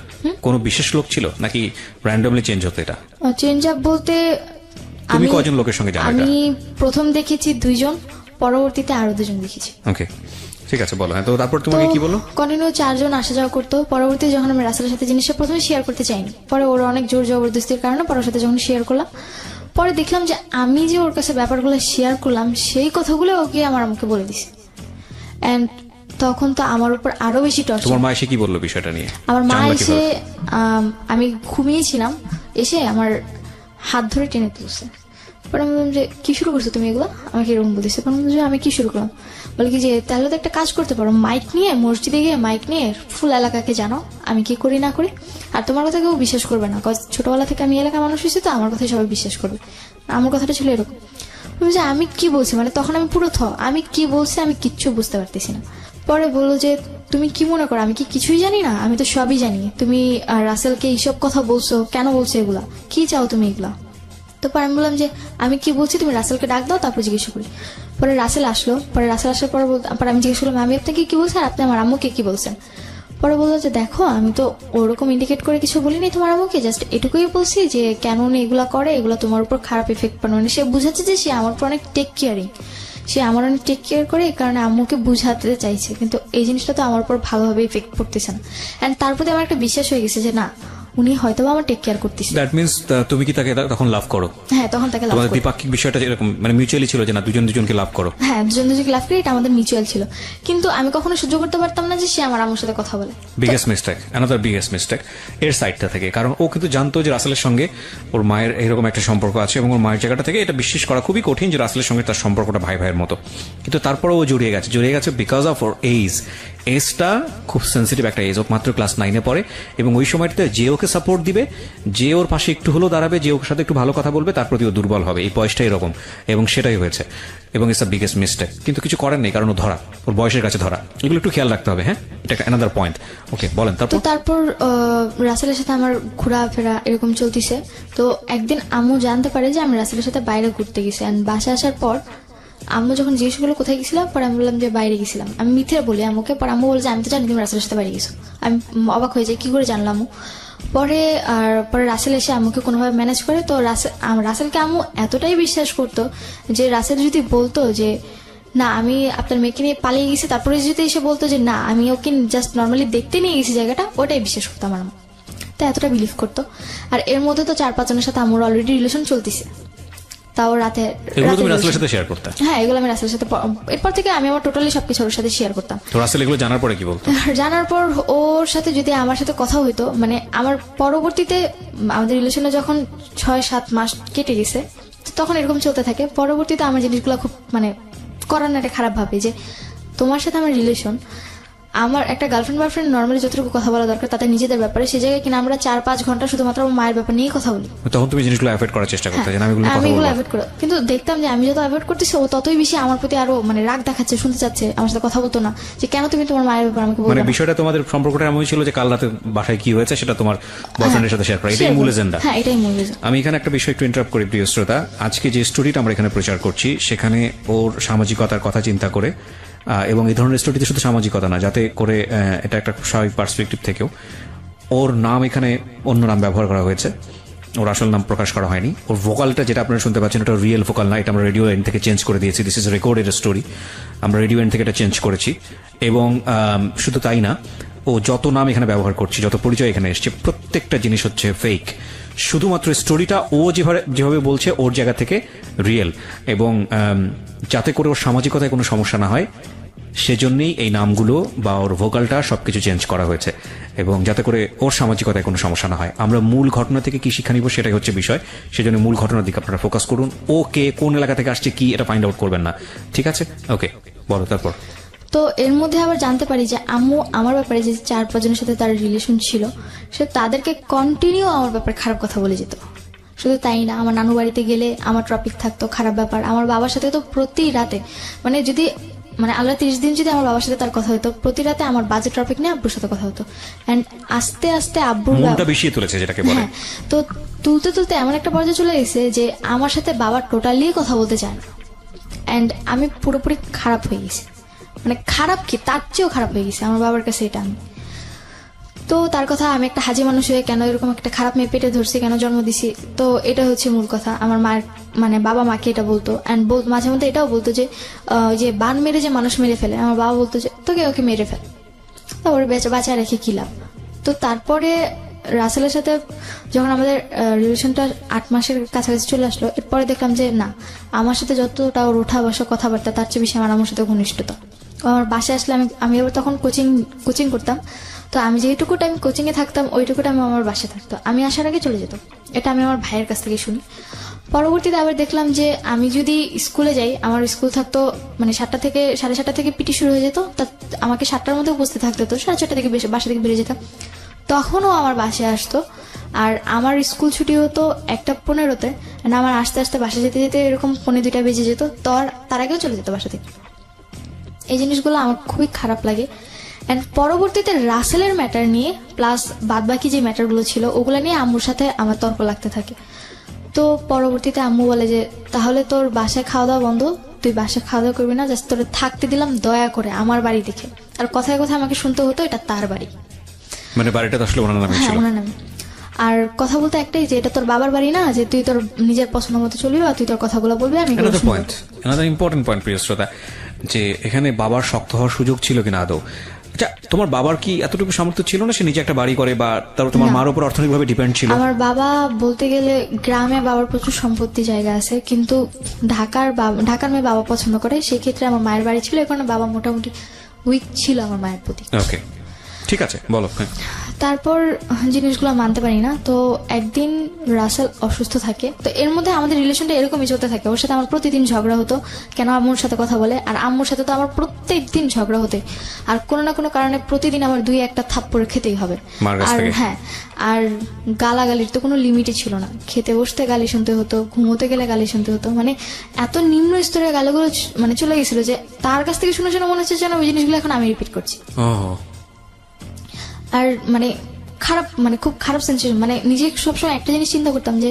কোনো বিশেষ লোক ছিল নাকি র্যান্ডমলি চেঞ্জ হতো? এটা চেঞ্জ আপ বলতে তুমি কয়জন লোকের সঙ্গে জানো? আমি প্রথম দেখেছি 2 জন, পরবর্তীতে আরো 2 জন দেখেছি। ওকে, ঠিক আছে, বলো। তো তারপর তোমাকে কি বলো? কন্টিনিউ 4 জন আসা যাওয়া করতো। পরবর্তীতে যখন আমি রাসেলের সাথে জিনিসটা প্রথমে শেয়ার করতে চাইনি, পরে ওর অনেক জোর জবরদস্তির কারণে পরে ওর সাথে যখন শেয়ার করলাম, পরে দেখলাম যে আমি যে ওর কাছে ব্যাপারগুলো শেয়ার করলাম সেই কথাগুলো ওকে আমার আমাকে বলে দিছে, এন্ড তখন তো আমার উপর আরো বেশি টর্চার। তোমার মা এসে কি বললো বিষয়টা নিয়ে? আমার মা এসে, আমি ঘুমিয়েছিলাম, এসে আমার হাত ধরে টেনে তুলছে। পরে আমি বললাম যে কি শুরু করছো তুমি এগুলো, আমাকে এরকম বলতেছে। আমি কি শুরু করলাম, বলে কি যে তাহলে তো একটা কাজ করতে পারো, মাইক নিয়ে মসজিদে গিয়ে মাইক নিয়ে ফুল এলাকাকে জানো আমি কি করি না করি, আর তোমার কথা কেউ বিশ্বাস করবে না, ছোটবেলা থেকে আমি এলাকার মানুষ হয়েছি, তো আমার কথাই সবাই বিশ্বাস করবে। আমার কথাটা ছিল এরকম। যে আমি কি বলছি, মানে তখন আমি পুরো আমি কি বলছি আমি কিচ্ছু বুঝতে পারতেছি না। পরে বললো যে তুমি কি মনে করো আমি কি কিছুই জানি না, আমি তো সবই জানি, তুমি রাসেলকে এইসব কথা বলছো, কেন বলছো এগুলা, কি চাও তুমি এগুলা। তো পরে আমি বললাম যে আমি কি বলছি তুমি রাসেলকে ডাক দাও, তারপর জিজ্ঞেস করি। পরে রাসেল আসলো, পরে রাসেল আসার পর আমি জিজ্ঞেস করলাম আমি আপনাকে কি বলছি আর আপনি আমার আম্মুকে কি বলছেন। পরে বললো যে দেখো আমি তো ওরকম ইন্ডিকেট করে কিছু বলিনি তোমার আম্মুকে, জাস্ট এটুকুই বলছি যে কেন উনি এগুলা করে, এগুলো তোমার উপর খারাপ এফেক্ট পড়ে। মানে সে বুঝাচ্ছে যে সে আমার উপর অনেক টেক কেয়ারিং, সে আমার অনেক টেক কেয়ার করে, এই কারণে আম্মুকে বুঝাতে চাইছে, কিন্তু এই জিনিসটা তো আমার উপর ভালোভাবে ইফেক্ট পড়তেছে না। এন্ড তার প্রতি আমার একটা বিশ্বাস হয়ে গেছে যে না উনি হয়তো আমার টেক কেয়ার করতেছে। দ্যাট মিন্স তুমি কি তাকে তখন লাভ করো? হ্যাঁ, তখন তাকে লাভ করি। তোমাদের দ্বিপাক্ষিক বিষয়টা এরকম মানে মিউচুয়ালি ছিল যে না দুজনকে লাভ করো? হ্যাঁ, দুজনকে লাভ করি, এটা আমাদের মিউচুয়াল ছিল, কিন্তু আমি কখনো সহ্য করতে পারতাম না যে সে আমার আম্মুর সাথে কথা বলে। Biggest mistake, another biggest mistake এর সাইডটা থেকে, কারণ ও কিন্তু জানতো যে রাসেলের সঙ্গে ওর মায়ের এইরকম একটা সম্পর্ক আছে, এবং ওর মায়ের জায়গাটা থেকে এটা বিশ্বাস করা খুবই কঠিন যে রাসেলের সঙ্গে তার সম্পর্কটা ভাই ভাইয়ের মতো, কিন্তু তারপরে ও জড়িয়ে গেছে বিকজ অফ ওর এজটা খুব সেন্সিটিভ একটা এজ, ও মাত্র ক্লাস 9-এ পড়ে, এবং ওই সময়টাতে যে ওকে সাপোর্ট দিবে, যে ওর পাশে একটু হলেও দাঁড়াবে, যে ওর সাথে একটু ভালো কথা বলবে, তার প্রতি ও দুর্বল হবে, এই বয়সটা এরকম, এবং সেটাই হয়েছে, এবং ইটস আ বিগেস্ট মিস্টেক। কিন্তু কিছু করার নেই, কারণ ও ধরা, ওর বয়সের কাছে ধরা, এগুলো একটু খেয়াল রাখতে হবে। হ্যাঁ, এটা অ্যানাদার পয়েন্ট। ওকে, বলেন। তারপর রাসেলের সাথে আমার ঘোরাফেরা এরকম চলতেছে। তো একদিন আম্মু জানতে পারে যে আমি রাসেলের সাথে বাইরে ঘুরতে গেছি, এন্ড বাসায় আসার পর আম্মু যখন জিজ্ঞেস করলো কোথায় গেছিলাম, পরে আমি বললাম যে বাইরে গেছিলাম, আমি মিথ্যে বলি আম্মুকে। পরে আম্মু বলে যে আমি তো জানি তুমি রাসেলের সাথে বাইরে গেছো। আমি অবাক হয়ে যাই, কি করে জানলাম। পরে রাসেল এসে আম্মুকে কোনোভাবে ম্যানেজ করে। তো রাসেলকে আম্মু এতটাই বিশ্বাস করতো যে রাসেল যদি বলতো যে না আমি আপনার মেয়েকে নিয়ে পালিয়ে গেছি, তারপরে যদি এসে বলতো যে না আমি ওকে জাস্ট নর্মালি দেখতে নিয়ে গেছি জায়গাটা, ওটাই বিশ্বাস করতো আমার আম্মু। তাই এতটা বিলিভ করতো। আর এর মধ্যে তো 4-5 জনের সাথে আমার অলরেডি রিলেশন চলতেছে, তাও রাতে। তুমি রাসেলের সাথে শেয়ার করতে? হ্যাঁ, এগুলো আমি রাসেলের সাথে, এরপর থেকে আমি আমার টোটালি সবকিছু ওর সাথে শেয়ার করতাম। তো রাসেল এগুলো জানার পরে কি বলতো? জানার পর ওর সাথে যদি আমার সাথে কথা হইতো, মানে আমার পরবর্তীতে আমাদের রিলেশনে যখন 6-7 মাস কেটে গেছে, তখন এরকম চলতে থাকে। পরবর্তীতে আমার জিনিসগুলো খুব মানে করার না, এটা খারাপ ভাবে যে তোমার সাথে আমার রিলেশন, আমার একটা গার্লফ্রেন্ড বয়ফ্রেন্ড নর্মালি যতটুকু কথা বলা দরকার তাদের নিজেদের ব্যাপারে, সেই জায়গায় কিনা আমরা 4-5 ঘন্টা শুধুমাত্র আমার মায়ের ব্যাপার নিয়েই কথা বলি। তখন তুমি জিনিসগুলো অ্যাভয়েড করার চেষ্টা করতে, যে আমি এগুলো অ্যাভয়েড করি, কিন্তু দেখতাম যে আমি যত অ্যাভয়েড করতেছি ও ততই বেশি আমার প্রতি আরো মানে রাগ দেখাচ্ছে, শুনতে চাচ্ছে, আমার সাথে কথা বলতো না, যে কেন তুমি তোমার মায়ের ব্যাপারে আমাকে বলছো। মানে বিষয়টা তোমাদের সম্পর্কটা এমন ছিল যে কাল রাতে বাসায় কি হয়েছে সেটা তোমার বয়ফ্রেন্ডের সাথে শেয়ার করা, এটাই মূল এজেন্ডা। হ্যাঁ, এটাই মূল এজেন্ডা। আমি এখানে একটা বিষয় একটু ইন্টারাপ্ট করি প্রিয় শ্রোতা। আজকে যে স্টোরিটা আমরা এখানে প্রচার করছি সেখানে ওর সামাজিকতার কথা চিন্তা করে, এবং এই ধরনের স্টোরিতে শুধু সামাজিকতা না, যাতে করে এটা একটা স্বাভাবিক পার্সপেক্টিভ থেকেও ওর নাম এখানে অন্য নাম ব্যবহার করা হয়েছে, ওর আসল নাম প্রকাশ করা হয়নি। ওর ভোকালটা যেটা আপনারা শুনতে পাচ্ছেন এটা রিয়েল ভোকাল না, এটা আমরা রেডিও এন্ড থেকে চেঞ্জ করে দিয়েছি। দিস ইজ রেকর্ডেড স্টোরি, আমরা রেডিও এন্ড থেকে এটা চেঞ্জ করেছি। এবং শুধু তাই না, ও যত নাম এখানে ব্যবহার করছি, যত পরিচয় এখানে এসছে, প্রত্যেকটা জিনিস হচ্ছে ফেক। শুধুমাত্র স্টোরিটা ও যেভাবে বলছে ওর জায়গা থেকে রিয়েল, এবং যাতে করে ওর সামাজিকতায় কোনো সমস্যা না হয় সেজন্যই এই নামগুলো বা ওর ভোকালটা সবকিছু চেঞ্জ করা হয়েছে, এবং যাতে করে ওর সামাজিকতায় কোনো সমস্যা না হয়। আমরা মূল ঘটনা থেকে কি শিক্ষা নিব সেটাই হচ্ছে বিষয়, সেজন্য মূল ঘটনার দিকে আপনারা ফোকাস করুন। ও কে, কোন এলাকা থেকে আসছে, কি, এটা ফাইন্ড আউট করবেন না, ঠিক আছে? ওকে, বলো তারপর। তো এর মধ্যে আবার জানতে পারি যে আম্মু আমার ব্যাপারে যে 4-5 জনের সাথে তার রিলেশন ছিল, সে তাদেরকে কন্টিনিউ আমার ব্যাপারে খারাপ কথা বলে যেত। শুধু তাই না, আমার নানু বাড়িতে গেলে আমার টপিক থাকতো খারাপ ব্যাপার। আমার বাবার সাথে তো প্রতি রাতে, মানে যদি মানে আল্লাহ 30 দিন যদি আমার বাবার সাথে তার কথা হতো, প্রতি রাতে আমার বাজে টপিক নিয়ে আব্বুর সাথে কথা হতো। এন্ড আস্তে আস্তে আব্বুর মনটা বেশি তুলেছে যেটাকে বলে। হ্যাঁ, তো তুলতে তুলতে এমন একটা পর্যায়ে চলে গেছে যে আমার সাথে বাবা টোটালি কথা বলতে চায় না। এন্ড আমি পুরোপুরি খারাপ হয়ে গেছি, মানে খারাপ কি তার চেয়েও খারাপ হয়ে গেছে আমার বাবার কাছে। এটা আমি তো তার কথা, আমি একটা হাজি মানুষ হয়ে কেন এরকম একটা খারাপ মেয়ে পেটে ধরছি, কেন জন্ম দিছি, তো এটা হচ্ছে মূল কথা। আমার মায়ের মানে বাবা মাকে এটা বলতো, অ্যান্ড মাঝে মধ্যে এটাও বলতো যে যে বান মেরে যে মানুষ মেরে ফেলে, আমার বাবা বলতো যে তোকে ওকে মেরে ফেল, তারপরে বাঁচা রেখে কি লাভ। তো তারপরে রাসেলের সাথে যখন আমাদের রিলেশনটা 8 মাসের কাছাকাছি চলে আসলো, এরপরে দেখলাম যে না, আমার সাথে যতটা ওর ওঠা বসা কথাবার্তা তার চেয়ে বেশি আমার সাথে ঘনিষ্ঠতা। আমার বাসায় আসলে আমি আবার তখন কোচিং করতাম, তো আমি যেটুকু টাইম কোচিং এ থাকতাম ওইটুকু টাইম আমার বাসায় থাকতো। আমি আসার আগে চলে যেত, এটা আমি আমার ভাইয়ের কাছ থেকে শুনি। পরবর্তীতে আবার দেখলাম যে আমি যদি স্কুলে যাই, আমার স্কুল থাকতো মানে 7টা থেকে 7:30 থেকে পিটি শুরু হয়ে যেত, তা আমাকে 7টার মধ্যে উপস্থিত থাকতে হতো, 6:30 থেকে বাসা থেকে বেরিয়ে যেতাম। তখনও আমার বাসায় আসতো, আর আমার স্কুল ছুটি হতো 1:15-তে, আমার আস্তে আস্তে বাসা যেতে যেতে এরকম 1:45 বেজে যেত, তার আগেও চলে যেত বাসা থেকে। এই জিনিসগুলো আমার খুবই খারাপ লাগে। অ্যান্ড পরবর্তীতে রাসেলের ম্যাটার নিয়ে প্লাস বাদবাকি যে ম্যাটারগুলো ছিল ওগুলো নিয়ে আম্মুর সাথে আমার তর্ক লাগতে থাকে। তো পরবর্তীতে আম্মু বলে যে তাহলে তোর বাসায় খাওয়া দাওয়া বন্ধ, তুই বাসায় খাওয়া দাওয়া করবি না, জাস্ট তোরে থাকতে দিলাম দয়া করে আমার বাড়ি দেখে। আর কথায় কথায় আমাকে শুনতে হতো এটা তার বাড়ি, মানে বাড়িটা তো আসলে ওনার নামে ছিল। হ্যাঁ, ওনার নামে। আর কথা বলতে একটাই যে এটা তোর বাবার বাড়ি না, যে তুই তোর নিজের পছন্দ মতো চলবি আর তুই তোর কথাগুলো বলবি। আমি another important point প্রিয় শ্রোতা, যে এখানে বাবার শক্ত হওয়ার সুযোগ ছিল কিনা আদৌ? আচ্ছা, তোমার বাবার কি এতটুকু সামর্থ্য ছিল না সে নিজে একটা বাড়ি করে, বা তারপর তোমার মার উপর অর্থনৈতিকভাবে ডিপেন্ড ছিল? আমার বাবা বলতে গেলে গ্রামে বাবার প্রচুর সম্পত্তি জায়গা আছে, কিন্তু ঢাকার মেয়ে বাবা পছন্দ করে, সেই ক্ষেত্রে আমার মায়ের বাড়ি ছিল, এখানে বাবা মোটামুটি উইক ছিল আমার মায়ের প্রতি। ওকে, ঠিক আছে, বলো। তারপর জিনিসগুলো মানতে পারি না। তো একদিন রাসেল অসুস্থ থাকে, তো এর মধ্যে আমাদের রিলেশনটা এরকমই চলতে থাকে। ওর সাথে আমার প্রতিদিন ঝগড়া হতো, কেন আম্মুর সাথে কথা বলে, আর আম্মুর সাথে তো আমার প্রত্যেক দিন ঝগড়া হতে, আর কোনো না কোনো কারণে প্রতিদিন আমার 2-1টা থাপ্পড় খেতেই হবে। আর হ্যাঁ, আর গালাগালির তো কোনো লিমিটই ছিল না, খেতে বসতে গালি শুনতে হতো, ঘুমোতে গেলে গালি শুনতে হতো, মানে এত নিম্ন স্তরের গালিগুলো মানে চলে গেছিল যে তার কাছ থেকে শুনে শুনে মনে হচ্ছে যেন ওই জিনিসগুলো এখন আমি রিপিট করছি। আর মানে খারাপ, মানে খুব খারাপ সেন্সেশন, মানে নিজে সবসময় একটা জিনিস চিন্তা করতাম যে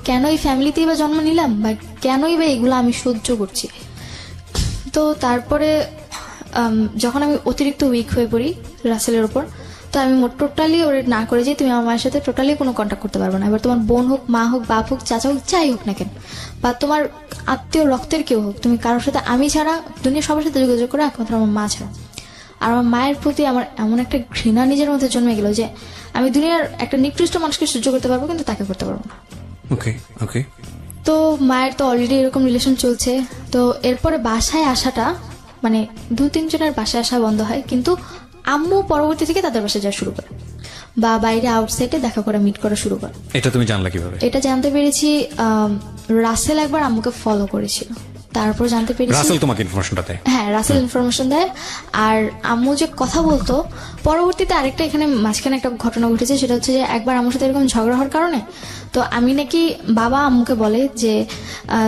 কেন এই ফ্যামিলিতেই বা জন্ম নিলাম, বা কেনই বা এগুলো আমি সহ্য করছি। তো তারপরে যখন আমি অতিরিক্ত উইক হয়ে পড়ি রাসেলের ওপর, তো আমি টোটালি ওর না করে যে তুমি আমার মায়ের সাথে টোটালি কোনো কন্ট্যাক্ট করতে পারবে না। এবার তোমার বোন হোক, মা হোক, বাপ হোক, চাচা হোক, যাই হোক না কেন, বা তোমার আত্মীয় রক্তের কেউ হোক, তুমি কারোর সাথে, আমি ছাড়া দুনিয়া সবার সাথে যোগাযোগ করে, একমাত্র আমার মা ছাড়া। আর আমার মায়ের প্রতি আমার এমন একটা ঘৃণা নিজের মধ্যে জন্মে গেল যে আমি দুনিয়ার একটা নিকৃষ্ট মানুষকে সহ্য করতে পারবো, কিন্তু তাকে করতে পারবো না। ওকে ওকে। তো মায়ের তো অলরেডি এরকম রিলেশন চলছে, তো এরপরে বাসায় আসাটা মানে 2-3 জনের বাসায় আসা বন্ধ হয়, কিন্তু আম্মু পরবর্তী থেকে তাদের বাসায় যাওয়া শুরু করে, বা বাইরে আউটসাইডে দেখা করা, মিট করা শুরু করে। এটা তুমি জানলা কিভাবে? এটা জানতে পেরেছি রাসেল একবার আম্মুকে ফলো করেছিল, তারপর জানতে পেরেছি রাসেল তোমাকে ইনফরমেশনটা দেয়। হ্যাঁ, রাসেল ইনফরমেশন দেয়। আর আম্মু যে কথা বলতো, পরবর্তীতে আরেকটা এখানে মাঝখানে একটা ঘটনা ঘটেছে, সেটা হচ্ছে যে একবার আম্মুর সাথে এরকম ঝগড়া হওয়ার কারণে তো আমি নাকি, বাবা আম্মুকে বলে যে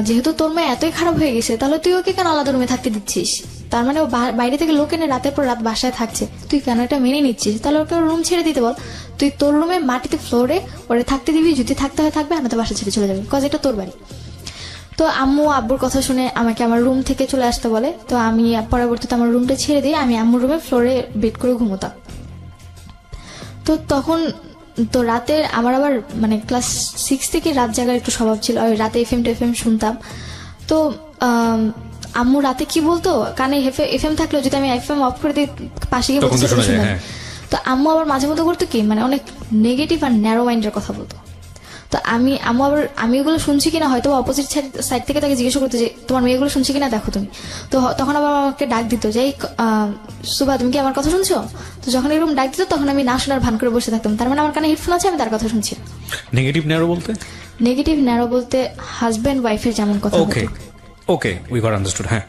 যেহেতু তোর মেয়ে এতই খারাপ হয়ে গেছে, তাহলে তুই ওকে কেন আলাদা রুমে থাকতে দিচ্ছিস, তার মানে ও বাইরে থেকে লোক এনে রাতের পর রাত বাসায় থাকছে, তুই কেন এটা মেনে নিচ্ছিস, তাহলে ওকে রুম ছেড়ে দিতে বল, তুই তোর রুমে মাটিতে ফ্লোরে ওরে থাকতে দিবি, যদি থাকতে হয় থাকবে, আমি তো বাসা ছেড়ে চলে যাবে, কজ এটা তোর বাড়ি। তো আম্মু আব্বুর কথা শুনে আমাকে আমার রুম থেকে চলে আসতে বলে, তো আমি পরবর্তীতে আমার রুমটা ছেড়ে দিয়ে আমি আম্মুর রুমে ফ্লোরে বেড করে ঘুমোতাম। তো তখন তো রাতে আমার আবার মানে ক্লাস 6 থেকে রাত জাগার একটু স্বভাব ছিল, রাতে এফএম শুনতাম। তো আম্মু রাতে কি বলতো, কানে এফএম থাকলেও যদি আমি এফএম অফ করে দিই পাশে গিয়ে বলতে শুনতাম। তো আম্মু আবার মাঝে মধ্যে করতো কি, মানে অনেক নেগেটিভ আর ন্যারো মাইন্ডের কথা বলতো। তো আমি এগুলো শুনছি কিনা হয়তো অপোজিট সাইড থেকে তাকে জিজ্ঞেস করতে যে তোমার মেয়েগুলো শুনছি কিনা দেখো তুমি। তো তখন আবার আমাকে ডাক দিত যে সুভা তুমি কি আমার কথা শুনছো? তো যখন এরকম ডাক দিত তখন আমি না শোনার ভান করে বসে থাকতাম, তার মানে আমার কানে হেডফোন আছে, আমি তার কথা শুনছি। নেগেটিভ ন্যারো বলতে হাজব্যান্ড ওয়াইফের যেমন কথা। Okay we got understood. হ্যাঁ,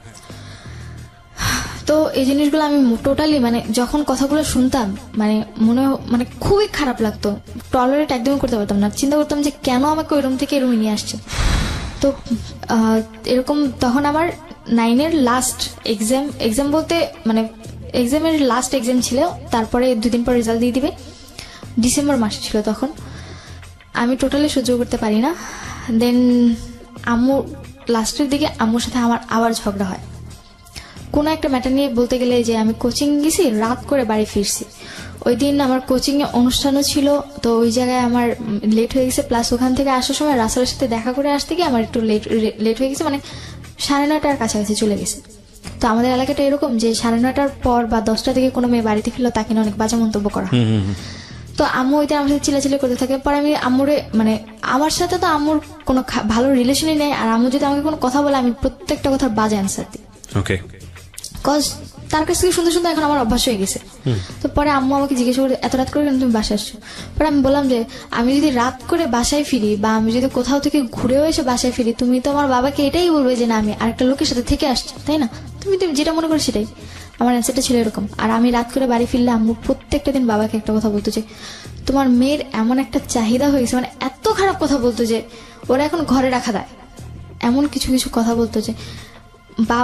তো এই জিনিসগুলো আমি টোটালি মানে যখন কথাগুলো শুনতাম মানে খুবই খারাপ লাগতো, টলারেট একদমই করতে পারতাম না। চিন্তা করতাম যে কেন আমাকে ওই রুম থেকে এই রুমে নিয়ে আসছে। তো এরকম তখন আমার 9-এর লাস্ট এক্সাম বলতে মানে এক্সামের লাস্ট এক্সাম ছিল, তারপরে 2 দিন পর রেজাল্ট দিয়ে দিবে, ডিসেম্বর মাস ছিল তখন। আমি টোটালি সহ্য করতে পারি না। দেন আম্মু লাস্টের দিকে আম্মুর সাথে আমার আবার ঝগড়া হয় কোনো একটা ম্যাটার নিয়ে, বলতে গেলে যে আমি কোচিং গেছি, রাত করে বাড়ি ফিরছি। ওই দিন আমার কোচিং এ অনুষ্ঠানও ছিল, তো ওই জায়গায় আমার লেট হয়ে গেছে। প্লাস ওখান থেকে আসার সময় রাসেলের সাথে দেখা করে আসতে গিয়ে আমার একটু লেট হয়ে গেছে, মানে 9:30টার কাছাকাছি চলে গেছে। তো আমাদের এলাকাটা এরকম যে 9:30টার পর বা 10টা থেকে কোনো মেয়ে বাড়িতে ফিরলো তাকে নিয়ে অনেক বাজে মন্তব্য করা। তো আম্মু ওইটা আমার সাথে চিল্লাচিল্লি করতে থাকে। পরে আমি আম্মুরে মানে আমার সাথে তো আম্মুর কোনো ভালো রিলেশনই নেই, আর আম্মু যদি আমাকে কোনো কথা বলে আমি প্রত্যেকটা কথার বাজে অ্যান্সার দিই। ওকে, কজ তার কাছ থেকে শুনতে এখন আমার অভ্যাস হয়ে গেছে। তো পরে আম্মু আমাকে জিজ্ঞেস করে এত রাত করে কেন তুমি বাসায় আসছো? পরে আমি বললাম যে আমি যদি রাত করে বাসায় ফিরি বা আমি যদি কোথাও থেকে ঘুরেও এসে বাসায় ফিরি, তুমি তো আমার বাবাকে এটাই বলবে যে না আমি আরেকটা লোকের সাথে থেকে আসছি, তাই না? তুমি যেটা মনে করো সেটাই। আমার অ্যান্সারটা ছিল এরকম। আর আমি রাত করে বাড়ি ফিরলে আম্মু প্রত্যেকটা দিন বাবাকে একটা কথা বলতো যে তোমার মেয়ের এমন একটা চাহিদা হয়ে গেছে, মানে এত খারাপ কথা বলতো যে ওরা এখন ঘরে রাখা দেয়, এমন কিছু কিছু কথা বলতো যে বা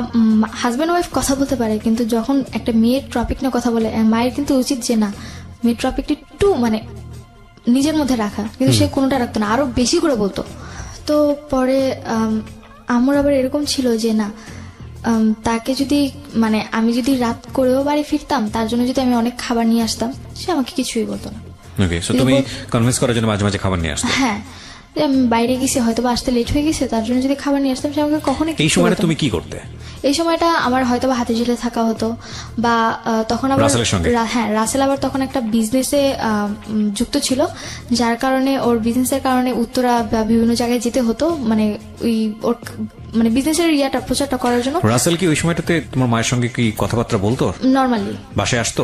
হাজব্যান্ড ওয়াইফ কথা বলতে পারে, কিন্তু যখন একটা মেয়ের টপিক নিয়ে কথা বলে মায়ের কিন্তু উচিত যে না মেয়ের টপিকটি একটু মানে নিজের মধ্যে রাখা, কিন্তু সে কোনোটা রাখতো না, আরো বেশি করে বলতো। তো পরে আমার আবার এরকম ছিল যে না তাকে যদি মানে আমি যদি রাত করেও বাড়ি ফিরতাম, তার জন্য যদি আমি অনেক খাবার নিয়ে আসতাম, সে আমাকে কিছুই বলতো না। তুমি কনভিন্স করার জন্য মাঝে মাঝে খাবার নিয়ে আসতে? হ্যাঁ, আমি বাইরে গেছি, হয়তো বা আসতে লেট হয়ে গেছে, তার জন্য যদি খাবার নিয়ে আসতাম সে আমাকে কখনোই। এই সময়টা তুমি কি করতে? এই সময়টা আমার হয়তো বা হাতে ঝিলে থাকা হতো, বা তখন আবার হ্যাঁ রাসেল আবার তখন একটা বিজনেসে যুক্ত ছিল, যার কারণে ওর বিজনেসের কারণে উত্তরা বা বিভিন্ন জায়গায় যেতে হতো, মানে ওই ওর মানে বিজনেসের ইয়াটা প্রচারটা করার জন্য। রাসেল কি ওই সময়টাতে তোমার মায়ের সঙ্গে কি কথাবার্তা বলতো? নর্মালি বাসায় আসতো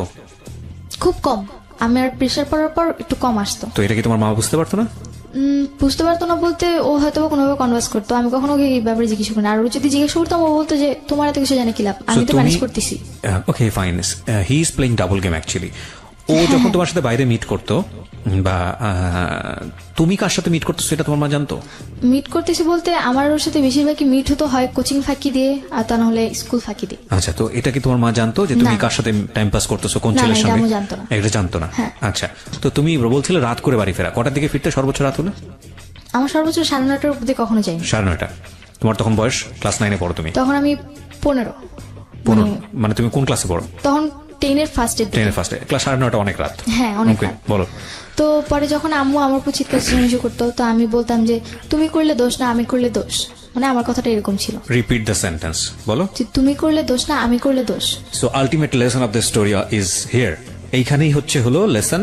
খুব কম, আমার প্রেশার পড়ার পর একটু কম আসতো। তো এটা কি তোমার মা বুঝতে পারতো না? বুঝতে পারতো না বলতে ও হয়তো কোনোভাবে কনভার্স করতো, আমি কখনো ওকে এই ব্যাপারে জিজ্ঞেস করি না। আর ও যদি জিজ্ঞেস করতাম ও বলতো যে তোমার এত কিছু জানে কি লাভ, আমি তো ম্যানেজ করতেছি। Okay fine, he is playing double game actually. ও যখন তোমার সাথে বাইরে মিট করতো বা তুমি কার সাথে মিট করতেছো এটা তোমার মা জানতো? মিট করতেছি বলতে আমার ওর সাথে বেশিরভাগই মিট হতো হয় কোচিং ফাঁকি দিয়ে, আর তা না হলে স্কুল ফাঁকি দিয়ে। আচ্ছা, তো এটা কি তোমার মা জানতো যে তুমি কার সাথে টাইম পাস করতেছো, কোন ছেলের সঙ্গে? এটা জানতো না। আচ্ছা, তো তুমি বলছিলে রাত করে বাড়ি ফেরা, কটার দিকে ফিরতে সর্বোচ্চ রাত হলো? আমার সর্বোচ্চ 9:30টার অবধি কখনো যাই। 9:30? তোমার তখন বয়স ক্লাস 9-এ পড়ো তুমি? তখন আমি 15। মানে তুমি কোন ক্লাসে পড়ো তখন? 10-এর ফার্স্টে। ক্লাস 9:30 অনেক রাত। হ্যাঁ অনেক রাত। বলো। তো পরে যখন আম্মু আমার উপর চিৎকার চেঁচামেচি করতো, তো আমি বলতাম যে তুমি করলে দোষ না আমি করলে দোষ, মানে আমার কথাটা এরকম ছিল। রিপিট দ্য সেন্টেন্স, বলো। যে তুমি করলে দোষ না আমি করলে দোষ। So ultimate lesson of the story is here. এইখানেই হলো লেসন,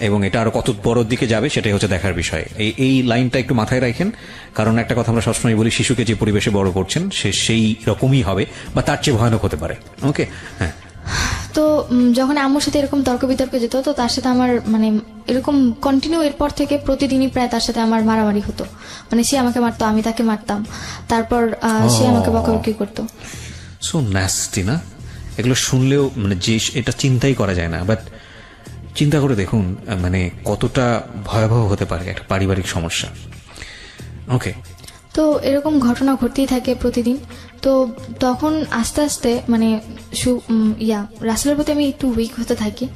এবং এটা আরো কত বড় দিকে যাবে সেটাই হচ্ছে দেখার বিষয়। এই লাইনটা একটু মাথায় রাখেন, কারণ একটা কথা আমরা সবসময় বলি, শিশুকে যে পরিবেশে বড় করছেন সে সেই রকমই হবে বা তার চেয়ে ভয়ানক হতে পারে। ওকে, হ্যাঁ। তো যখন আম্মুর সাথে এরকম তর্ক বিতর্ক যেত, তো তার সাথে আমার মানে এরকম কন্টিনিউ এরপর থেকে প্রতিদিনই প্রায় তার সাথে আমার মারামারি হতো, মানে সে আমাকে মারতো আমি তাকে মারতাম, তারপর সে আমাকে বকাবকি করতো। সো ন্যাস্টি না? এগুলো শুনলেও মানে যে এটা চিন্তাই করা যায় না, বাট চিন্তা করে দেখুন মানে কতটা ভয়াবহ হতে পারে একটা পারিবারিক সমস্যা। ওকে, তো এরকম ঘটনা ঘটতেই থাকে প্রতিদিন। তো তখন আস্তে আস্তে মানে রাসেলের প্রতি আমি একটু উইক হতে থাকি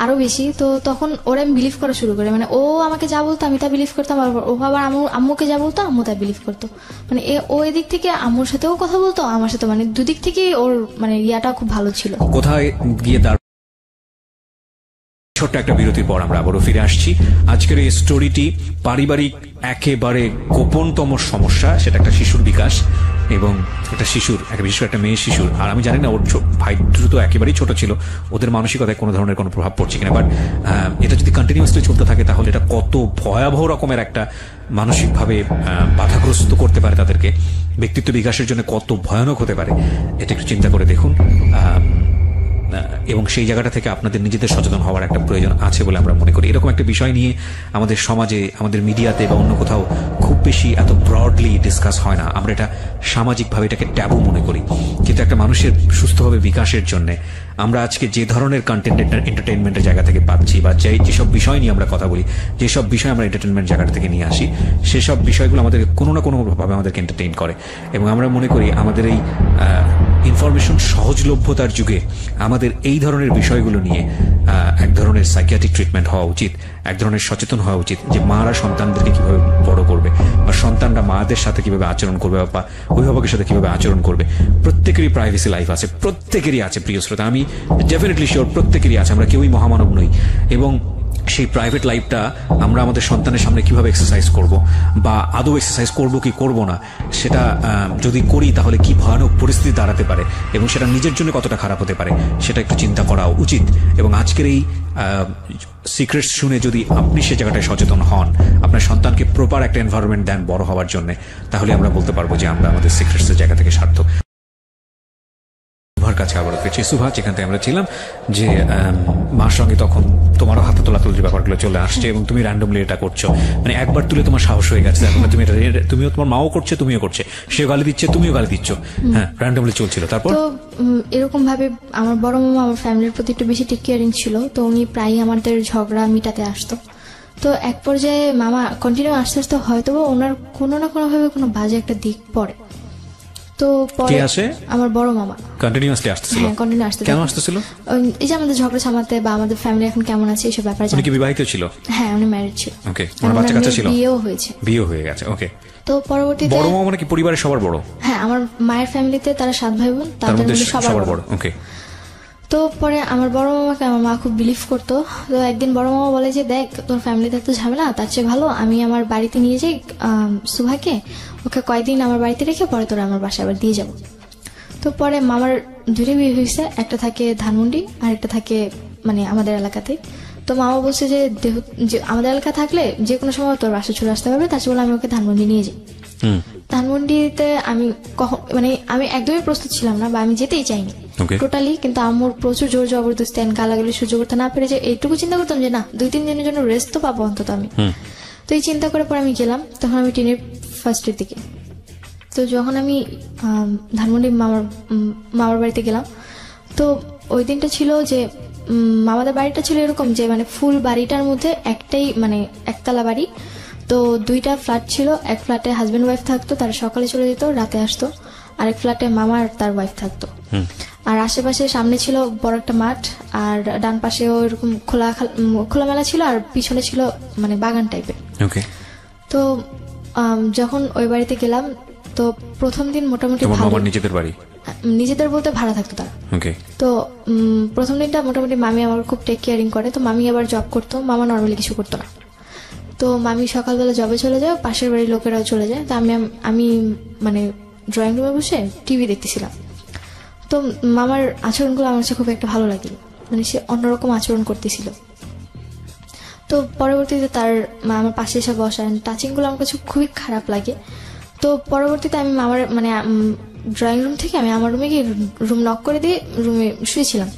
আরো বেশি। তো তখন ওরা আমি বিলিভ করা শুরু করে, মানে ও আমাকে যা বলতো আমি তা বিলিভ করতাম, ও আবার আম্মুকে যা বলতো আম্মু তা বিলিভ করতো। মানে ও এদিক থেকে আম্মুর সাথেও কথা বলতো, আমার সাথে, মানে দুদিক থেকে ওর মানে ইয়াটা খুব ভালো ছিল। কোথায় গিয়ে ছোট্ট একটা বিরতির পর আমরা আবারও ফিরে আসছি। আজকের এই স্টোরিটি পারিবারিক একেবারে গোপনতম সমস্যা, সেটা একটা শিশুর বিকাশ, এবং একটা শিশুর, বিশেষ করে একটা মেয়ে শিশুর, আর আমি জানি না ওর ভাই দ্রুত একেবারেই ছোট ছিল, ওদের মানসিকতায় কোনো ধরনের কোনো প্রভাব পড়ছে কিনা, বাট এটা যদি কন্টিনিউয়াসলি চলতে থাকে তাহলে এটা কত ভয়াবহ রকমের একটা মানসিকভাবে বাধাগ্রস্ত করতে পারে তাদেরকে, ব্যক্তিত্ব বিকাশের জন্য কত ভয়ানক হতে পারে এটা একটু চিন্তা করে দেখুন। এবং সেই জায়গাটা থেকে আপনাদের নিজেদের সচেতন হওয়ার একটা প্রয়োজন আছে বলে আমরা মনে করি। এরকম একটা বিষয় নিয়ে আমাদের সমাজে, আমাদের মিডিয়াতে বা অন্য কোথাও খুব বেশি এত ব্রডলি ডিসকাস হয় না। আমরা এটা সামাজিকভাবে এটাকে ট্যাবু মনে করি, কিন্তু একটা মানুষের সুস্থভাবে বিকাশের জন্য আমরা আজকে যে ধরনের কন্টেন্ট এন্টারটেইনমেন্টের জায়গা থেকে পাচ্ছি, বা যেসব বিষয় নিয়ে আমরা কথা বলি, যেসব বিষয় আমরা এন্টারটেইনমেন্ট জায়গাটা থেকে নিয়ে আসি, সেসব বিষয়গুলো আমাদের কোনো না কোনোভাবে আমাদেরকে এন্টারটেইন করে। এবং আমরা মনে করি আমাদের এই ইনফরমেশন সহজলভ্যতার যুগে আমাদের এই ধরনের বিষয়গুলো নিয়ে এক ধরনের সাইকিয়াট্রিক ট্রিটমেন্ট হওয়া উচিত, এক ধরনের সচেতন হওয়া উচিত যে মারা সন্তানদেরকে কিভাবে বড় করবে, বা সন্তানরা মাদের সাথে কিভাবে আচরণ করবে, বা অভিভাবকের সাথে কিভাবে আচরণ করবে। প্রত্যেকেরই প্রাইভেসি লাইফ আছে, প্রত্যেকেরই আছে প্রিয় শ্রোতা, আমি ডেফিনেটলি শিওর প্রত্যেকেরই আছে, আমরা কেউই মহামানব নই। এবং সেই প্রাইভেট লাইফটা আমরা আমাদের সন্তানের সামনে কিভাবে এক্সারসাইজ করব, বা আদৌ এক্সারসাইজ করব কি করব না, সেটা যদি করি তাহলে কি ভয়ানক পরিস্থিতি দাঁড়াতে পারে এবং সেটা নিজের জন্য কতটা খারাপ হতে পারে সেটা একটু চিন্তা করা উচিত। এবং আজকের এই সিক্রেটস শুনে যদি আপনি সে জায়গাটায় সচেতন হন, আপনার সন্তানকে প্রপার একটা এনভায়রনমেন্ট দেন বড় হওয়ার জন্য, তাহলে আমরা বলতে পারবো যে আমরা আমাদের সিক্রেটসের জায়গা থেকে সার্থক। সুভার কাছে আবার ফিরছি। সুভা, যেখান থেকে আমরা ছিলাম যে মার সঙ্গে তখন তোমারও হাতে তোলাতুলির ব্যাপারগুলো চলে আসছে এবং তুমি র্যান্ডমলি এটা করছো, মানে একবার তুলে তোমার সাহস হয়ে গেছে, এখন তুমি এটা, তুমিও, তোমার মাও করছে, তুমিও করছে, সেও গালি দিচ্ছে, তুমিও গালি দিচ্ছ, হ্যাঁ, র্যান্ডমলি চলছিল। তারপর তো এরকম ভাবে আমার বড় মামা আমার ফ্যামিলির প্রতি একটু বেশি টেক কেয়ারিং ছিল, তো উনি প্রায়ই আমাদের ঝগড়া মিটাতে আসতো। তো এক পর্যায়ে মামা কন্টিনিউ আস্তে আস্তে হয়তো ওনার কোনো না কোনো ভাবে কোনো বাজে একটা দিক পড়ে। তো পরে আমার বড় মামা কন্টিনিউয়াসলি আসতেছিল। হ্যাঁ, কন্টিনিউ আসতে। কেন আসতেছিল? এই যে আমাদের ঝগড়া সামাতে বা আমাদের ফ্যামিলি এখন কেমন আছে এইসব ব্যাপারে। উনি কি বিবাহিত ছিল? হ্যাঁ, উনি ম্যারিড ছিল। ওকে, ওনার বাচ্চা কাচ্চা ছিল? বিয়েও হয়েছে। বিয়ে হয়ে গেছে, ওকে। তো পরবর্তীতে বড় মামা মানে কি পরিবারের সবার বড়? হ্যাঁ, আমার মায়ের ফ্যামিলিতে তারা 7 ভাই বোন, তাদের মধ্যে সবার বড়। ওকে। তো পরে আমার বড় মামাকে আমার মা খুব বিলিভ করতো। তো একদিন বড় মামা বলে যে, দেখ তোর ফ্যামিলিতে এত ঝামেলা, তার চেয়ে ভালো আমি আমার বাড়িতে নিয়ে যাই সুভাকে, ওকে কয়েকদিন আমার বাড়িতে রেখে পরে তোরা আমার বাসায় আবার দিয়ে যাবো। তো পরে মামার দুটো বিয়ে হয়েছে, একটা থাকে ধানমন্ডি আর একটা থাকে মানে আমাদের এলাকাতে। তো মামা বলছে যে আমাদের এলাকা থাকলে যে কোনো সময় তোর বাসা চলে আসতে পারবে, তার বলে আমি ওকে ধানমন্ডি নিয়ে যাই। ধানমন্ডিতে আমি মানে আমি একদমই প্রস্তুত ছিলাম না, বা আমি যেতেই চাইনি টোটালি, কিন্তু আমার প্রচুর জোর জবরদস্তি গালাগালি সহ্য করতে না পেরে যে এইটুকু চিন্তা করতাম যে না, 2-3 দিনের জন্য রেস্ট তো পাবো অন্তত আমি। তো এই চিন্তা করে পরে আমি গেলাম, তখন আমি টিনের ফার্স্টের দিকে। তো যখন আমি ধানমন্ডি মামার বাড়িতে গেলাম, তো ওই দিনটা ছিল যে মামাদের বাড়িটা ছিল এরকম যে মানে ফুল বাড়িটার মধ্যে একটাই মানে একতলা বাড়ি। তো 2টা ফ্ল্যাট ছিল, এক ফ্ল্যাটে হাজবেন্ড ওয়াইফ থাকতো, তারা সকালে চলে যেত, রাতে আসতো। আরেক ফ্ল্যাটে মামা আর তার ওয়াইফ থাকতো। আর আশেপাশে সামনে ছিল বড় একটা মাঠ, আর ডান পাশেও এরকম খোলামেলা ছিল, আর পিছনে ছিল মানে বাগান টাইপের। তো যখন ওই বাড়িতে গেলাম, তো প্রথম দিন মোটামুটি নিজেদের বাড়ি, নিজেদের বলতে ভাড়া থাকতো তারা। তো প্রথম দিনটা মোটামুটি মামি আমার খুব টেক কেয়ারিং করে। তো মামি আবার জব করতো, মামা নর্মালি কিছু করতো না। তো মামি সকালবেলা জবে চলে যায়, পাশের বাড়ির লোকেরাও চলে যায়। তো আমি মানে ড্রয়িং রুমে বসে টিভি দেখতেছিলাম। তো মামার আচরণগুলো আমার কাছে খুব একটা ভালো লাগে, মানে সে অন্যরকম আচরণ করতেছিল। তো পরবর্তীতে তার মা আমার পাশে এসে বসা, টাচিংগুলো আমার কাছে খুবই খারাপ লাগে। তো পরবর্তীতে আমি মামার মানে ড্রয়িং রুম থেকে আমি আমার রুমে গিয়ে রুম নক করে দিয়ে রুমে শুয়েছিলাম।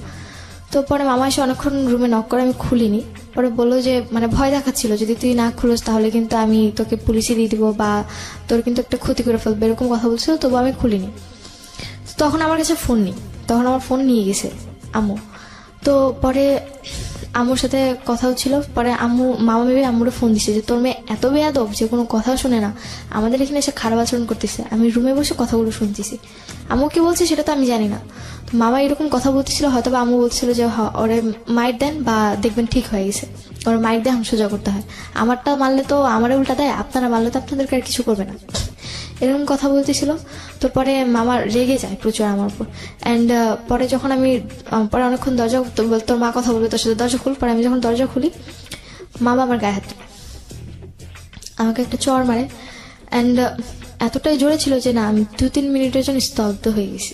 তো পরে মামা এসে অনেকক্ষণ রুমে নক করে, আমি খুলিনি। পরে বললো যে মানে ভয় দেখাচ্ছিল, যদি তুই না খুলোস তাহলে কিন্তু আমি তোকে পুলিশে দিয়ে দিব বা তোর কিন্তু একটা ক্ষতি করে ফেলবে, এরকম কথা বলছিল। তবু আমি খুলিনি। তখন আমার কাছে ফোন নেই, তখন আমার ফোন নিয়ে গেছে আম্মু। তো পরে আম্মুর সাথে কথাও ছিল। পরে মামা ভেবে আম্মুরে ফোন দিছে যে তোর মেয়ে এত বেয়াদব যে কোনো কথাও শুনে না, আমাদের এখানে এসে খারাপ আচরণ করতেছে। আমি রুমে বসে কথাগুলো শুনতেছি, আম্মু কি বলছে সেটা তো আমি জানি না। তো মামা এরকম কথা বলতেছিল, হয়তো বা আম্মু বলছিল যে ওরে মাইর দেন বা দেখবেন ঠিক হয়ে গেছে, ওরা মাইর দিয়ে সোজা করতে হয়, আমারটা মারলে তো আমারে উল্টা দেয়, আপনারা মারলে তো আপনাদেরকে আর কিছু করবে না, এরকম কথা বলতেছিল। তো পরে মামা রেগে যায় প্রচুর আমার উপর। অ্যান্ড পরে যখন আমি পরে অনেকক্ষণ দরজা, তোর মা কথা বলবে তোর সাথে, দরজা খুল। পরে আমি যখন দরজা খুলি, মামা আমার গায়ে হাত তুলে আমাকে একটা চড় মারে। অ্যান্ড এতটাই জোরে ছিল যে না, আমি 2-3 মিনিটের জন্য স্তব্ধ হয়ে গেছি।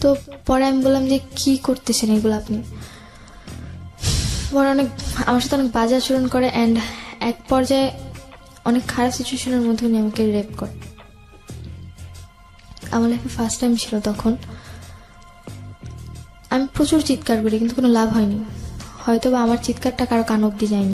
তো পরে আমি বললাম যে কি করতেছেন এগুলো আপনি। পরে আমার সাথে অনেক বাজে আচরণ করে, অ্যান্ড এক পর্যায়ে অনেক খারাপ সিচুয়েশনের মধ্যে উনি আমাকে রেপ করে। আমার লাইফে ফার্স্ট টাইম ছিল তখন। আমি প্রচুর চিৎকার করি কিন্তু কোনো লাভ হয়নি, হয়তো বা আমার চিৎকারটা কারো কান অব্দি যায়নি।